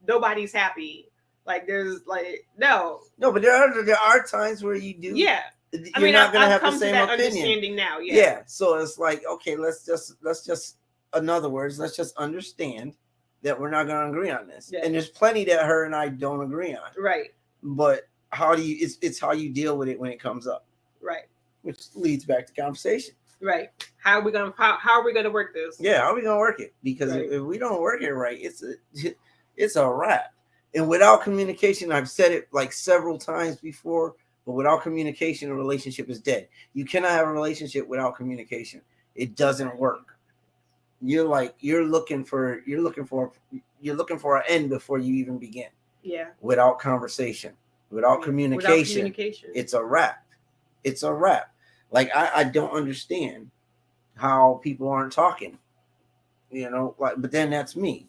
nobody's happy. Like, there's like, no, but there are times where you do. Yeah. You're not going to have the same opinion. Understanding now. Yeah. So it's like, okay, let's just, in other words, let's just understand that we're not going to agree on this. Yeah. And there's plenty that her and I don't agree on. Right. But how do you, it's how you deal with it when it comes up. Right. Which leads back to conversation. Right. How are we gonna work this? Yeah, how are we gonna work it? Because if we don't work it right, it's a wrap. And without communication, I've said it like several times before, but without communication, a relationship is dead. You cannot have a relationship without communication. It doesn't work. You're looking for an end before you even begin. Yeah. Without conversation, without communication, it's a wrap. It's a wrap. Like, I don't understand how people aren't talking, you know, like, but then that's me.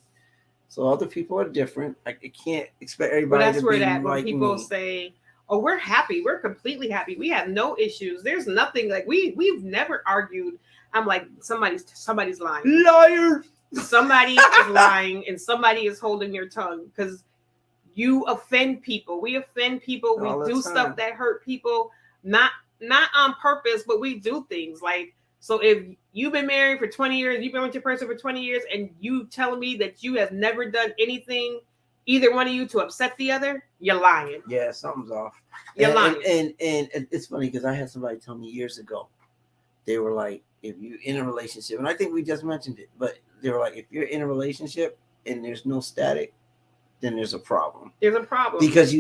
So other people are different. I can't expect everybody to be like me. But that's where when people say, oh, we're happy. We're completely happy. We have no issues. There's nothing, like, we've never argued. I'm like, somebody's lying. Liar. Somebody is lying and somebody is holding your tongue, because you offend people. We offend people. We do stuff that hurt people. Not on purpose, but we do things like, so if you've been married for 20 years, you've been with your person for 20 years, and you telling me that you have never done anything, either one of you, to upset the other, you're lying. Yeah, something's off. You're lying. And it's funny because I had somebody tell me years ago, they were like, if you're in a relationship, and I think we just mentioned it, but they were like, if you're in a relationship and there's no static, then there's a problem. There's a problem. Because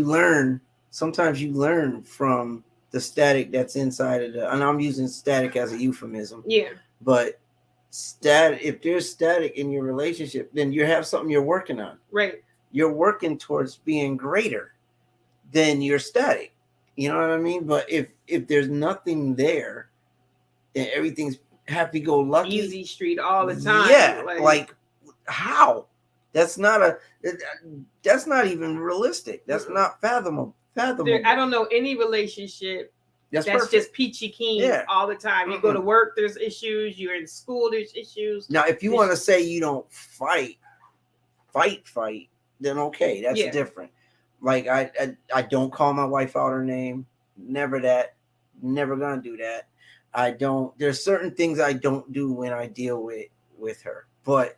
sometimes you learn from the static that's inside of and I'm using static as a euphemism. Yeah. But if there's static in your relationship, then you have something you're working on. Right. You're working towards being greater than your static. You know what I mean? But if there's nothing there, then everything's happy-go-lucky. Easy street all the time. Yeah. Like how? That's not even realistic. That's not fathomable. I don't know any relationship that's just peachy keen all the time. You go to work, there's issues. You're in school, there's issues. Now, if you want to say you don't fight, then okay, that's different. Like, I don't call my wife out her name. Never that. Never gonna do that. I don't. There's certain things I don't do when I deal with her, but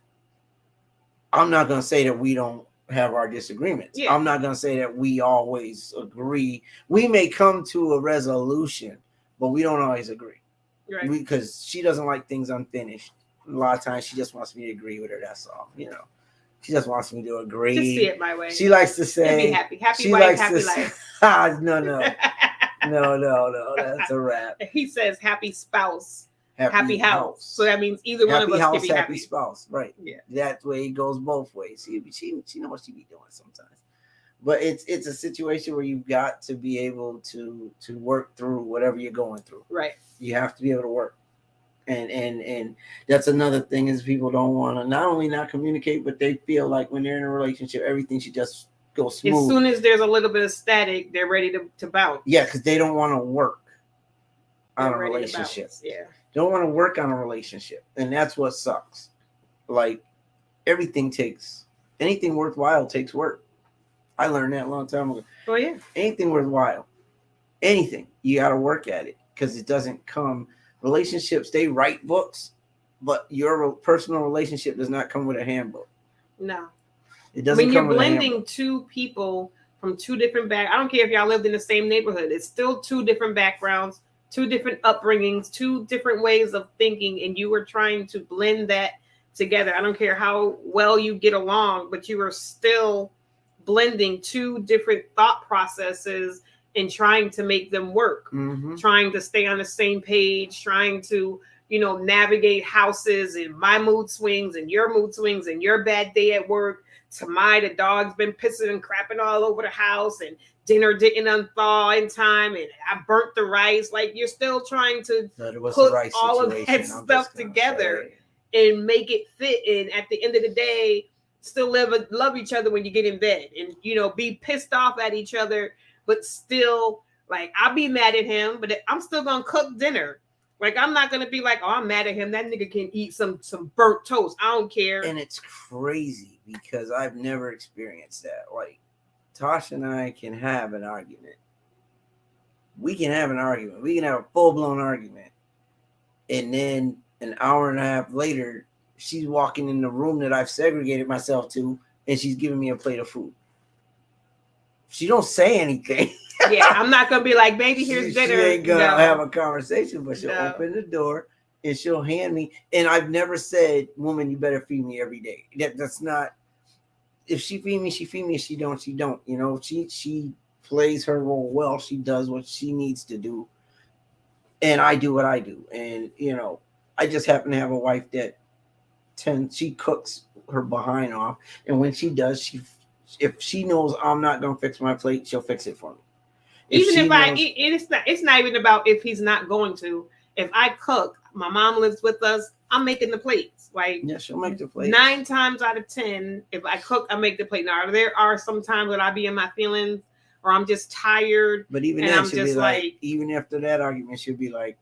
I'm not gonna say that we don't have our disagreements. Yeah. I'm not gonna say that we always agree. We may come to a resolution, but we don't always agree. Right. Because she doesn't like things unfinished. A lot of times she just wants me to agree with her. That's all. She just wants me to agree. Just see it my way. She likes to say, be happy she wife, likes happy to life. No, that's a wrap. He says happy spouse, happy house. So that means either one of us house, can be happy. spouse, right? Yeah. That way it goes both ways. She knows what she be doing sometimes. But it's a situation where you've got to be able to work through whatever you're going through. Right. You have to be able to work. And that's another thing is people don't want to not only not communicate, but they feel like when they're in a relationship, everything should just go smooth. As soon as there's a little bit of static, they're ready to bounce. Yeah, because they don't want to work on a relationship. Yeah. They don't want to work on a relationship. And that's what sucks. Like anything worthwhile takes work. I learned that a long time ago. Oh yeah. Anything worthwhile. Anything. You got to work at it because it doesn't come. Relationships, they write books, but your personal relationship does not come with a handbook. No. It doesn't when come you're with blending two people from two different I don't care if y'all lived in the same neighborhood. It's still two different backgrounds, two different upbringings, two different ways of thinking, and you were trying to blend that together. I don't care how well you get along, but you are still blending two different thought processes and trying to make them work, trying to stay on the same page, trying to, navigate houses and my mood swings and your mood swings and your bad day at work. The dog's been pissing and crapping all over the house and dinner didn't unthaw in time and I burnt the rice. Like you're still trying to put all of that stuff together and make it fit. And at the end of the day, still love each other when you get in bed and, be pissed off at each other. But still, like, I'll be mad at him, but I'm still going to cook dinner. Like, I'm not going to be like, oh, I'm mad at him. That nigga can eat some burnt toast. I don't care. And it's crazy because I've never experienced that. Like, Tasha and I can have an argument. We can have an argument. We can have a full-blown argument. And then an hour and a half later, she's walking in the room that I've segregated myself to, and she's giving me a plate of food. She don't say anything. Yeah, I'm not gonna be like, baby, here's dinner. She ain't gonna have a conversation, but she'll open the door and she'll hand me. And I've never said, "Woman, you better feed me every day." That's not. If she feed me, she feed me. If she don't, she don't. She plays her role well. She does what she needs to do, and I do what I do. And I just happen to have a wife that she cooks her behind off, and when she does, if she knows I'm not gonna fix my plate, she'll fix it for me. It's not even about if he's not going to. If I cook, my mom lives with us, I'm making the plates. Like, yeah, she'll make the plate. 9 times out of 10, if I cook, I make the plate. Now, there are some times that I be in my feelings or I'm just tired. But even then, she'll be like, even after that argument, she'll be like,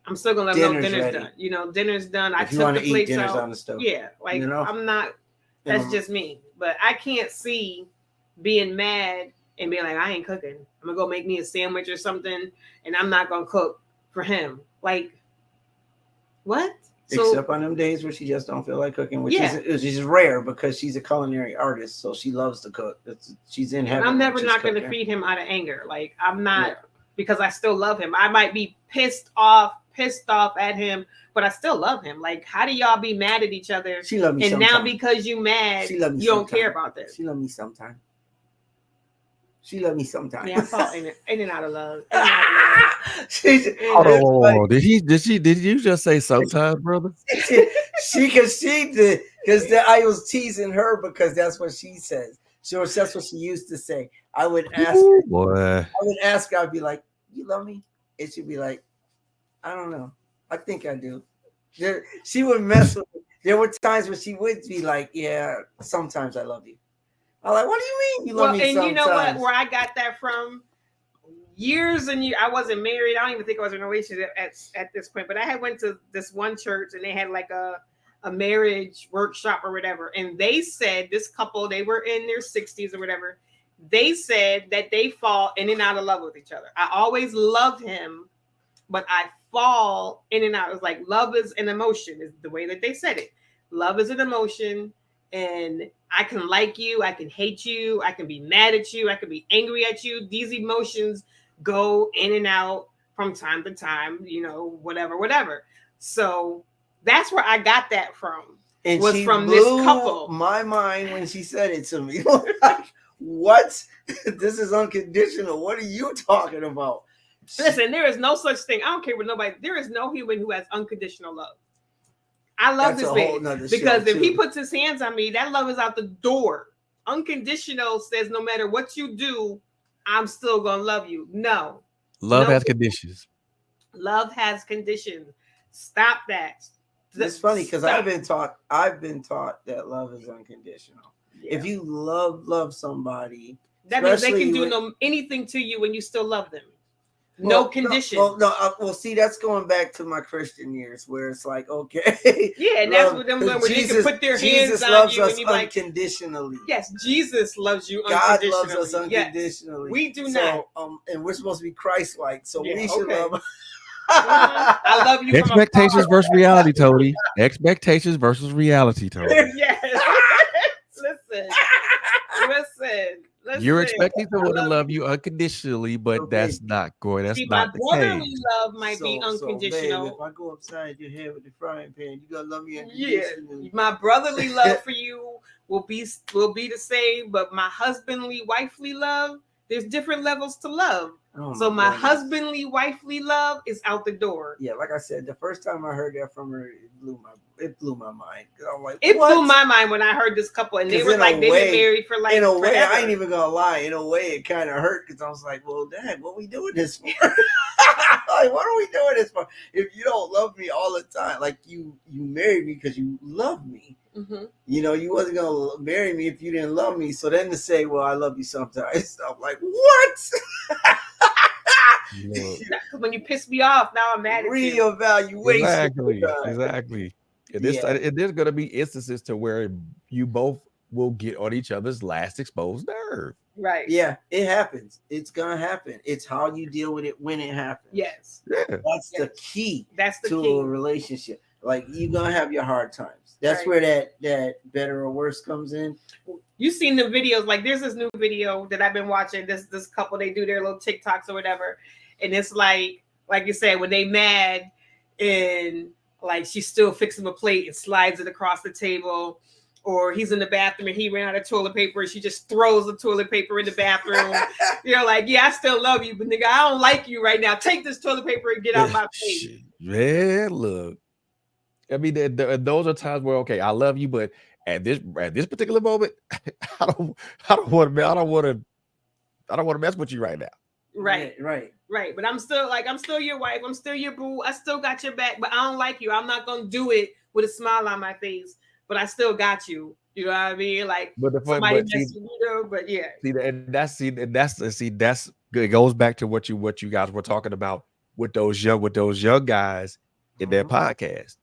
I'm still gonna let them know dinner's done. Dinner's done. I took the plates out. On the stove. Yeah, like I'm not. That's just me. But I can't see being mad and being like, I ain't cooking. I'm gonna go make me a sandwich or something, and I'm not gonna cook for him. Like, what? Except on them days where she just don't feel like cooking, which is rare because she's a culinary artist, so she loves to cook. She's in heaven. I'm never not gonna feed him out of anger. Like, I'm not, because I still love him. I might be pissed off at him, but I still love him. Like, how do y'all be mad at each other? She love me and sometime. Now because you mad, you don't care about this. She love me sometimes. Yeah, I thought in and out of love. Did you just say sometimes, brother? Because I was teasing her because that's what she says. That's what she used to say. I would ask her, I'd be like, "You love me?" And she'd be like, "I don't know. I think I do." She would mess with me. There were times when she would be like, "Yeah, sometimes I love you." I'm like, "What do you mean you love me sometimes?" And you know what? Where I got that from, years and years. I wasn't married. I don't even think I was in a relationship at this point. But I had went to this one church and they had like a marriage workshop or whatever. And they said, this couple, they were in their 60s or whatever. They said that they fall in and out of love with each other. I always loved him, but I fall in and out. It's like love is an emotion, is the way that they said it. Love is an emotion, and I can like you, I can hate you, I can be mad at you, I can be angry at you. These emotions go in and out from time to time, whatever. So that's where I got that from. And Was she from blew this couple. my mind when she said it to me. Like, what? This is unconditional. What are you talking about? Listen, there is no such thing. I don't care what nobody. There is no human who has unconditional love. I love That's this a whole man nother because show, if he too. puts his hands on me, that love is out the door. Unconditional says no matter what you do, I'm still gonna love you. No, Love has conditions. love has conditions. Stop that. It's funny because Stop. I've been taught that love is unconditional. Yeah. If you love somebody, That means they especially can do when- anything to you when you still love them. No condition. Well, see, that's going back to my Christian years, where it's like, okay, Yeah, and that's what them where they can put their hands on loves you us and you're like, unconditionally. yes, Jesus loves you God unconditionally. loves us unconditionally. Yes, we do not. not. And we're supposed to be Christ-like, so Yeah, we should okay. love. I love you. Expectations versus reality, Tony. Expectations versus reality, Tony. Yes. Listen. You're expecting someone to love you unconditionally, but Okay. that's not going. That's See, not my the brotherly case. love might be unconditional. Babe, if I go upside your head with the frying pan, you gotta love me Yeah, unconditionally. my brotherly love for you will be the same, but my husbandly, wifely love, there's different levels to love. Oh so my goodness. husbandly, wifely love is out the door. Yeah, like I said, the first time I heard that from her, it blew my mind. I'm like, it what? blew my mind when I heard this couple, and they were like, they've been married for like in a way, forever. I ain't even gonna lie. In a way, it kind of hurt because I was like, well, Dad, what we doing this for? Like, what are we doing this for? If you don't love me all the time, like you married me because you love me. Mm-hmm. You wasn't gonna marry me if you didn't love me. So then to say, well, I love you sometimes, I'm like, what? When you piss me off, now I'm mad at you. Reevaluation. Exactly. And there's going to be instances to where you both will get on each other's last exposed nerve. Right. Yeah, it happens. It's gonna happen. It's how you deal with it when it happens. Yes. Yeah. That's the key. That's the to key. a relationship. Like you're gonna have your hard times. That's where that better or worse comes in. You've seen the videos, like there's this new video that I've been watching. This couple, they do their little TikToks or whatever, and it's like you said, when they mad and like she's still fixing a plate and slides it across the table, or he's in the bathroom and he ran out of toilet paper and she just throws the toilet paper in the bathroom. You're like, yeah, I still love you, but nigga, I don't like you right now. Take this toilet paper and get out my face. Yeah, look. I mean, those are times where okay, I love you, but at this particular moment, I don't want to mess with you right now. Right. But I'm still your wife. I'm still your boo. I still got your back, but I don't like you. I'm not gonna do it with a smile on my face, but I still got you. You know what I mean? Like, but yeah. That's good. It goes back to what you guys were talking about with those young guys in their podcast.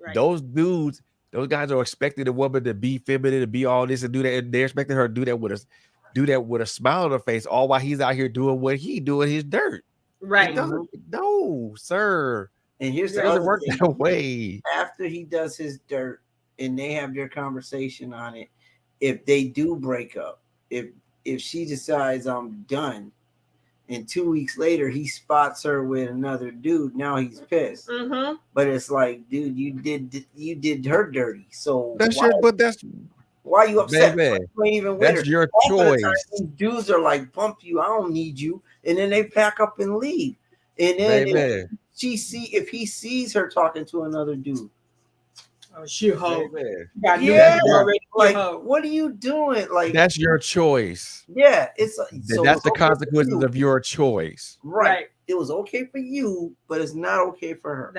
Right. Those dudes, those guys are expecting a woman to be feminine, to be all this and do that, and they're expecting her to do that with a smile on her face, all while he's out here doing what he doing his dirt. Right. No, sir. And here's the doesn't other work thing. that way. After he does his dirt and they have their conversation on it, if they do break up, if she decides I'm done, and 2 weeks later he spots her with another dude, now he's pissed. Mm-hmm. But it's like, dude, you did her dirty. So why are you upset? Baby, you ain't even with that's her. your Most choice. These dudes are like, bump you, I don't need you, and then they pack up and leave. And then if he sees her talking to another dude, oh, she hoe. Yeah, like what are you doing? Like that's your choice. Yeah, that's the consequences of your choice. Right. It was okay for you, but it's not okay for her.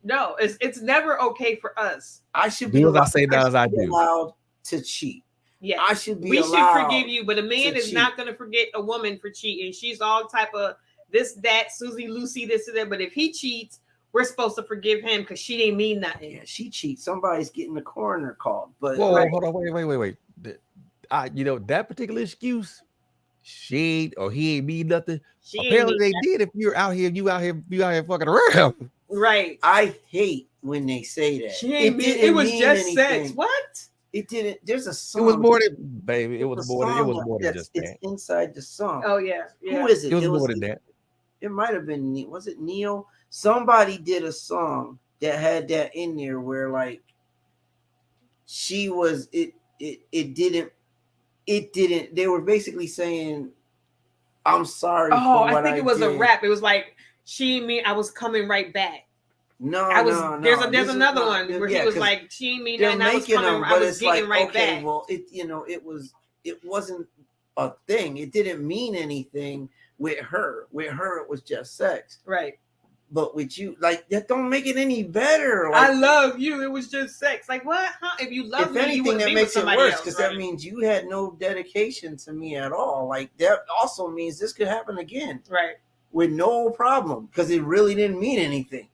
No, it's never okay for us. I should be allowed to cheat. Yeah, I should be. We should forgive you, but a man is not going to forget a woman for cheating. She's all type of this, that, Susie, Lucy, this and that. But if he cheats, we're supposed to forgive him because she didn't mean nothing. Yeah, she cheats. Somebody's getting the coroner called. But whoa, hold on, wait. That particular excuse he ain't mean nothing. She ain't Apparently mean they that. did. If you're out here, you out here fucking around. Right. I hate when they say that. She ain't mean. It didn't was mean just anything. sex. What? It didn't. There's a song. It was more than baby. It There's was a more than song just it's that. inside the song. Oh yeah. Who is it? It was more than that. It might have been. Was it Neil? Somebody did a song that had that in there where like she was. It didn't. They were basically saying, "I'm sorry." Oh, for what I think it was did. a rap. It was like she ain't mean. I was coming right back. No, no. There's another one where he was like, she ain't mean that, and I was coming. Them, I was getting like, right back. Well, it wasn't a thing. It didn't mean anything with her. With her, it was just sex. Right. But with you, like that don't make it any better. Like, I love you. It was just sex. Like what? Huh? If you love me, you wouldn't that be makes with it worse because that means you had no dedication to me at all. Like that also means this could happen again. Right. With no problem because it really didn't mean anything.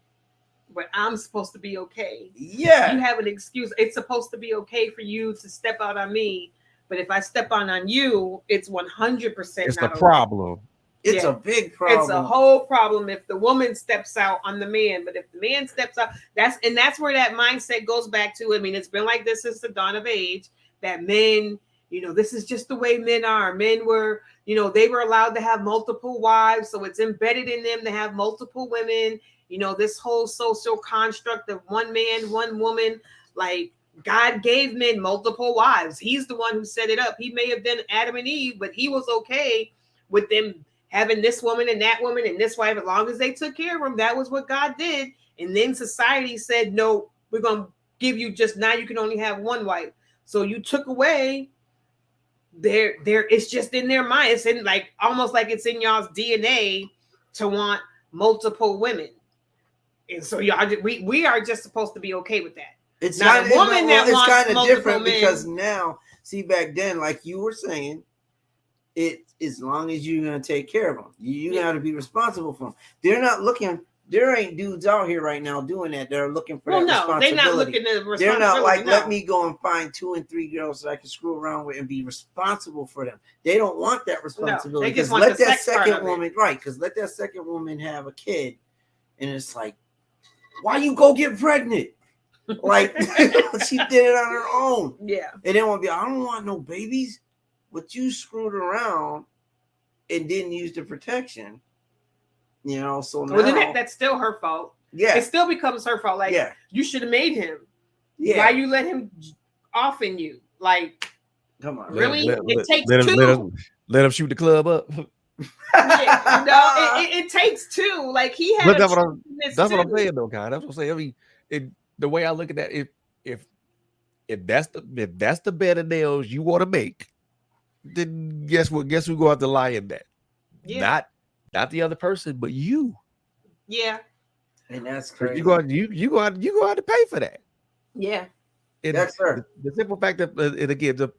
But I'm supposed to be okay. Yeah. You have an excuse. It's supposed to be okay for you to step out on me. But if I step on you, it's 100%. It's the problem. It's a big problem. It's a whole problem if the woman steps out on the man. But if the man steps out, that's where that mindset goes back to. I mean, it's been like this since the dawn of age that men, this is just the way men are. Men were, they were allowed to have multiple wives. So it's embedded in them to have multiple women. This whole social construct of one man, one woman, like God gave men multiple wives. He's the one who set it up. He may have been Adam and Eve, but he was okay with them having this woman and that woman and this wife, as long as they took care of them. That was what God did. And then society said, no, we're going to give you now you can only have one wife. So you took away it's just in their mind. It's in almost like it's in y'all's DNA to want multiple women. And so y'all, we are just supposed to be okay with that. It's not not a woman that wants kind of multiple different men. Because now, see, back then, like you were saying, as long as you're gonna take care of them, you got to be responsible for them. They're not looking. There ain't dudes out here right now doing that. They're looking for that responsibility. They're not looking at responsibility. They're not like, let me go and find 2 and 3 girls that I can screw around with and be responsible for them. They don't want that responsibility. Because let that second woman, because let that second woman have a kid, and it's like, why you go get pregnant? Like she did it on her own. Yeah. And then want to be, I don't want no babies. But you screwed around and didn't use the protection. So now then that's still her fault. Yeah. It still becomes her fault. Like you should have made him. Yeah. Why you let him off in you? Like, come on. Really? It takes two. Let him shoot the club up. It takes two. Like he had. That's what I'm saying, though, guy. That's what I'm saying. I mean, the way I look at that, if that's the bed of nails you want to make, then guess what? Guess who go out to lie in that? Yeah. Not the other person, but you. Yeah. And that's crazy. You go out to pay for that. Yeah. And that's her. The simple fact that and again,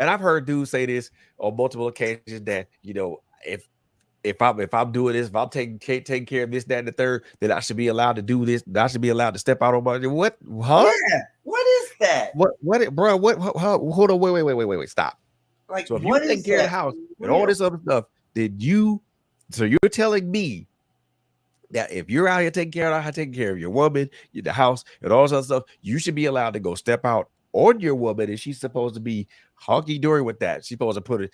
and I've heard dudes say this on multiple occasions that if I'm doing this, if I'm taking care of this, that, and the third, then I should be allowed to do this. I should be allowed to step out on my what? Huh? Yeah. What is that? Bro? Hold on. Wait. Stop. Like, so if you take care of the house and all this other stuff, then you're telling me that if you're out here taking care of your woman, the house, and all this other stuff, you should be allowed to go step out on your woman, and she's supposed to be honky dory with that. She's supposed to put a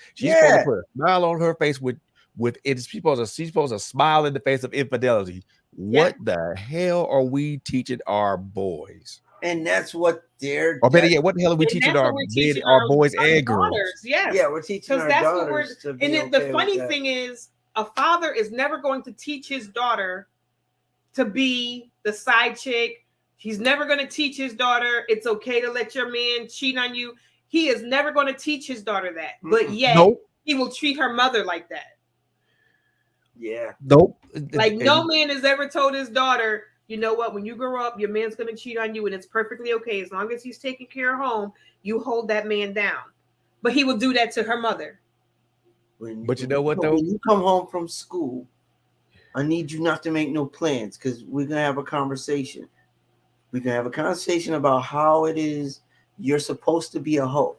smile on her face she's supposed to smile in the face of infidelity. What the hell are we teaching our boys? And that's what they're. Or better yet, what the hell are we teaching our boys and girls? Yes. Yeah, we're teaching our daughters to be and the funny thing is, a father is never going to teach his daughter to be the side chick. He's never going to teach his daughter it's okay to let your man cheat on you. He is never going to teach his daughter that. But yet he will treat her mother like that. Yeah. Nope. Like no man has ever told his daughter, you know what, when you grow up, your man's going to cheat on you and it's perfectly okay. As long as he's taking care of home, you hold that man down. But he will do that to her mother. But you know what, though? When you come home from school, I need you not to make no plans because we're going to have a conversation. We can have a conversation about how it is you're supposed to be a hoe.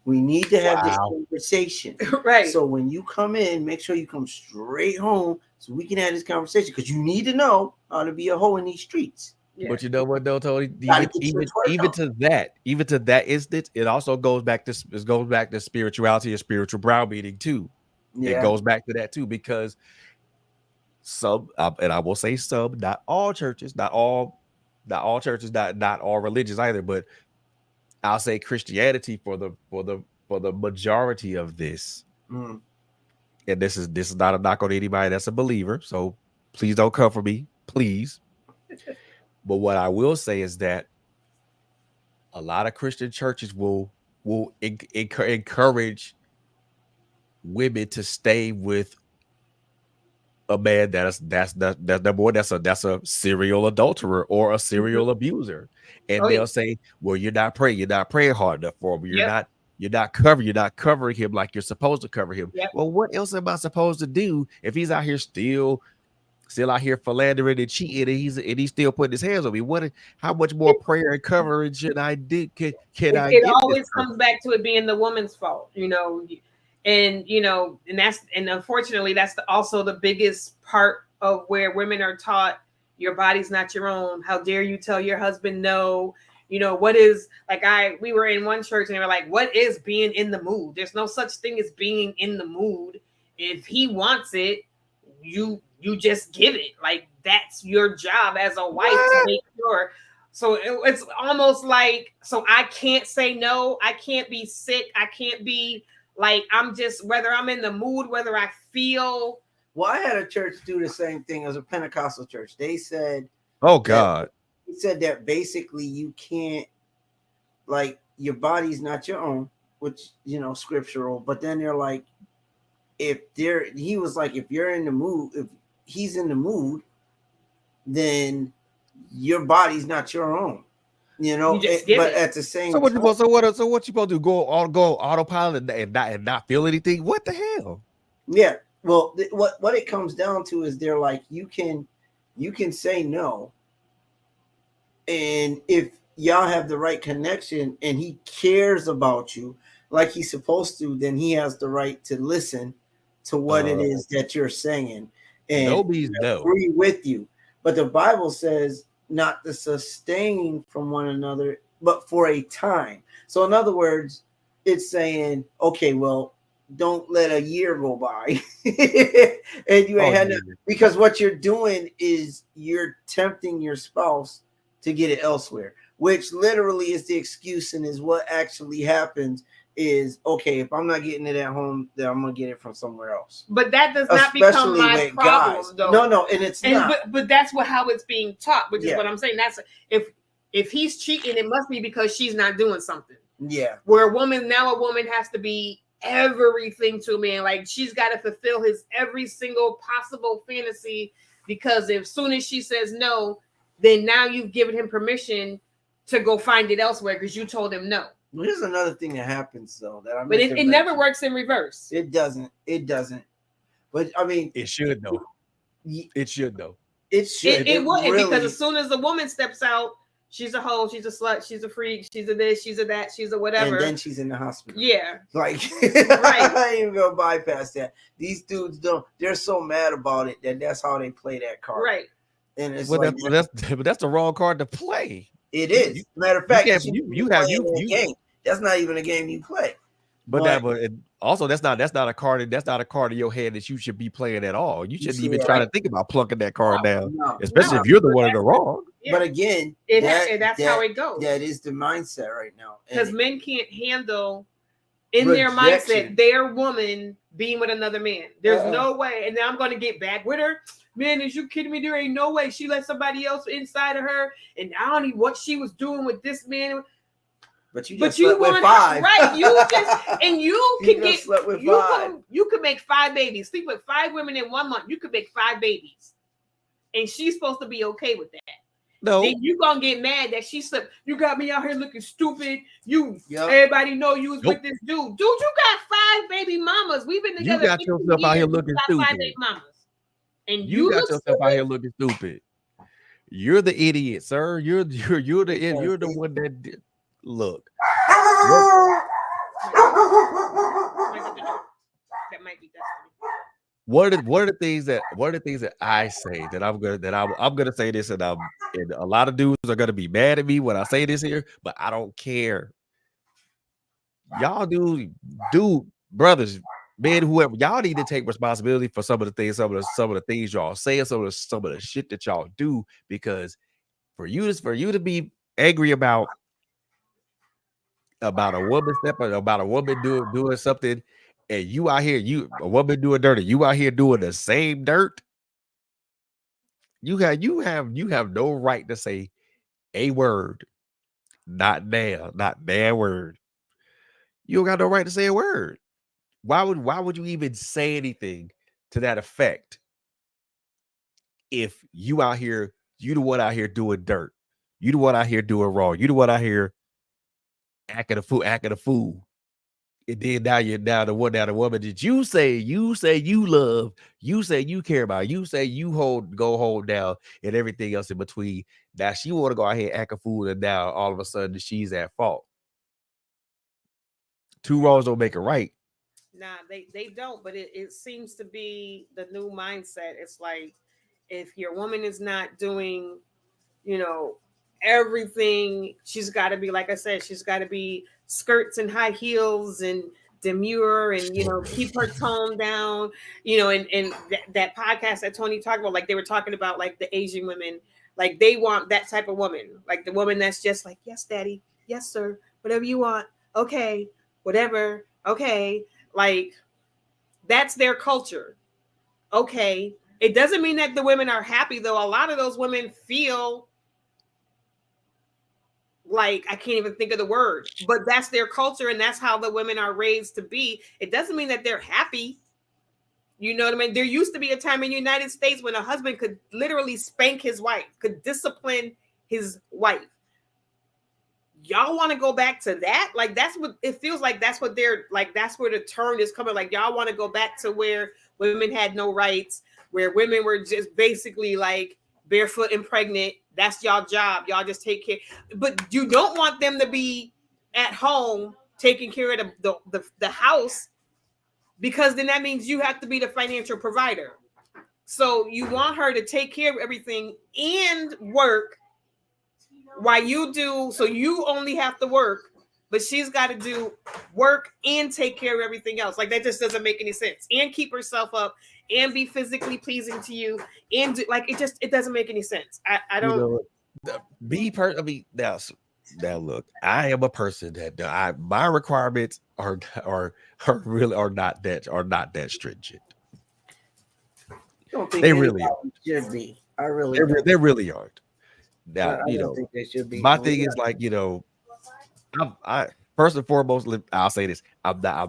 We need to have this Wow. conversation. Right. So when you come in, make sure you come straight home so we can have this conversation because you need to know how to be a hoe in these streets. Yeah. But you know what though, Tony? Gotta get your Even twerk to that instance, it also goes back to spirituality and spiritual browbeating too. It Yeah. goes back to that too because some and I will say some, not all churches, not all churches, not all religions either, but I'll say Christianity for the majority of this. Mm. And this is not a knock on anybody that's a believer, so please don't come for me, please. But what I will say is that a lot of Christian churches will encourage women to stay with a man that's number one, that's a serial adulterer or a serial abuser, and Oh, yeah. they'll say, well, you're not praying hard enough for him, Yep. you're not covering him like you're supposed to cover him. Yep. Well, what else am I supposed to do if he's out here still out here philandering and cheating, and he's still putting his hands on me? How much more prayer and covering should I do? Can I It give this always person? comes back to it being the woman's fault, and and unfortunately that's also the biggest part of where women are taught your body's not your own. How dare you tell your husband no? What is, like, we were in one church and they were like, what is being in the mood? There's no such thing as being in the mood. If he wants it, you just give it. Like, that's your job as a wife to make sure. So it's almost like, so I can't say no. I can't be sick. I can't be like, I'm just, whether I'm in the mood, whether I feel. Well, I had a church do the same thing as a Pentecostal church. They said, Oh God. He said that basically you can't, like, your body's not your own, which, scriptural. But then they're like, he was like, if you're in the mood, if he's in the mood, then your body's not your own. You just give but it. at the same So what time, you supposed to do? Go autopilot and not feel anything? What the hell? yeah. Well, what it comes down to is they're like, you can say no, and if y'all have the right connection and he cares about you like he's supposed to, then he has the right to listen to what it is that you're saying and No means no. agree with you. But the Bible says not to sustain from one another, but for a time. So in other words, it's saying, okay, well, don't let a year go by and you ain't had because what you're doing is you're tempting your spouse to get it elsewhere, which literally is the excuse, and is what actually happens is, okay, if I'm not getting it at home, then I'm gonna get it from somewhere else. But that does not become my problem, though. No, and it's not. But that's how it's being taught, which is what I'm saying. That's if he's cheating, it must be because she's not doing something. Yeah. Where a woman has to be everything to a man. Like, she's got to fulfill his every single possible fantasy, because as soon as she says no, then now you've given him permission to go find it elsewhere because you told him no. Well, here's another thing that happens, though, that but it never works in reverse. It doesn't. But I mean, it should though. It should though. It should. It would, really, because as soon as the woman steps out, she's a hoe, she's a slut, she's a freak, she's a this, she's a that, she's a whatever. And then she's in the hospital. Yeah. Like, right. I ain't even gonna bypass that. These dudes they're so mad about it that's how they play that card. Right. And it's but that's the wrong card to play. It is. Matter of fact, you have game. That's not even a game you play. But that's not a card. That's not a card in your head that you should be playing at all. You shouldn't even try to think about plunking that card down, especially if you're the one in the wrong. Yeah. But again, that's how it goes. That is the mindset right now, because men can't handle in their mindset their woman being with another man. There's no way. And then I'm going to get back with her. Man, is you kidding me? There ain't no way she let somebody else inside of her, and I don't know what she was doing with this man. But you slept with 5, right? You just and you can get slept with 5. You could make 5 babies. Sleep with 5 women in 1 month. You could make 5 babies, and she's supposed to be okay with that. No, then you gonna get mad that she slept. You got me out here looking stupid. Everybody know you was with this dude. Dude, you got 5 baby mamas. We've been together. You got yourself out here looking stupid. 5 baby mamas. And you got yourself out here looking stupid. You're the idiot, sir. You're the one that look. one of the things that I say that I'm gonna say this, and a lot of dudes are gonna be mad at me when I say this here, but I don't care. Y'all brothers, men, whoever, y'all need to take responsibility for some of the things y'all say, and some of the shit that y'all do, because for you to be angry about about a woman doing something, and you out here, a woman doing dirty, you out here doing the same dirt. You have no right to say a word, not damn word. You don't got no right to say a word. Why would you even say anything to that effect if you the one out here doing dirt, you the one out here doing wrong, you the one out here acting a fool. And then now the woman that you say you love, you say you care about, you say you hold down, and everything else in between. Now she want to go out here and act a fool, and now all of a sudden she's at fault. Two wrongs don't make it right. Nah, they don't, but it seems to be the new mindset. It's like if your woman is not doing, you know, everything, she's got to be, like I said, she's got to be skirts and high heels and demure and, keep her tone down, and that podcast that Tony talked about, like they were talking about like the Asian women, like they want that type of woman, like the woman that's just like, yes, daddy, yes, sir, whatever you want, okay, whatever, okay, like that's their culture. Okay. It doesn't mean that the women are happy though. A lot of those women feel like, I can't even think of the word, but that's their culture and that's how the women are raised to be. It doesn't mean that they're happy. You know what I mean? There used to be a time in the United States when a husband could literally spank his wife, could discipline his wife. Y'all want to go back to that? Like that's what it feels like. That's what they're like. That's where the turn is coming. Like y'all want to go back to where women had no rights, where women were just basically like barefoot and pregnant. That's y'all job. Y'all just take care. But you don't want them to be at home taking care of the house, because then that means you have to be the financial provider. So you want her to take care of everything and work while you do. So you only have to work, but she's got to do work and take care of everything else. Like that just doesn't make any sense. And keep herself up and be physically pleasing to you and do, like it doesn't make any sense. I don't. I mean, now look, I am a person that my requirements are really are not that stringent. I don't think They really should be. I really they really aren't. I Now, don't think they should be. my thing is like, I first and foremost, I'll say this: I'm not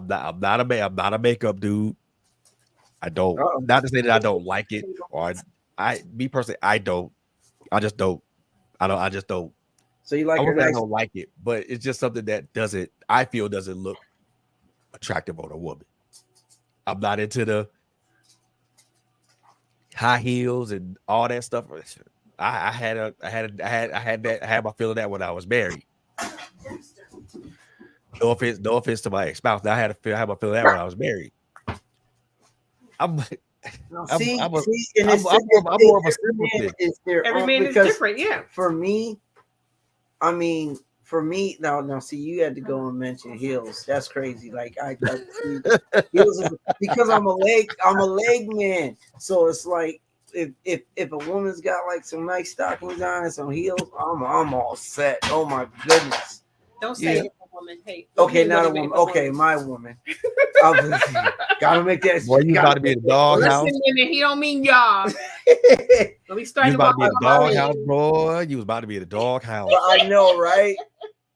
a man. I'm not a makeup dude. I don't. Uh-oh. Not to say that I don't like it, or me personally, I don't. I just don't. I just don't. So you like I her won't say I nice? don't like it, but it's just something that I feel doesn't look attractive on a woman. I'm not into the high heels and all that stuff. I had my feeling that when I was married. No offense to my ex-spouse. I had my feeling that when I was married. I'm more of a simpleton. Every man is different. Yeah. For me, now, see, you had to go and mention heels. That's crazy. Like I see, heels because I'm a leg man. So it's like if a woman's got like some nice stockings on and some heels, I'm all set. Oh my goodness. Don't say it, a woman. Hey. Okay, not a woman. Okay, my woman. Gotta make that. Boy, you about to be in the doghouse. Listen, women, he don't mean y'all. Don't be starting you about to be in the doghouse, boy. You was about to be in the doghouse. I know, right?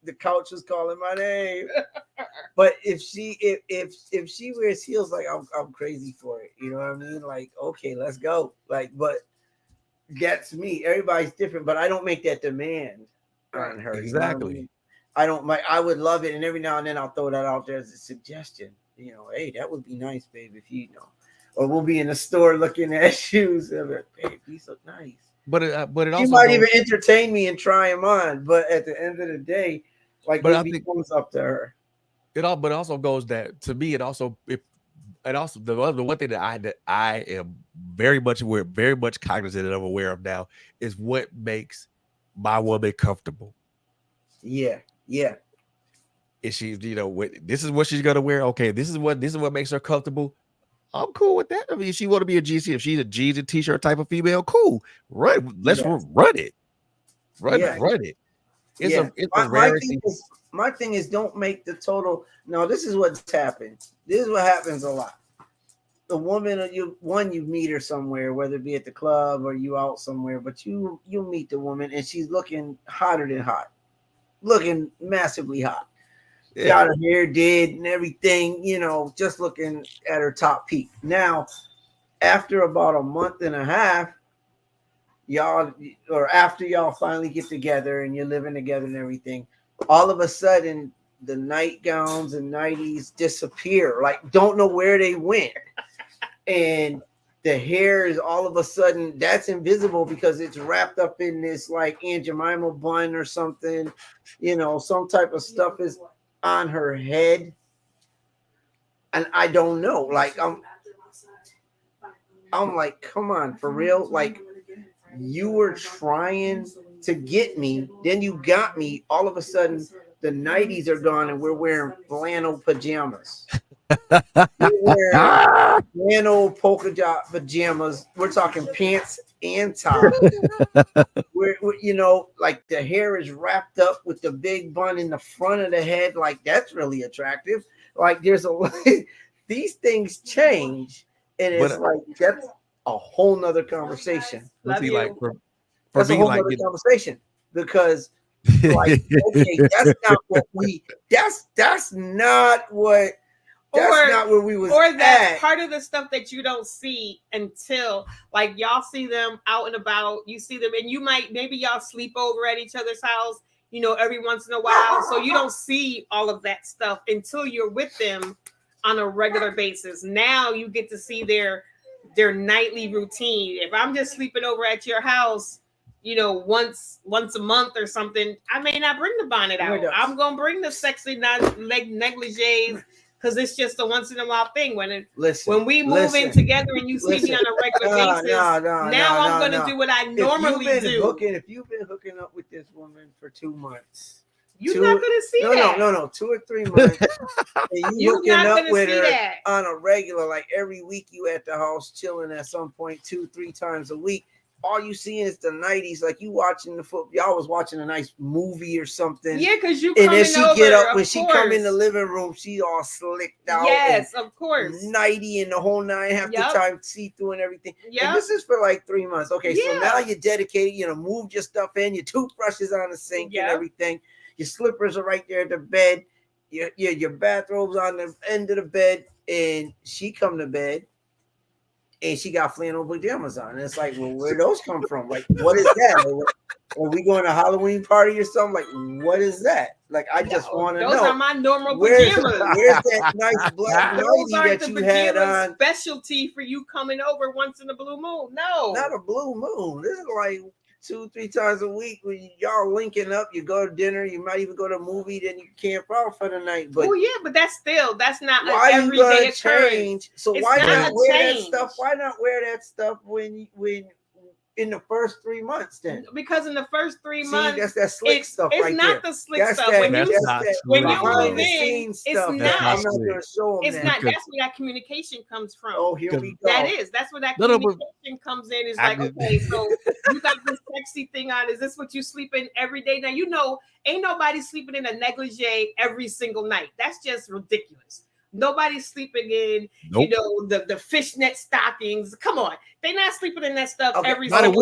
The couch was calling my name. But if she wears heels, like I'm crazy for it. You know what I mean? Like, okay, let's go. Like, but that's me. Everybody's different, but I don't make that demand on her. Exactly. You know what I mean? I would love it, and every now and then I'll throw that out there as a suggestion. Hey, that would be nice, babe, if or we'll be in the store looking at shoes. And like, babe, these look nice. But it she also might even entertain me and try them on. But at the end of the day, like, it comes up to her. But it also goes that to me. It also and also the one thing that I am very much cognizant of, aware of now, is what makes my woman comfortable. Yeah. Is she, this is what she's gonna wear? Okay, this is what makes her comfortable. I'm cool with that. I mean, if she want to be a GC, if she's a jeans and t-shirt type of female, cool. Let's Yes. run it. Run Yeah. it. It's Yeah. a rarity. My thing is don't make the total. No, this is what's happened. This is what happens a lot. The woman, you meet her somewhere, whether it be at the club or you out somewhere, but you meet the woman and she's looking hotter than hot, looking massively hot. Yeah. Got her hair did and everything, just looking at her top peak. Now, after about a month and a half, after y'all finally get together and you're living together and everything, all of a sudden the nightgowns and nighties disappear. Like, don't know where they went. And the hair is all of a sudden that's invisible because it's wrapped up in this like Aunt Jemima bun or something, some type of stuff is on her head. And I don't know. Like I'm like, come on, for real? Like, you were trying to get me, then you got me. All of a sudden, the 90s are gone and we're wearing flannel pajamas. We're wearing flannel polka dot pajamas. We're talking pants and top. we're, like the hair is wrapped up with the big bun in the front of the head. Like, that's really attractive. Like, these things change, and it's like that's a whole nother conversation. Let's see, like for That's me, a whole like nother conversation because, like, okay, that's not not where we was or that's at. part of the stuff that you don't see until like y'all see them out and about. You see them, and maybe y'all sleep over at each other's house, every once in a while. So you don't see all of that stuff until you're with them on a regular basis. Now you get to see their nightly routine. If I'm just sleeping over at your house, once a month or something, I may not bring the bonnet out. I'm gonna bring the sexy negligees because it's just a once in a while thing. When we move in together and you see me on a regular basis, now I'm gonna do what I normally do. If you've been hooking up with this woman for 2 months, you're not gonna see that. No, 2 or 3 months. And you hooking up with her on a regular, like every week you at the house chilling at some point 2-3 times a week. All you see is the 90s, like you watching the football. Y'all was watching a nice movie or something. Yeah, because you and then she over, get up when she come in the living room, she all slicked out. Yes, of course. 90 and the whole 9 half the time, see through and everything. Yeah. And this is for like 3 months. Okay, so now you're dedicated. Moved your stuff in. Your toothbrush is on the sink and everything. Your slippers are right there at the bed. Your bathrobe's on the end of the bed, and she come to bed. And she got flannel pajamas on. And it's like, well, where those come from? Like, what is that? Are we going to a Halloween party or something? Like, what is that? Like, I just want to know. Those are my normal pajamas. Where's that nice black nightie that you had on? Specialty for you coming over once in a blue moon. No. Not a blue moon. This is like 2-3 times a week when y'all linking up. You go to dinner. You might even go to a movie. Then you camp out for the night. But but that's not an everyday occurrence. So why not wear that stuff? Why not wear that stuff when in the first 3 months then? Because in the first 3 months, that's that slick stuff right there. It's not the slick stuff. When you move in, it's not. I'm not going to show them that. It's not. That's where that communication comes from. Oh, here we go. That's where that communication comes in. It's like, okay, so you got this sexy thing on. Is this what you sleep in every day? Now, ain't nobody sleeping in a negligee every single night. That's just ridiculous. Nobody's sleeping in, the fishnet stockings. Come on, they're not sleeping in that stuff every single day.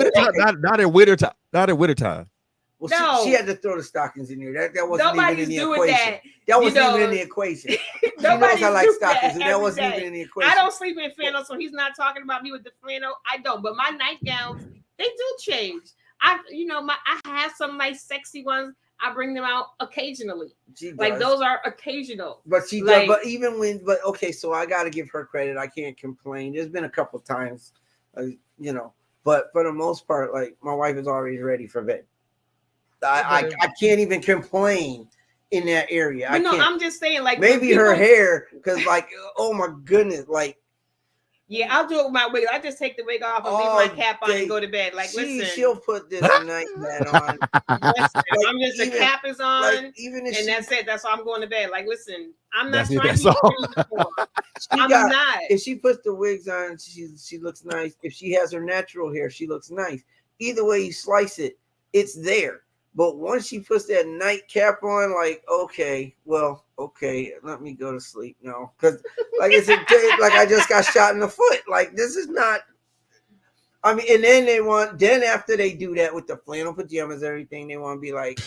Not in wintertime. Not in wintertime. Well, no. She had to throw the stockings in there. That wasn't even in the equation. That wasn't even in the equation. She knows I like stockings, and that wasn't even in the equation. I don't sleep in flannel, so he's not talking about me with the flannel. I don't, but my nightgowns, they do change. I have some nice sexy ones. I bring them out occasionally. Like those are occasional. But she does. But even okay, so I got to give her credit. I can't complain. There's been a couple of times, but for the most part, like my wife is always ready for bed. I can't even complain in that area. But I no, can't. I'm just saying, like Maybe when her people- hair, because like, oh my goodness, like Yeah, I'll do it with my wig. I just take the wig off and leave all my cap on day. and go to bed. Like, listen, she'll put this night hat on. listen, Like, I'm just the even- cap is on, Like even if and she, that's it. That's why I'm going to bed. Like, listen, I'm not That's it, trying that's to be all. uniform. she I'm got, not. if she puts the wigs on, she looks nice. If she has her natural hair, she looks nice. Either way you slice it, it's there. But once she puts that nightcap on, like, okay, well, okay, let me go to sleep now. Because, like it's a day, like I just got shot in the foot. Like, this is not, I mean, and then after they do that with the flannel pajamas, everything, they want to be like,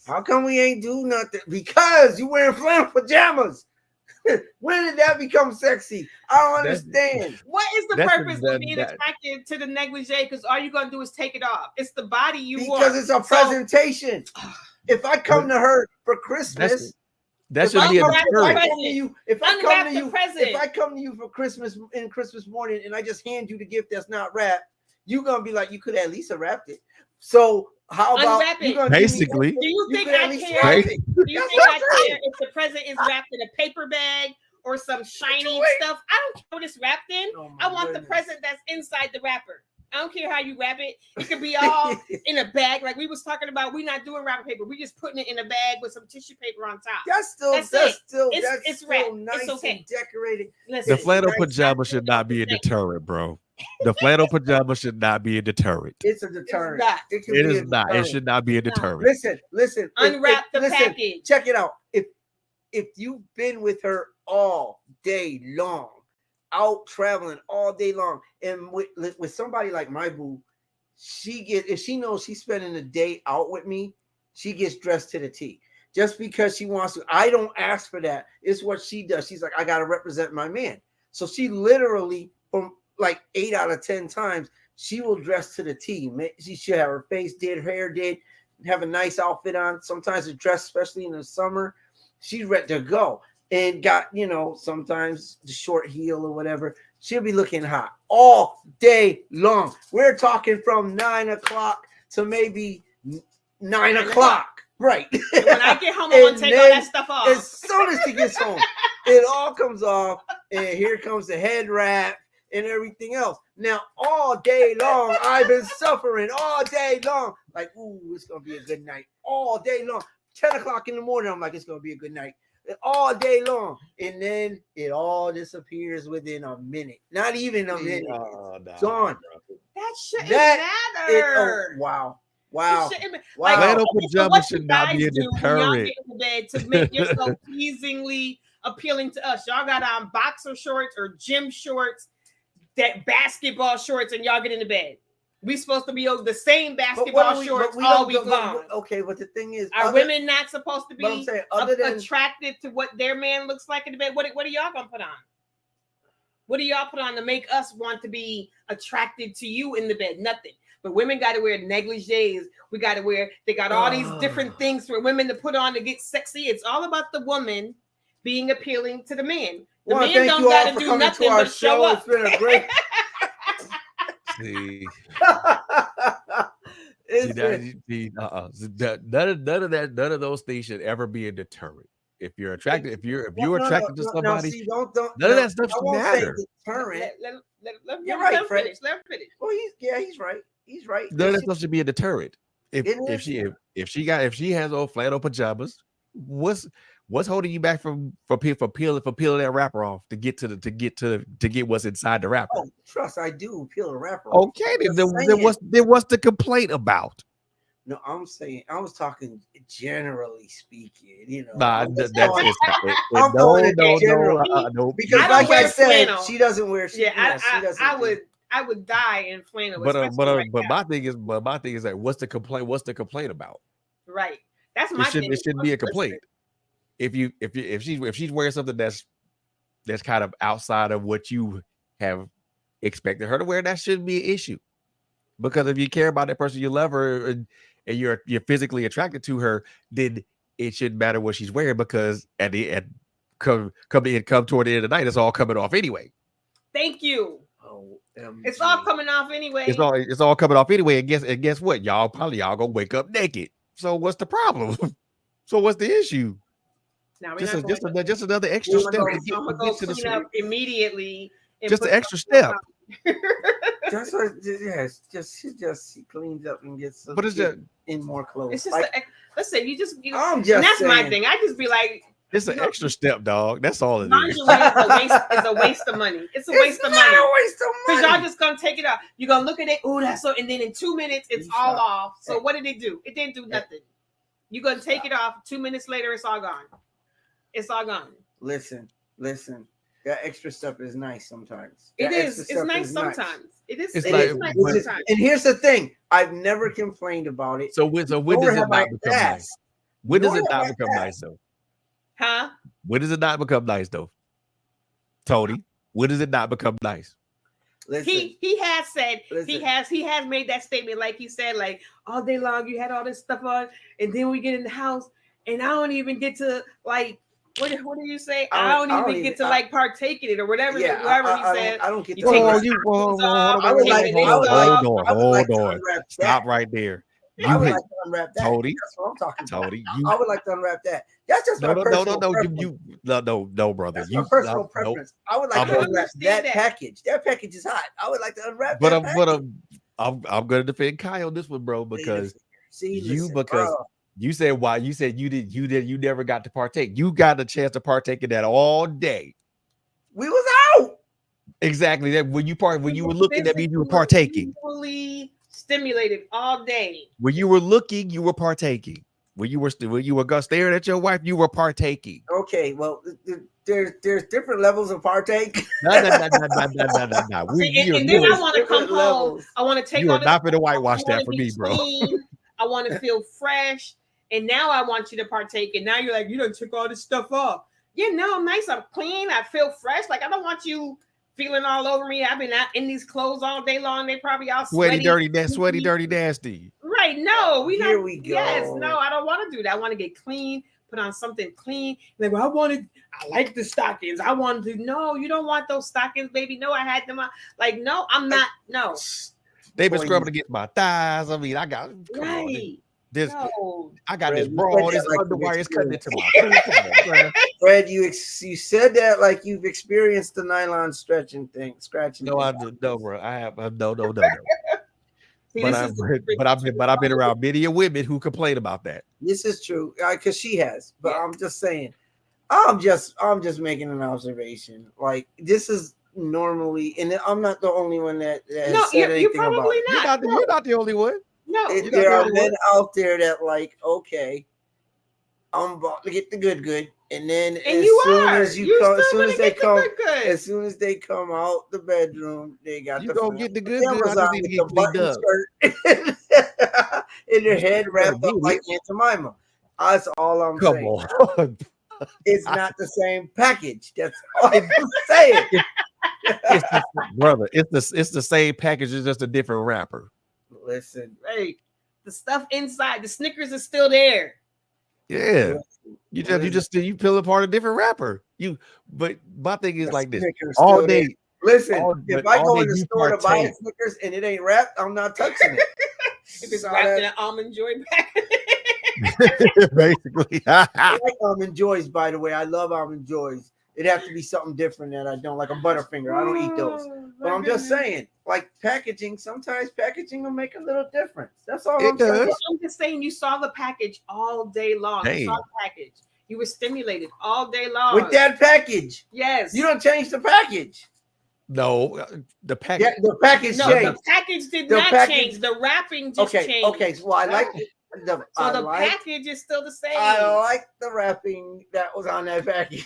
how come we ain't do nothing? Because you wearing flannel pajamas. When did that become sexy? I don't understand. What is the That's the- purpose that- of being that- attracted to the negligee? Because all you're gonna do is take it off. It's the body you want. Because it's a presentation. If I come to her for Christmas, that if should I be a come- if I deterrent. come to you, if I come Unwrap to the you, present. if I come to you for Christmas morning and I just hand you the gift that's not wrapped, you're gonna be like, you could at least have wrapped it. So how about Unwrap you it. gonna give me- Basically. Do you think could at I least care? wrap Do it. you That's think what I I'm saying. care if the present is wrapped in a paper bag or some shiny wait. stuff? I don't care what it's wrapped in. Oh my I want the goodness. present that's inside the wrapper. I don't care how you wrap it. It could be all in a bag, like we was talking about. We're not doing wrapping paper. We just putting it in a bag with some tissue paper on top. That's still That's that's it. still It's- that's it's still wrapped. nice It's okay. and decorated. Listen, The flannel nice. pajama should not be a deterrent, bro. The flannel pajama should not be a deterrent. It's a deterrent. not. It can It be is a not. It deterrent. should not be a not. deterrent. Listen. unwrap the listen, package. check it out. If you've been with her all day long, out traveling all day long, and with somebody like my boo, if she knows she's spending the day out with me, she gets dressed to the T. Just because she wants to. I don't ask for that. It's what she does. She's like, I gotta represent my man. So she literally, from like 8 out of 10 times, she will dress to the T. She should have her face did, her hair did, have a nice outfit on. Sometimes a dress, especially in the summer, she's ready to go. And got, sometimes the short heel or whatever. She'll be looking hot all day long. We're talking from 9 o'clock to maybe 9 o'clock. Right. And when I get home, I'm gonna And take all then that stuff off. As soon as she gets home, it all comes off, and here comes the head wrap and everything else. Now, all day long, I've been suffering all day long. Like, ooh, it's gonna be a good night. All day long. 10 o'clock in the morning, I'm like, it's gonna be a good night. All day long. And then it all disappears within a minute. Not even a minute. It's gone. That shouldn't Oh, matter. wow. It Wow. shouldn't ma- Wow. Flannel okay, so pajamas what should you not be guys a do when y'all deterrent. get in the bed to make yourself pleasingly appealing to us? Y'all got on boxer shorts or gym shorts, that basketball shorts, and y'all get in the bed. We supposed to be the same basketball shorts all week long. Okay, but the thing is, Are women not supposed to but I'm be saying, other than attracted to what their man looks like in the bed? What are y'all gonna put on? What do y'all put on to make us want to be attracted to you in the bed? Nothing. But women got to wear negligees. We got to wear. They got all these different things for women to put on to get sexy. It's all about the woman being appealing to the man. The well, man thank don't you all got for to do coming nothing to our but show show. up. It's been a great. See, It's been- none of those things should ever be a deterrent. If you're attracted, if you're attracted to somebody, see, none of that stuff I should won't matter. say deterrent. You're Let right, him Fred. finish. Let him finish. Well, he's right. He's right. None of that stuff should be a deterrent. It If she has old flannel pajamas, what's holding you back from peeling that wrapper off to get what's inside the wrapper? Oh, trust, I do peel the wrapper off. Okay, I'm then saying- what's the complaint about? No, I'm saying I was talking generally speaking. Nah, I'm that's just going- it's not. I'm going in general. No. because, I don't like I wear said, flannel. she doesn't wear. She doesn't. I would die in flannel. But especially right now. my thing is that what's the complaint? What's the complaint about? Right. That's my thing. It shouldn't be a complaint. If she's wearing something that's kind of outside of what you have expected her to wear, that shouldn't be an issue. Because if you care about that person, you love her, and you're physically attracted to her, then it shouldn't matter what she's wearing, because come toward the end of the night, it's all coming off anyway. Thank you. Oh, It's all coming off anyway. It's all coming off anyway. And guess what? Y'all gonna wake up naked. So what's the problem? So what's the issue? Now we're Just not going to. just another extra I'm step gonna to go- get, I'm to gonna go get to the clean up immediately. And just put an extra something step. on. That's what. Yes, she cleans up and gets But it's just in more clothes. It's just Like, listen. I'm and just that's my saying. thing. I just be like, it's an extra step, dog. That's all it is. lingerie is a waste of money. It's a waste of money. A waste of Because money. y'all just gonna take it out. You're gonna look at it, oh, that's so, and then in 2 minutes it's You all stop. off. So what did it do? It didn't do nothing. You're gonna take it off. 2 minutes later, it's all gone. It's all gone. Listen. That extra stuff is nice sometimes. It That is. extra It's stuff nice is sometimes. It is. It's It like- is nice but- sometimes. And here's the thing: I've never complained about it. So when does Nor it have not I become nice? asked. When does Nor it have not I become nice asked. though? Huh? When does it not become nice though? Tony, when does it not become nice? Listen, He has said Listen. he has made that statement, like he said, like all day long you had all this stuff on, and then we get in the house and I don't even get to like what do you say? I don't even get to like partake in it or whatever. yeah, whatever he said. I don't get You to take unwrap- the hold off, I would like- take this I would like- off. I would like to hold on. unwrap Stop that. right there. I You would hate like to unwrap that. Tony. That's what I'm talking about. Tony. I would like to unwrap that. That's just my personal preference. No, brother. That's my personal preference. I would like I'm to gonna- unwrap that package. That package is hot. I would like to unwrap that package. I'm gonna defend Kai on this one, bro, because you said why you said you never got to partake. You got a chance to partake in that all day. we was out. Exactly. That when you were looking, that means you were partaking. Physically stimulated all day. When you were looking, you were partaking. When you were staring at your wife, you were partaking. Okay, well, there's different levels of partake. No. And then I want to come home. I want to take You all are this. not going to I whitewash wanna that for be me, bro. clean. I want to feel fresh. And now I want you to partake. And now you're like, you done took all this stuff off. Yeah, no, I'm nice. I'm clean. I feel fresh. Like, I don't want you feeling all over me. I've been out in these clothes all day long. They probably all sweaty, dirty, nasty. Right. No, Here we go. Yes, no, I don't want to do that. I want to get clean, put on something clean. Like, well, I like the stockings. I wanted to. No, you don't want those stockings, baby. No, I had them on. Like, no, I'm not. No. They've been scrubbing against my thighs. I mean, I got Right. this. No. I got Fred, this you bra. said This that like underwire you've is cutting into my experienced- Fred, you said that like you've experienced the nylon scratching. No, I no, bro. I have no. See, But I've I've been around many women who complain about that. This is true because she has. But I'm just saying, I'm just making an observation. Like this is normally, and I'm not the only one that has No, said anything you're probably about it. not. You're not the only one. No, There are men out there that like, okay, I'm about to get the good, and then and as soon as they come out the bedroom, they got You the gonna get the good. pajamas I on just need to with get the cleaned button up. skirt in their head wrapped up Get like Aunt Jemima. That's all I'm Come saying. on. It's not the same package. That's all I'm saying. Brother, it's the same package, it's just a different wrapper. Listen, right. The stuff inside, the Snickers is still there. Yeah. You peel apart a different wrapper. But my thing is like this all day. Listen, if I go in the you store to buy partake. a Snickers and it ain't wrapped, I'm not touching it. If it's wrapped in an almond joy bag. Basically. I like almond joys, by the way. I love almond joys. It has to be something different that I don't like a Butterfinger. I don't eat those. But I'm just saying, like packaging, sometimes packaging will make a little difference. That's all I'm saying. I'm just saying you saw the package all day long. Dang. You saw the package. You were stimulated all day long. With that package. Yes. You don't change the package. No, the package. Yeah, the package No, changed. the package did The not package- change. The wrapping just changed. Okay. So I like the package is still the same. I like the wrapping that was on that package.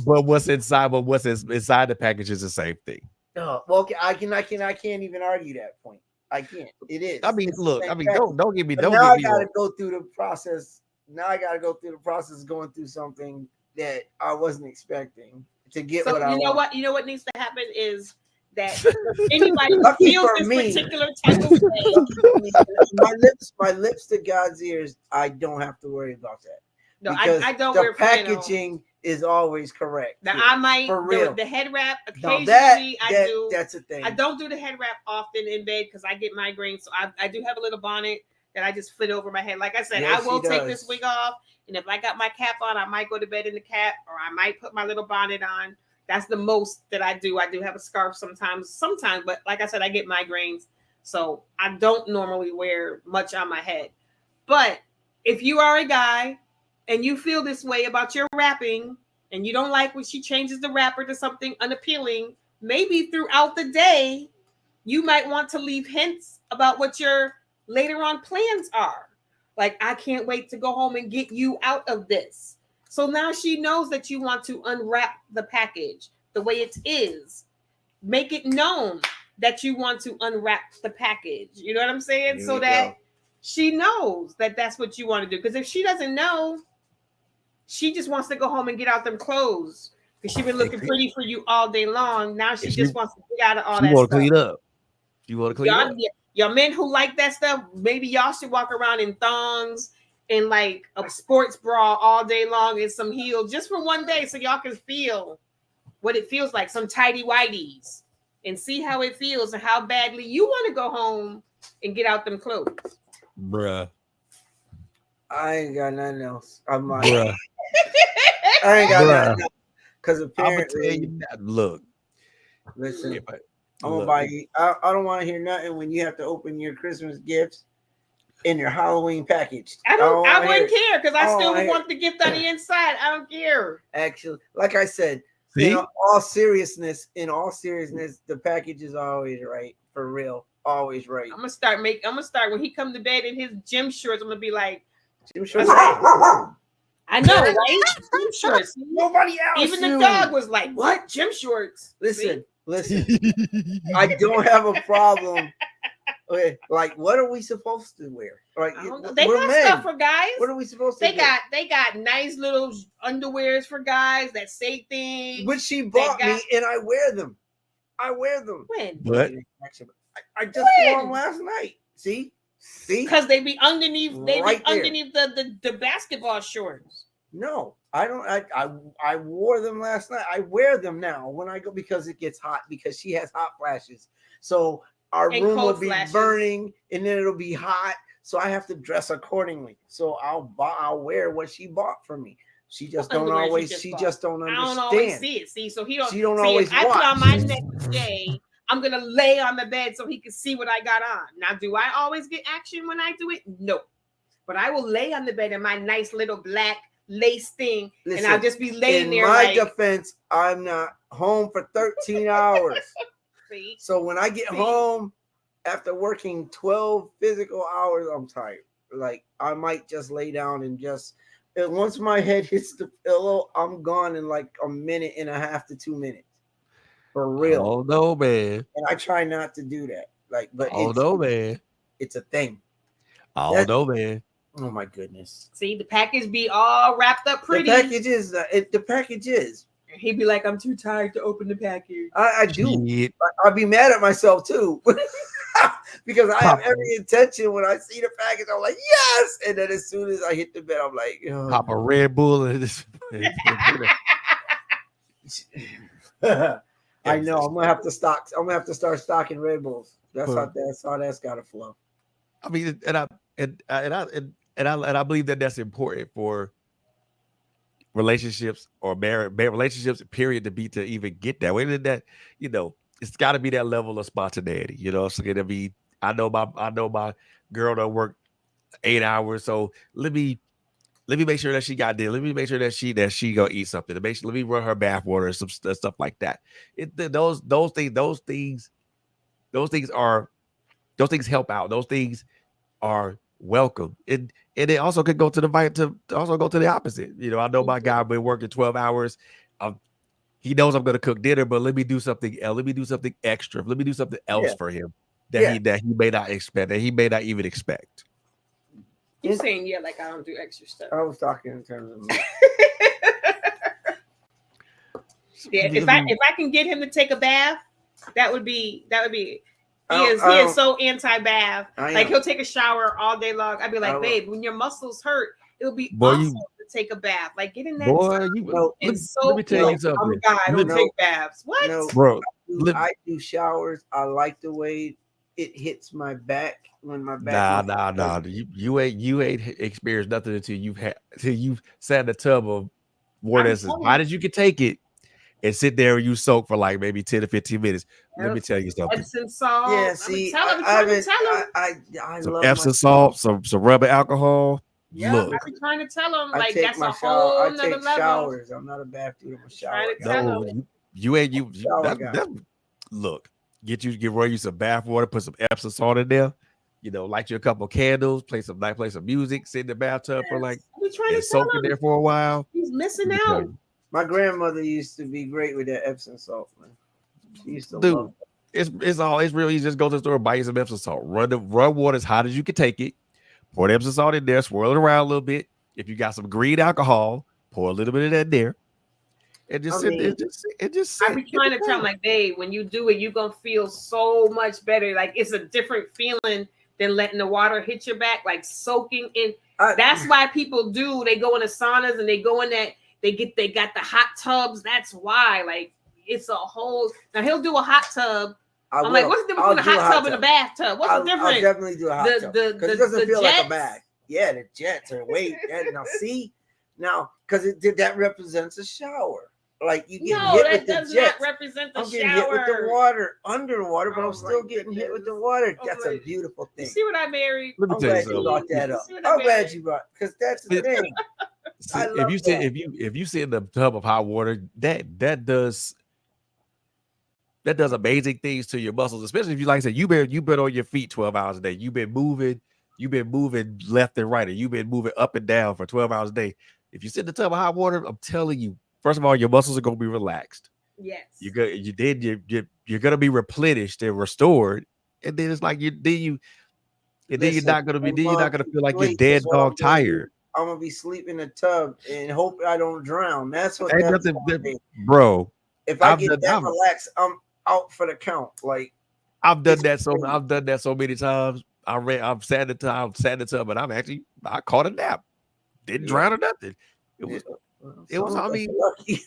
But what's inside the package is the same thing. No, well, okay, I can't even argue that point. I can't. It is. I mean, It's the look, same I mean, package. don't get me. But Don't now get me I gotta wrong. go through the process. Now I gotta go through the process of going through something that I wasn't expecting to get So what I want. You know what needs to happen is that anybody who Lucky feels for this me. particular type of way. my lips to God's ears. I don't have to worry about that. No, Because I don't the wear flannel. packaging is always correct. Now I might for real. the head wrap Now occasionally. I do. That's a thing. I don't do the head wrap often in bed because I get migraines. So I do have a little bonnet that I just flit over my head. Like I said, Yes, I will she take does. this wig off, and if I got my cap on, I might go to bed in the cap, or I might put my little bonnet on. That's the most that I do. I do have a scarf sometimes, but like I said, I get migraines, so I don't normally wear much on my head. But if you are a guy and you feel this way about your rapping, and you don't like when she changes the rapper to something unappealing, maybe throughout the day, you might want to leave hints about what your later on plans are. Like, I can't wait to go home and get you out of this. So now she knows that you want to unwrap the package the way it is. Make it known that you want to unwrap the package. You know what I'm saying? Here So we that go. she knows that that's what you want to do. Because if she doesn't know, she just wants to go home and get out them clothes. Because she's been looking pretty for you all day long. Now she just wants to get out of all She that want to stuff. clean up. You want to clean up. Y'all men who like that stuff, maybe y'all should walk around in thongs and like a sports bra all day long and some heels just for one day so y'all can feel what it feels like, some tidy whities, and see how it feels and how badly you want to go home and get out them clothes. Bruh. I ain't got nothing else. I'm like, Bruh. I ain't got Bruh. nothing else. Because I'm gonna tell apparently, you that. Look, listen, if I, I'm gonna look, buy you. I don't want to hear nothing when you have to open your Christmas gifts in your Halloween package. I wanna hear wouldn't it. care because I Oh, still I hear want the gift on the inside. I don't care. Actually, like I said, see, in all seriousness, the package is always right. For real, always right. I'm gonna start when he come to bed in his gym shorts. I'm gonna be like, Jim Shorts. I know, right? Gym shorts. Nobody else. Even the knew. dog was like, "What? Gym shorts?" Listen. I don't have a problem. Okay, like, what are we supposed to wear? Like, they we're got men. stuff for guys. What are we supposed to do? They got nice little underwears for guys that say things. Which she bought me, and I wear them. When? What? I just wore them last night. See? Because they be underneath. They Right be underneath the basketball shorts. No, I don't. I wore them last night. I wear them now when I go because it gets hot because she has hot flashes. So our room will be burning and then it'll be hot. So I have to dress accordingly. So I'll wear what she bought for me. She just don't always. She just don't understand. I don't always see it. See, so he don't. She don't see, always if I watch. put on my next day, I'm gonna lay on the bed so he can see what I got on. Now, do I always get action when I do it? No, but I will lay on the bed in my nice little black lace thing, and I'll just be laying there. In my defense, I'm not home for 13 hours. See? So when I get home after working 12 physical hours, I'm tired. Like, I might just lay down and once my head hits the pillow, I'm gone in like a minute and a half to 2 minutes. For real. Oh no, man. And I try not to do that. Like, but man. It's a thing. Oh no, man. Oh my goodness. See, the package be all wrapped up pretty. The package is. He'd be like, I'm too tired to open the package. I do. I'd be mad at myself too. Because I have every intention when I see the package, I'm like, yes. And then as soon as I hit the bed, I'm like, oh. Pop a Red Bull and this. I know. I'm gonna have to start stocking Red Bulls. That's how that's gotta flow. I mean, and I believe that that's important for relationships or marriage relationships, period, to even get that way. That it's got to be that level of spontaneity. So gonna be. I know my girl don't work 8 hours, so let me make sure that she got dinner. Let me make sure that she gonna eat something. Let me run her bath water and some stuff like that. Those things help out. Those things are welcome. And it also could go to the opposite. I know my guy been working 12 hours. He knows I'm gonna cook dinner, but let me do something else. Let me do something extra. Let me do something else for him that he may not expect, that he may not even expect. You're saying like I don't do extra stuff. I was talking in terms of if I can get him to take a bath, that would be he is so anti-bath. Like, he'll take a shower all day long. I'd be like, babe, when your muscles hurt, it'll be awesome to take a bath. Like, get in that. Let me tell you something. I'm a guy. I don't take baths. What? No, bro? I do showers. I like the way it hits my back when my back Nah, muscles. nah, nah. You ain't experienced nothing until you've sat in a tub of water I'm that's as hot telling as you can take it and sit there and you soak for like maybe 10 to 15 minutes. Let you, me tell you something. Epsom salt. Yeah, I'm see, telling. I'm I trying to haven't. tell him. I Some love my Epsom shower. salt, some rubbing alcohol. Yep, I Look, be trying to tell him I like take that's my a shower. I whole nother take level. showers. I'm not a bath dude. I'm a Trying shower to guy. tell no, him. you ain't you Shower guy. that's look, get run you some bath water, put some Epsom salt in there, light you a couple candles, play some music, sit in the bathtub for like Yes, I be trying and to tell soak in him. there for a while. He's missing Let me tell out. you, My grandmother used to be great with that Epsom salt, man. She used to love dude, it's real. You just go to the store, buy you some Epsom salt, run water as hot as you can take it, pour the Epsom salt in there, swirl it around a little bit. If you got some green alcohol, pour a little bit of that in there, and it. just I sit there, mean, just I sit be in the trying to tell him tub. like, babe, when you do it, you gonna feel so much better. Like it's a different feeling than letting the water hit your back, like soaking in. I That's why people do. They go in the saunas and they go in that. They got the hot tubs. That's why. Like it's a whole. Now he'll do a hot tub. I I'm like, will. what's the difference I'll between a do a hot hot tub and a tub. bathtub? What's the I'll difference? definitely do a hot tub because it doesn't feel like a jets. bath. Yeah, the jets are wait. Now see, now because that represents a shower. Like you getting No, hit that with the does not jets. represent the I'm getting hit with the shower. water, underwater, but Oh I'm still my getting hit with the goodness. water. Oh That's a my. beautiful You thing. see what I married? Let me I'm tell you glad you something. brought that You up. see what I I'm glad married? you brought because that's the See, thing. I if love you sit that. if you sit in the tub of hot water, that does amazing things to your muscles, especially if you like I said, you've been on your feet 12 hours a day. You've been moving left and right, and you've been moving up and down for 12 hours a day. If you sit in the tub of hot water, I'm telling you, first of all, your muscles are gonna be relaxed. You Yes. go you did you're gonna be replenished and restored. And then it's like Listen, you're not mom, gonna feel like you're sleep is dead what I'm dog gonna do. tired. I'm gonna be sleeping in the tub and hope I don't drown. That's what Ain't that's nothing gonna be. bro. If I I've get done that I've relaxed, I'm out for the count. Like I've done it's that so crazy. I've done that so many times. I've sat in the tub, but I caught a nap. Didn't Yeah, drown or nothing. It yeah. was Well, it was some of I us mean, are lucky.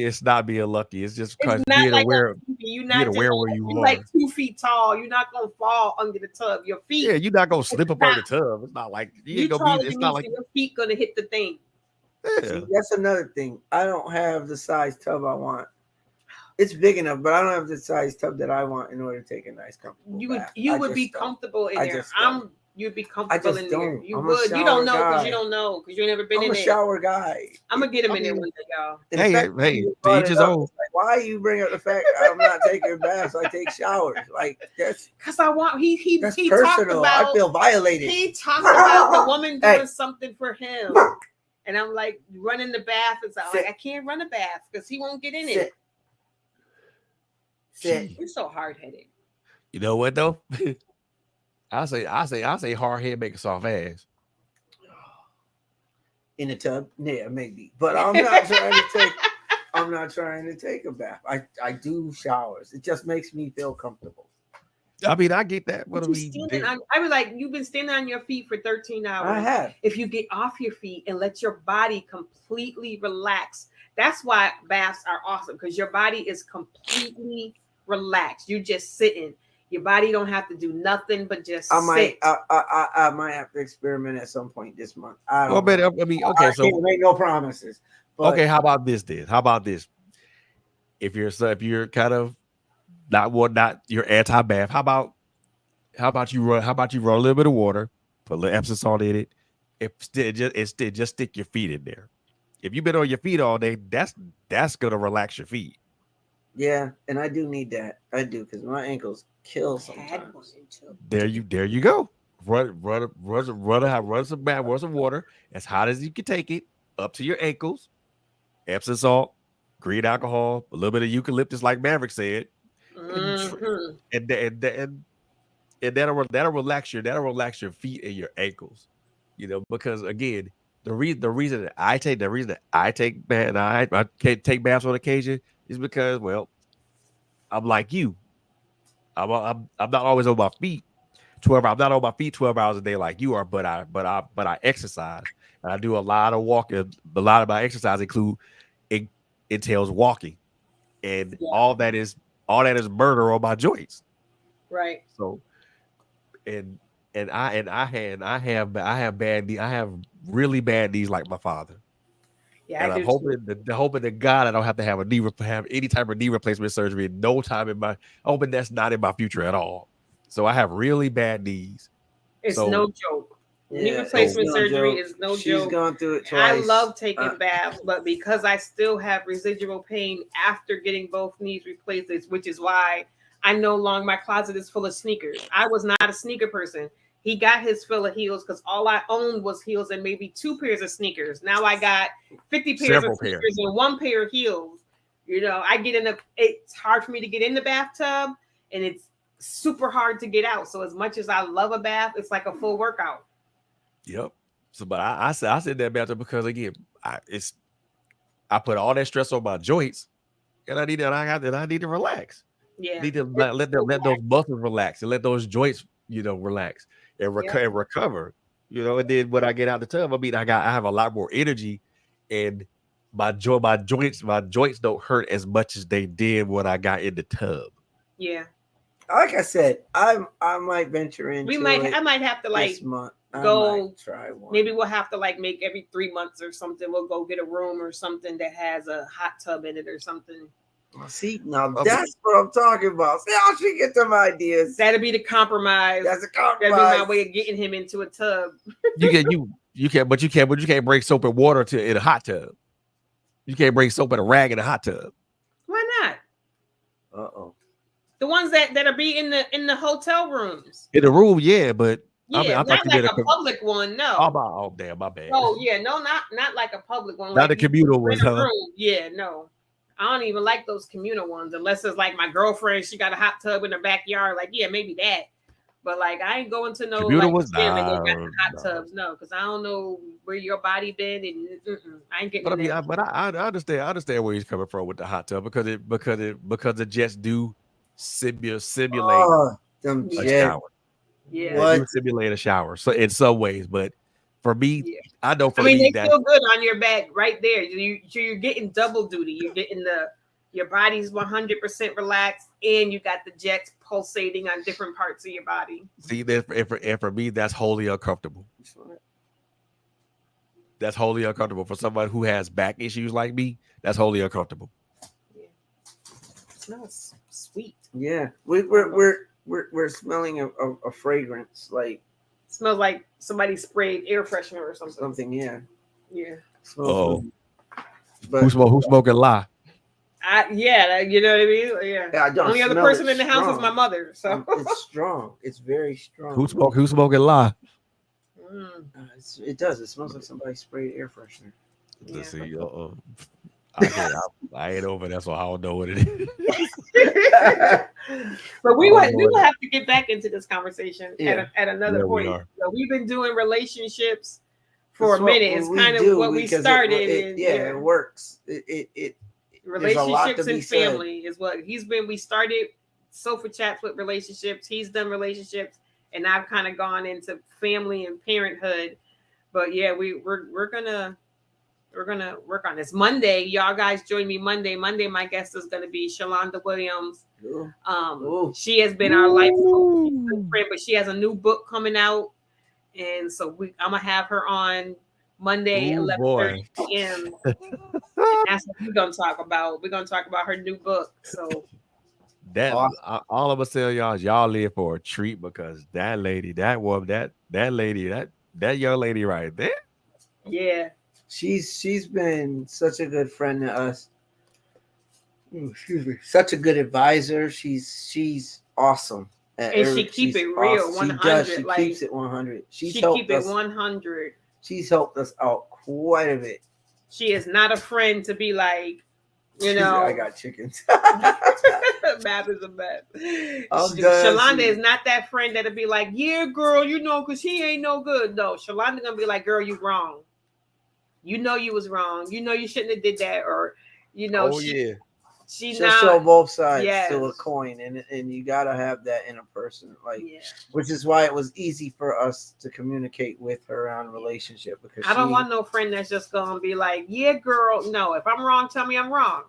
it's not being lucky. It's just It's because not like on TV. You're being not just aware where like you you like are. 2 feet tall. You're not gonna fall under the tub. Your Yeah, feet you're not gonna hit slip the up on the top. tub. It's not like you ain't You gonna be taller than it's me, not so like your feet gonna hit the thing. yeah. See, that's another thing. I don't have the size tub I want. It's big enough, but I don't have the size tub that I want in order to take a nice, comfortable You would bath. you I would be just don't. comfortable in I there. just don't. You'd be I comfortable just in there. don't. You I'm a would. You don't shower know because you guy. don't know because you ain't never been I'm in a there. shower guy. I'm gonna get him I in there mean, one day, y'all. and the Hey, fact that hey, you to brought each it his up, own. it's like, why you bring up the fact I'm not taking baths? I take showers. Like Cause I want he that's he talked personal. I about feel violated. he talked about the woman doing Hey. something for him. And I'm like running the bath. It's like Sit. I can't run a bath because he won't get in it. Sit. Sit. Gee, You're so hard headed. you know what though? I say hard head make a soft ass. In the tub, yeah, maybe. But I'm not trying to take. I'm not trying to take a bath. I do showers. It just makes me feel comfortable. I mean, I get that. What But I you mean, standing on, I was like, you've been standing on your feet for 13 hours. I have. If you get off your feet and let your body completely relax, that's why baths are awesome because your body is completely relaxed. You just sitting. Your body don't have to do nothing but just I might. sit. I might have to experiment at some point this month. I well, don't know. but I mean, I okay, so can't make no promises. But okay, how about this then? How about this? If you're kind of not you're anti-bath, how about you run a little bit of water, put a little Epsom salt in it, instead just stick your feet in there. If you've been on your feet all day, that's gonna relax your feet. yeah, and I do need that. I do because my ankles kill Had one sometimes. too. There you go. Run some water as hot as you can take it up to your ankles. Epsom salt, green alcohol, a little bit of eucalyptus, like Maverick said, and Mm-hmm. and and that'll relax your feet and your ankles. Because again, the reason that I take bath and I can't take baths on occasion is because, well, I'm like you. I'm not always on my feet 12 hours. I'm not on my feet 12 hours a day like you are, but I exercise and I do a lot of walking. A lot of my exercise it entails walking, and Yeah. all that is murder on my joints. Right. So and I have bad knees. I have really bad knees like my father. Yeah, I And I'm do too. hoping to God I don't have to have have any type of knee replacement surgery in no time in my hoping that's not in my future at all. So I have really bad knees. It's So no joke. Knee Yeah, it's replacement so no surgery joke. is no She's joke. gone through it I twice. love taking baths, but because I still have residual pain after getting both knees replaced, which is why I no longer my closet is full of sneakers. I was not a sneaker person. He got his fill of heels because all I owned was heels and maybe 2 pairs of sneakers. Now I got 50 pairs of several pairs. sneakers and 1 pair of heels. You know, I get in the. It's hard for me to get in the bathtub, and it's super hard to get out. So as much as I love a bath, it's like a full workout. Yep. So but I said that bathtub because again, I put all that stress on my joints and I need to relax. Yeah, Need to it's so let those muscles relax and let those joints, relax and, yeah, and recover. And then when I get out the tub, I have a lot more energy and my joints don't hurt as much as they did when I got in the tub. yeah. Like I said, I might venture into I might have to like this month. I go. might try one. Maybe we'll have to like make every 3 months or something. We'll go get a room or something that has a hot tub in it or something. See, now Okay. that's what I'm talking about. See how she get them ideas. That'll be the compromise. That's a That'll be compromise. my way of getting him into a tub. You can't bring soap and water in a hot tub. You can't bring soap and a rag in a hot tub. Why not? Uh-oh. The ones that'll be in the hotel rooms. In the room, yeah, but Yeah, I thought not you like did a public one. No. oh damn, my bad. Oh yeah, no, not like a public one. Not Like the communal rent ones, a huh? room. Yeah, no. I don't even like those communal ones unless it's like my girlfriend. She got a hot tub in her backyard. Like, yeah, maybe that. But like, I ain't going to no Communal like ones? gym and they got the Nah, hot tubs. No, because I don't know where your body been and I ain't getting But in there. I understand where he's coming from with the hot tub because the jets do simulate Them a jet. shower. Yeah. They What? do simulate a shower. So in some ways, but for me, Yeah. I know I for mean, me they that feel good on your back right there. You're getting double duty. You're getting your body's 100% relaxed, and you got the jets pulsating on different parts of your body. see that and for me that's wholly uncomfortable. That's wholly uncomfortable for somebody who has back issues like me. That's wholly uncomfortable. Yeah. It smells sweet. Yeah, we're smelling a fragrance like It smells like somebody sprayed air freshener or something. something. Yeah. Yeah. Smells good. But Who smoking lie? Yeah, you know what I mean? Yeah. I don't Only other smell person it in the house is strong. my mother. So It's strong. It's very strong. Who smoking lie? It does. It smells like somebody sprayed air freshener. Yeah. Let's see. I ain't over there, so I don't know what it is. But we Oh, will Lord. have to get back into this conversation Yeah. at another Yeah, we point. are. So we've been doing relationships for That's a what minute. It's we kind do of what we because started. It works. It there's a lot Relationships to be and said. family is what he's been. We started sofa chats with relationships. He's done relationships, and I've kind of gone into family and parenthood. But yeah, we're gonna work on this Monday. Y'all guys join me Monday. Monday, my guest is gonna be Shalonda Williams. Ooh. She has been our life friend, but she has a new book coming out, and so I'm gonna have her on Monday, Ooh, 11:30 boy. p.m. And that's what we're gonna talk about. We're gonna talk about her new book. So That Awesome. all I'm gonna tell y'all live for a treat because that lady, that woman, that lady, that young lady right there. yeah, She's been such a good friend to us. Excuse me. Such a good advisor. She's awesome. And she keep it real, awesome. 100. She does. She like, keeps it 100. she keep it 100. She's helped us out quite a bit. She is not a friend to be like, She's I got chickens. Math is a mess. I'm done. Shalonda is not that friend that'll be like, yeah, girl, because he ain't no good. No, Shalonda gonna be like, girl, you wrong. You know you was wrong. You know you shouldn't have did that, or Oh yeah. She'll show both sides Yes. to a coin, and you gotta have that in a person, like, Yeah. which is why it was easy for us to communicate with her on relationship because I don't want no friend that's just gonna be like, yeah, girl. No, if I'm wrong, tell me I'm wrong.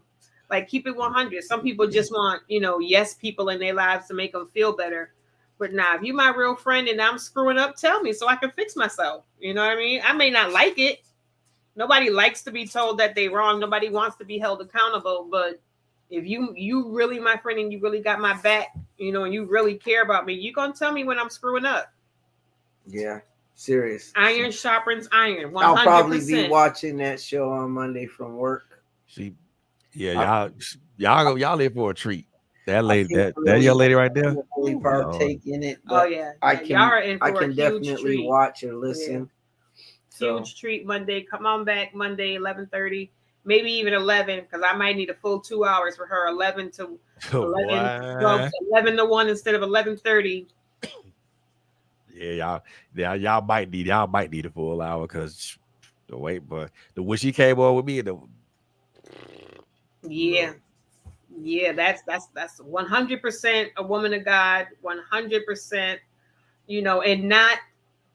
Like, keep it 100. Some people just want, yes people in their lives to make them feel better. But nah, if you my real friend and I'm screwing up, tell me so I can fix myself. You know what I mean? I may not like it. Nobody likes to be told that they wrong. Nobody wants to be held accountable. But if you really my friend and you really got my back, and you really care about me, you gonna tell me when I'm screwing up. Yeah, serious. Iron sharpens iron. 100%. I'll probably be watching that show on Monday from work. Y'all live for a treat. That lady, that young lady right there. Really partake in it. Oh yeah, y'all are in for I can a definitely huge treat. watch or listen. Yeah. Huge treat Monday. Come on back Monday, 11:30, maybe even 11, because I might need a full 2 hours for her. 11 to 11 to 1 instead of 11:30. Yeah, y'all might need a full hour because the wait, but when she came on with me, yeah, that's 100% a woman of God, 100%, and not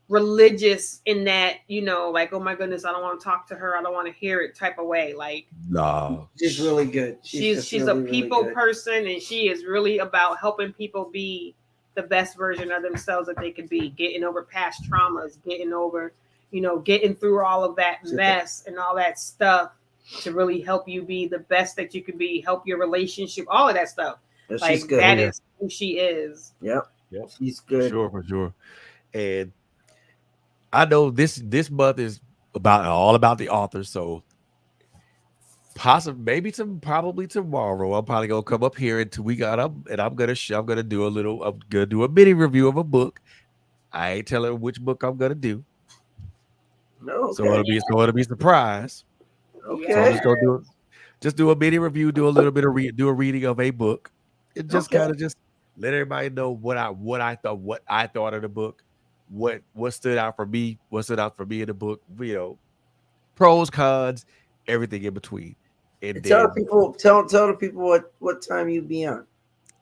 religious in that, like, oh my goodness, I don't want to talk to her, I don't want to hear it type of way. Like, no, she's really good. She's really, a people person, and she is really about helping people be the best version of themselves that they could be, getting over past traumas, getting over, getting through all of that mess and all that stuff to really help you be the best that you could be, help your relationship, all of that stuff. Like, that is who she is. Yep. She's good. For sure. And I know this month is all about the author, so probably tomorrow I'm probably gonna come up here until we got up, and I'm gonna do a mini review of a book. I ain't telling which book I'm gonna do. No, so it'll be a surprise. Okay. So I'm just gonna do a mini review, do a little bit of do a reading of a book, and just kind of just let everybody know what I thought of the book, what stood out for me, in the book, pros, cons, everything in between. And tell the people what time you be on.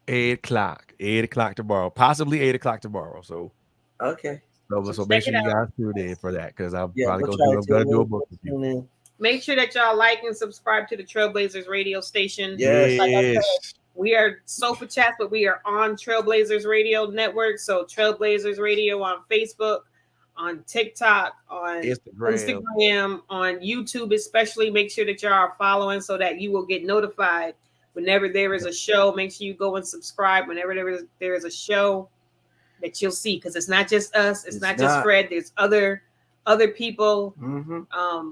8 o'clock tomorrow, possibly 8 o'clock tomorrow. So okay. So make sure you guys tune in for that, because I'm probably gonna do a book review. Make sure that y'all like and subscribe to the Trailblazers radio station. Yes. Like I said, we are Sofa Chats, but we are on Trailblazers Radio Network. So Trailblazers Radio on Facebook, on TikTok, on Instagram, on YouTube especially. Make sure that y'all are following so that you will get notified whenever there is a show. Make sure you go and subscribe whenever there is a show that you'll see, because it's not just us. It's not just Fred. There's other people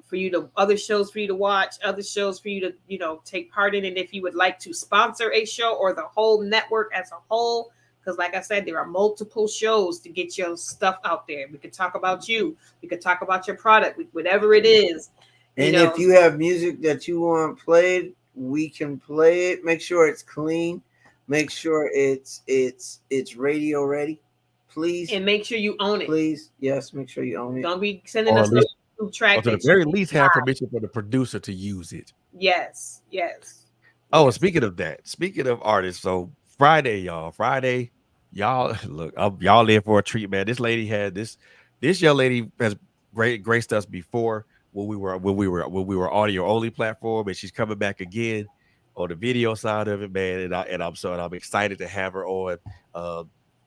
for you to, other shows for you to watch, other shows for you to take part in. And if you would like to sponsor a show or the whole network as a whole, because like I said, there are multiple shows to get your stuff out there. We could talk about you, we could talk about your product, whatever it is. And if you have music that you want played, we can play it. Make sure it's clean, make sure it's radio ready, please. And make sure you own it. Please. Yes, make sure you own it. Don't be sending us a track. To the very least, have permission for the producer to use it. Yes. Oh, speaking of that, speaking of artists, so Friday, y'all look, y'all in for a treat, man. This lady had this young lady has graced us before when we were audio only platform, and she's coming back again on the video side of it, man. And I'm excited to have her on.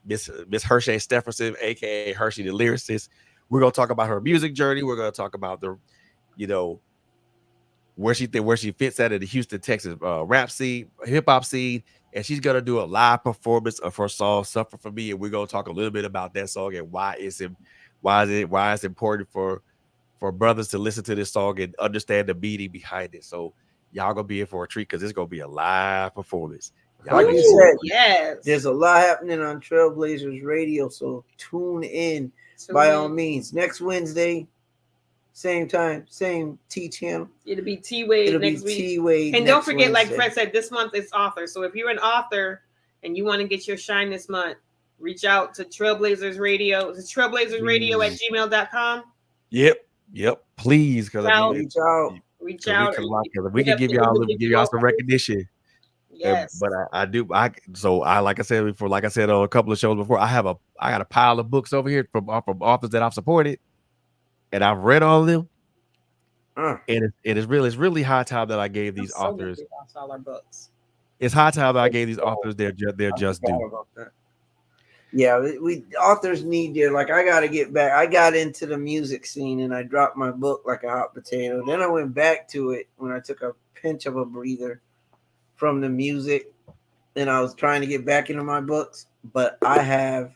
Miss Hershey Stephenson, aka Hershey the lyricist. We're gonna talk about her music journey. We're gonna talk about the, where she fits at in the Houston, Texas rap scene, hip hop scene, and she's gonna do a live performance of her song "Suffer for Me," and we're gonna talk a little bit about that song and why it's important for brothers to listen to this song and understand the meaning behind it. So y'all gonna be in for a treat, because it's gonna be a live performance. Like you said, yes, there's a lot happening on Trailblazers Radio, so tune in by all means. Next Wednesday, same time, same T channel. It'll be T Wade next week. T Wade, and don't forget, Wednesday. Like Fred said, this month is author. So if you're an author and you want to get your shine this month, reach out to Trailblazers Radio. It's trailblazersradio@gmail.com. Yep. Please, because reach out. We can give y'all some recognition. Yes, but I like I said before, like I said on a couple of shows before, I got a pile of books over here from authors that I've supported, and I've read all of them. And it's really high time that I gave these So authors. we lost all our books. It's high time that I gave these authors their just due. About that. Yeah, we authors need their, like, I got to get back. I got into the music scene and I dropped my book like a hot potato. Then I went back to it when I took a pinch of a breather from the music, and I was trying to get back into my books, but I have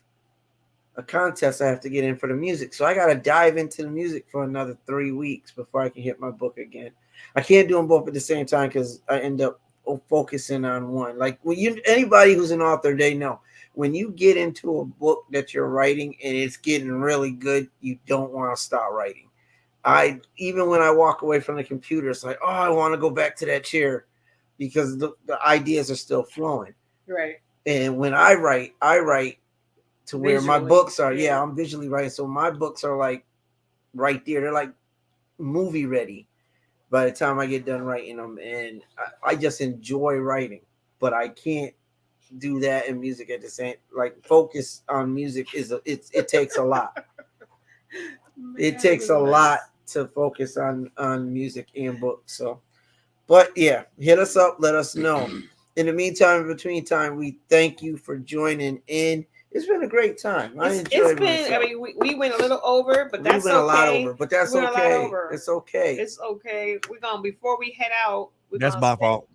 a contest I have to get in for the music. So I got to dive into the music for another 3 weeks before I can hit my book again. I can't do them both at the same time because I end up focusing on one. Like, when anybody who's an author, they know when you get into a book that you're writing and it's getting really good, you don't want to stop writing. Even when I walk away from the computer, it's like, oh, I want to go back to that chair because the ideas are still flowing. Right. And when I write to where Visually, my books are. yeah. I'm visually writing. So my books are like right there. They're like movie ready by the time I get done writing them. And I just enjoy writing, but I can't do that in music at the same, like, focus on music it takes a lot. It takes a lot to focus on music and books. So, but yeah, hit us up, let us know. In the meantime, in between time, we thank you for joining in. It's been a great time. It's been. I mean, we went a little over, but that's okay. We went a lot over, but that's okay. It's okay. It's okay. We're gonna, before we head out. That's my fault.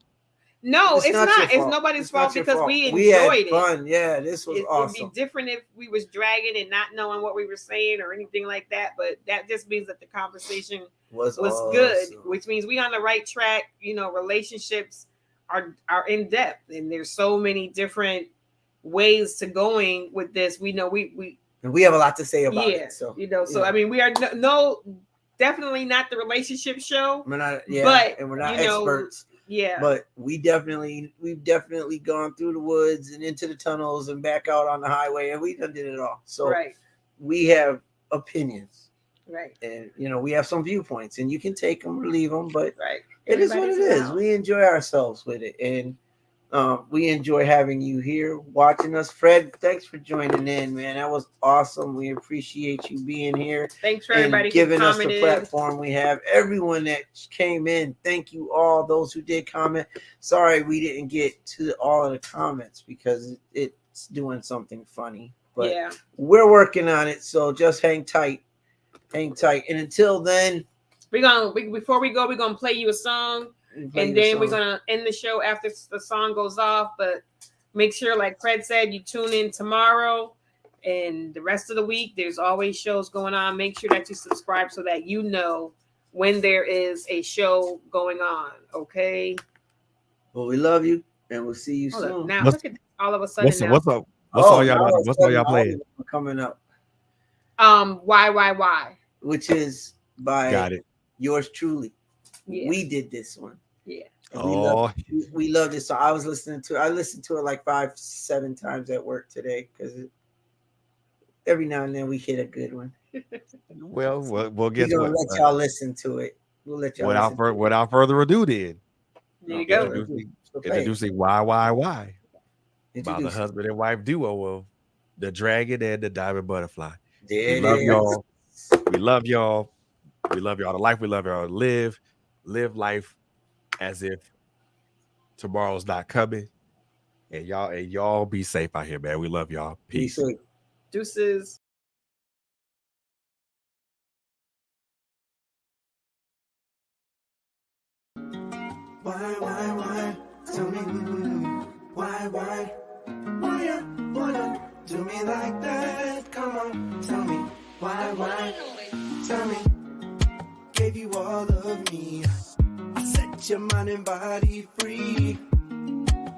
No, it's not. It's nobody's fault because we enjoyed it. Fun. Yeah, this was awesome. It'd be different if we was dragging and not knowing what we were saying or anything like that. But that just means that the conversation was awesome. Good, which means we on the right track. You know, relationships are in depth, and there's so many different ways to going with this. We know we have a lot to say about it. So I mean, we are definitely not the relationship show. We're not, and we're not experts. But we've definitely gone through the woods and into the tunnels and back out on the highway, and we done did it all. So we have opinions, and we have some viewpoints, and you can take them or leave them, but it is what it is. We enjoy ourselves with it, and we enjoy having you here watching us. Fred, thanks for joining in, man. That was awesome. We appreciate you being here. Thanks for everybody giving us the platform we have. Everyone that came in, thank you all. Those who did comment. Sorry we didn't get to all of the comments because it's doing something funny. But we're working on it. So just hang tight. Hang tight. And until then, before we go, we're gonna play you a song. And then we're going to end the show after the song goes off. But make sure, like Fred said, you tune in tomorrow and the rest of the week. There's always shows going on. Make sure that you subscribe so that you know when there is a show going on. Okay? Well, we love you, and we'll see you soon. Now, look at all of a sudden. What's up? What's all y'all playing? Coming up. Why? Which is by yours truly. Yeah. We did this one. Yeah. We love this song. I listened to it like 5-7 times at work today because every now and then we hit a good one. Well, guess what? We'll let y'all listen to it. We'll let y'all without further ado, then. There you go. Introducing Why by the husband and wife duo of the Dragon and the Diamond Butterfly. We love y'all. We love y'all. We love y'all to life. We love y'all to live. Live life as if tomorrow's not coming, and y'all be safe out here, man. We love y'all. Peace. Deuces. Why? Tell me why you do me like that? Come on, tell me why? Tell me. Gave you all of me. I set your mind and body free.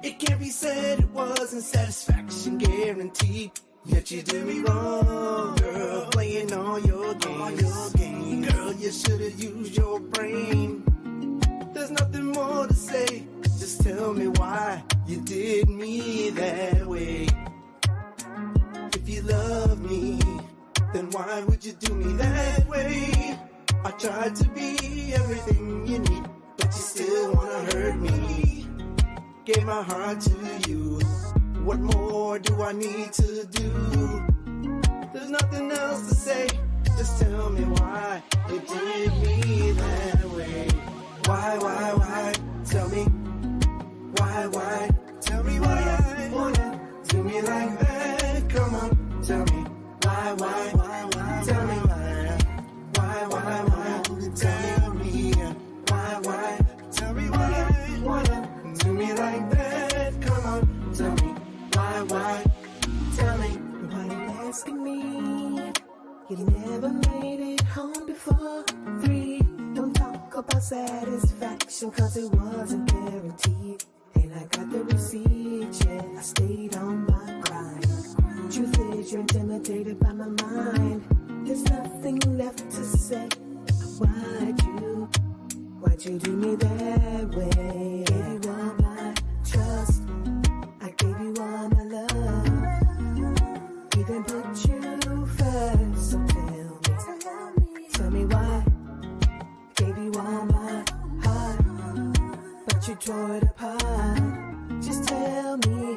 It can't be said it wasn't satisfaction guaranteed. Yet you did me wrong, girl. Playing all your games. Girl, you should've used your brain. There's nothing more to say. Just tell me why you did me that way. If you love me, then why would you do me that way? I tried to be everything you need, but you still wanna hurt me. Gave my heart to you. What more do I need to do? There's nothing else to say. Just tell me why you did me that way. Why? Tell me. Why? Tell me why you wanna do me like that. Come on, tell me. Why? Tell me why. Tell me why? Tell me why you wanna do me like that. Come on, tell me. Why? Tell me. Why you asking me? You never made it home before 3. Don't talk about satisfaction, cause it wasn't guaranteed. And I got the receipt, yeah, I stayed on my grind. Truth is, you're intimidated by my mind. There's nothing left to say. Why'd you do me that way? Gave you all my trust, I gave you all my love, even put you first. So tell me why. Gave you all my heart, but you tore it apart. Just tell me.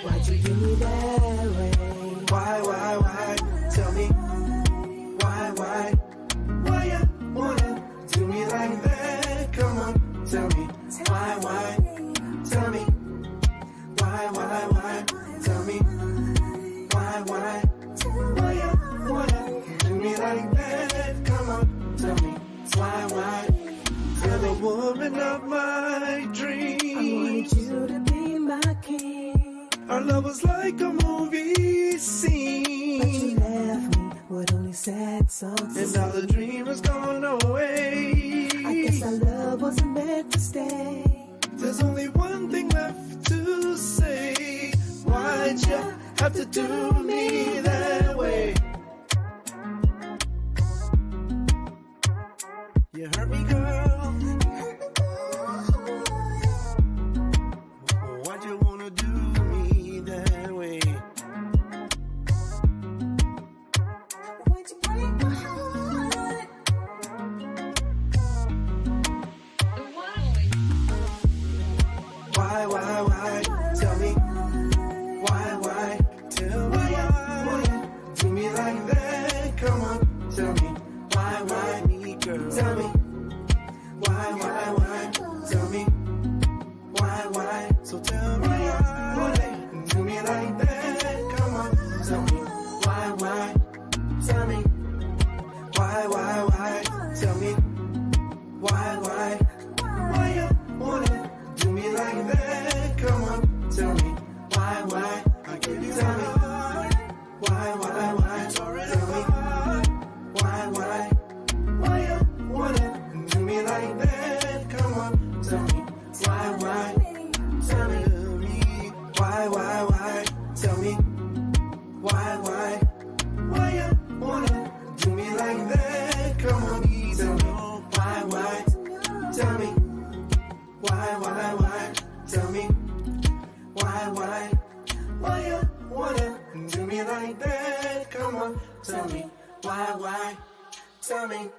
Why'd you do me that way? Why? Tell me. Why? Why you wanna do me like that? Come on, tell me. Why? Tell me. Why? Tell me. Why? Why you wanna do me like that? Come on, tell me. Why? You're the woman of my I dreams. wanted you to be my king, Our love was like a movie but you scene. left me with only sad songs to And now the sing. dream has gone away. I guess our love wasn't meant to stay. There's only one thing left to say. Why'd you have to do me that way? You hurt me, girl. Why'd you wanna do me that way? Why'd you break my heart? Why? Tell me. Why? Tell me why. Do me like that. Come on, tell me. Why? Me, girl. Tell me. Why? Tell me. Why? So tell me why. Do me like that. Come on, tell me. Why? Tell me. Why? Tell me. Why? Why you wanna do me like that? Come on, tell me. Why? I give you tell me. Why? Tell me. Why? Why you wanna do me like that? Come on, tell me. Why? Tell me. Why? Tell me. Why? Why you wanna do me like that? Come on, tell me. Why? Tell me. Why? Tell me. Why? Why you wanna do me like that? Come on, tell me. Why? Tell me.